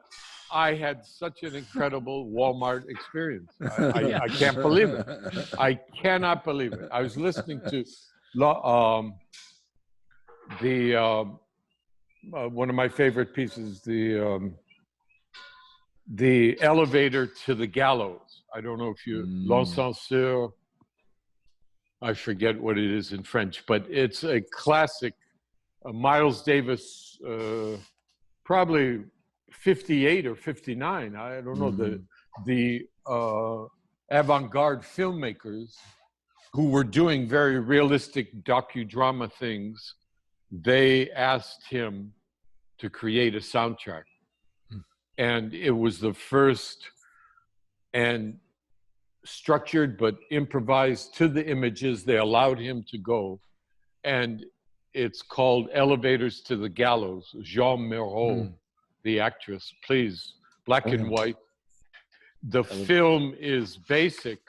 I had such an incredible Walmart experience. I can't believe it. I cannot believe it. I was listening to one of my favorite pieces, the elevator to the Gallows. I don't know if you l'ascenseur. I forget what it is in French, but it's a classic. Miles Davis, probably 58 or 59. I don't know. The avant-garde filmmakers who were doing very realistic docudrama things, they asked him to create a soundtrack. And it was the first and structured but improvised to the images. They allowed him to go. And it's called Elevators to the Gallows. Jean Moreau, the actress, plays black and white. The film is basic,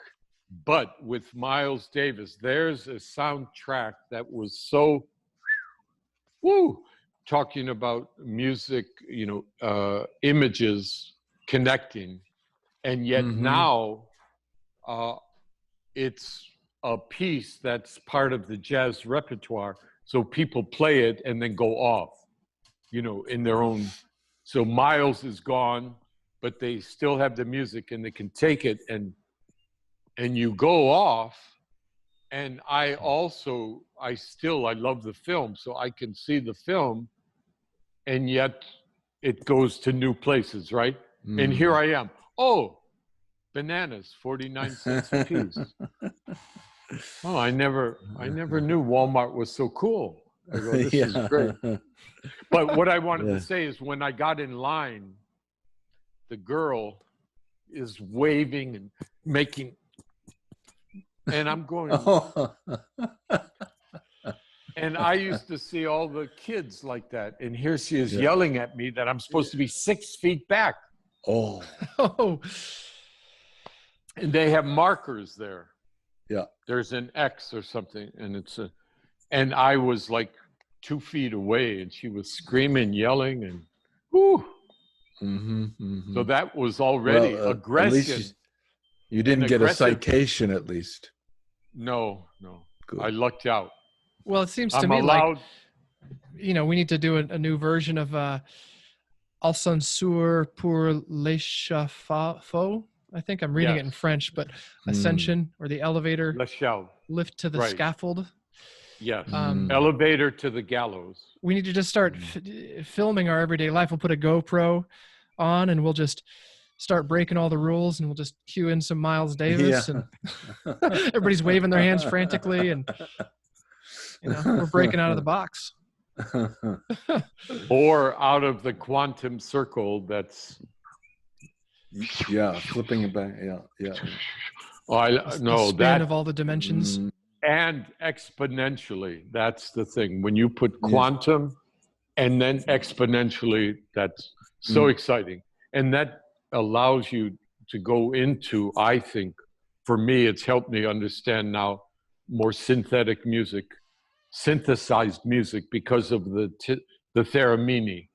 but with Miles Davis, there's a soundtrack that was so, talking about music, images connecting. And yet now it's a piece that's part of the jazz repertoire. So people play it and then go off, in their own. So Miles is gone. but they still have the music and they can take it and you go off. And I love the film, so I can see the film, and yet it goes to new places, right? And here I am. Oh, bananas, 49 cents a piece. Oh, I never knew Walmart was so cool. I go, this is great. But what I wanted to say is when I got in line, the girl is waving and making, and I'm going, and I used to see all the kids like that. And here she is yelling at me that I'm supposed to be 6 feet back. Oh. And they have markers there. Yeah. There's an X or something. And I was like 2 feet away and she was screaming, yelling, and whoo. So that was already aggression. At least you didn't get a citation, at least. No. Good. I lucked out. Well, it seems to me like, we need to do a new version of Ascenseur pour l'échafaud. I think I'm reading it in French, but ascension or the elevator, lift to the scaffold. Yes, elevator to the gallows. We need to just start filming our everyday life. We'll put a GoPro on and we'll just start breaking all the rules, and we'll just cue in some Miles Davis and everybody's waving their hands frantically, and we're breaking out of the box. Or out of the quantum circle that's flipping it back. The span of all the dimensions. And exponentially, that's the thing. When you put quantum and then exponentially, that's so exciting. And that allows you to go into, I think, for me, it's helped me understand now more synthetic music, synthesized music, because of the theremin,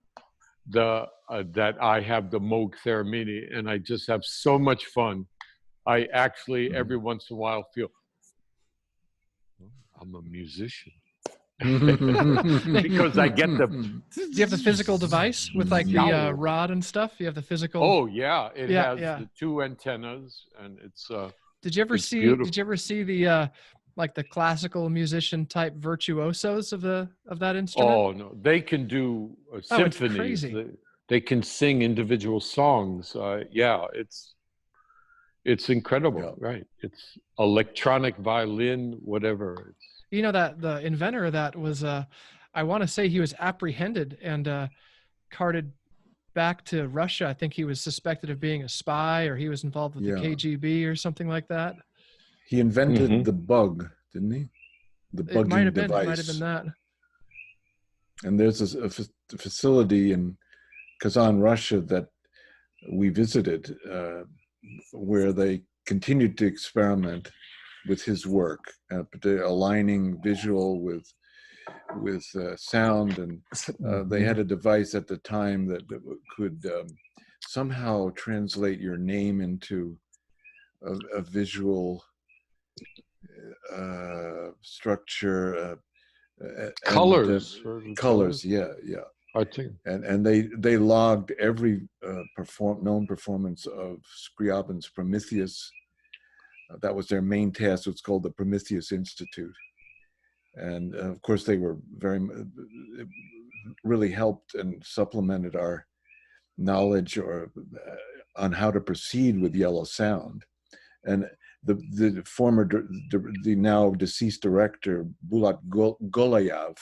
that I have the Moog theremin, and I just have so much fun. I actually every once in a while feel I'm a musician. Because I get the. Do you have the physical device with like the rod and stuff? You have the physical. Oh yeah, it has the 2 antennas, and it's. Did you ever see? Beautiful. Did you ever see the like the classical musician type virtuosos of that instrument? Oh no, they can do symphonies. It's crazy. They can sing individual songs. It's incredible, right? It's electronic violin, whatever. That the inventor of that was, I want to say he was apprehended and carted back to Russia. I think he was suspected of being a spy, or he was involved with the KGB or something like that. He invented the bug, didn't he? The bugging device. It might have been that. And there's a facility in Kazan, Russia that we visited where they continued to experiment with his work, aligning visual with sound, and they had a device at the time that could somehow translate your name into a visual structure, colors, I think, and they logged every known performance of Scriabin's Prometheus. That was their main task. It's called the Prometheus Institute. And of course, they were really helped and supplemented our knowledge on how to proceed with yellow sound. And the now deceased director, Bulat Golayev,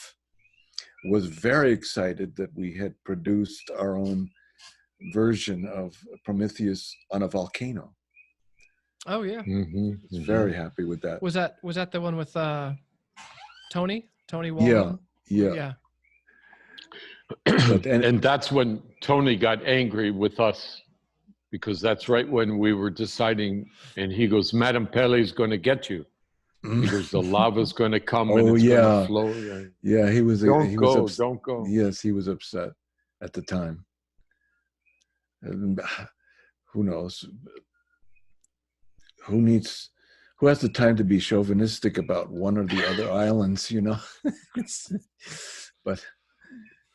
was very excited that we had produced our own version of Prometheus on a volcano. Oh yeah, He's very happy with that. Was that the one with Tony Wallman? Yeah. And that's when Tony got angry with us, because that's right when we were deciding, and he goes, Madame Pelle's going to get you. He goes, the lava's going to come and it's going to flow. Yeah, he was. Don't go. Yes, he was upset at the time. And who knows? Who has the time to be chauvinistic about one or the other islands, But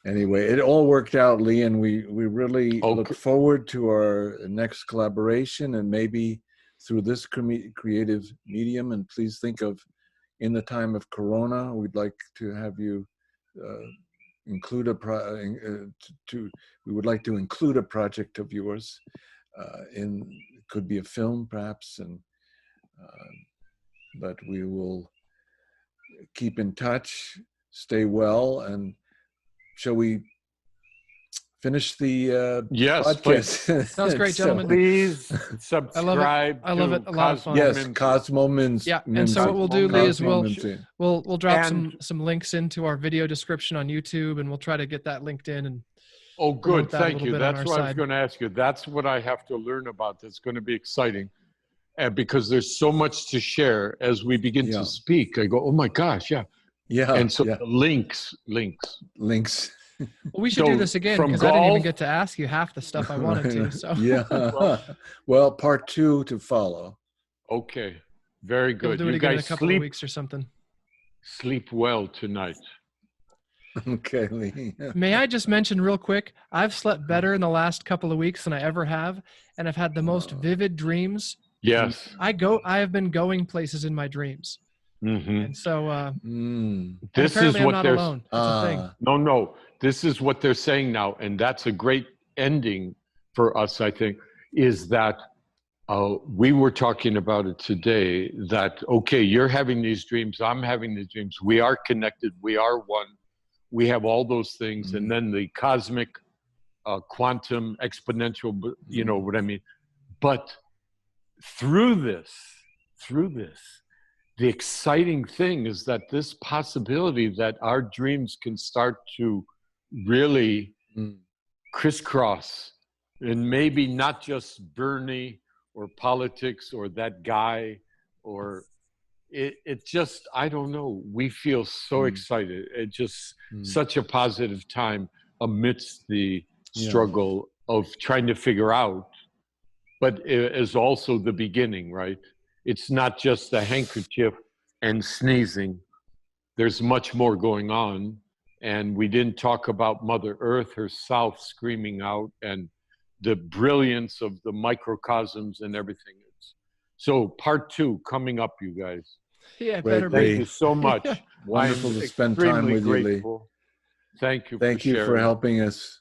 Anyway, it all worked out, Lee, and we really look forward to our next collaboration, and maybe through this creative medium. And please think of, in the time of Corona, we'd like to have you include we would like to include a project of yours in, it could be a film perhaps, and but we will keep in touch, stay well, and shall we finish the podcast? Sounds great, gentlemen. Please subscribe. I love it. A lot of fun. Yes, Kozmo Mimzi. Yeah, and so what we'll do, Lee, is we'll drop some links into our video description on YouTube, and we'll try to get that linked in. And oh, good. Thank you. That's what I was going to ask you. That's what I have to learn about. That's going to be exciting. Because there's so much to share as we begin to speak. I go, oh my gosh, yeah. And so links. Well, we should do this again, because I didn't even get to ask you half the stuff I wanted to. So well, part 2 to follow. Okay, very good. We'll do it again in a couple of weeks or something. Sleep well tonight. Okay, Lee. May I just mention real quick, I've slept better in the last couple of weeks than I ever have, and I've had the most vivid dreams. Yes. I have been going places in my dreams. And so this is what they're alone. It's a thing. No. This is what they're saying now, and that's a great ending for us, I think, is that we were talking about it today, that, okay, you're having these dreams, I'm having these dreams, we are connected, we are one, we have all those things, and then the cosmic, quantum, exponential, you know what I mean? But through this, the exciting thing is that this possibility that our dreams can start to really crisscross, and maybe not just Bernie or politics or that guy, or it just, I don't know, we feel so excited. It just such a positive time amidst the struggle of trying to figure out, but it is also the beginning, right? It's not just the handkerchief and sneezing. There's much more going on. And we didn't talk about Mother Earth herself screaming out, and the brilliance of the microcosms and everything. So part 2 coming up, you guys. Yeah, better be. Thank you so much. Wonderful to spend time with you, Lee. Thank you. Thank you for helping us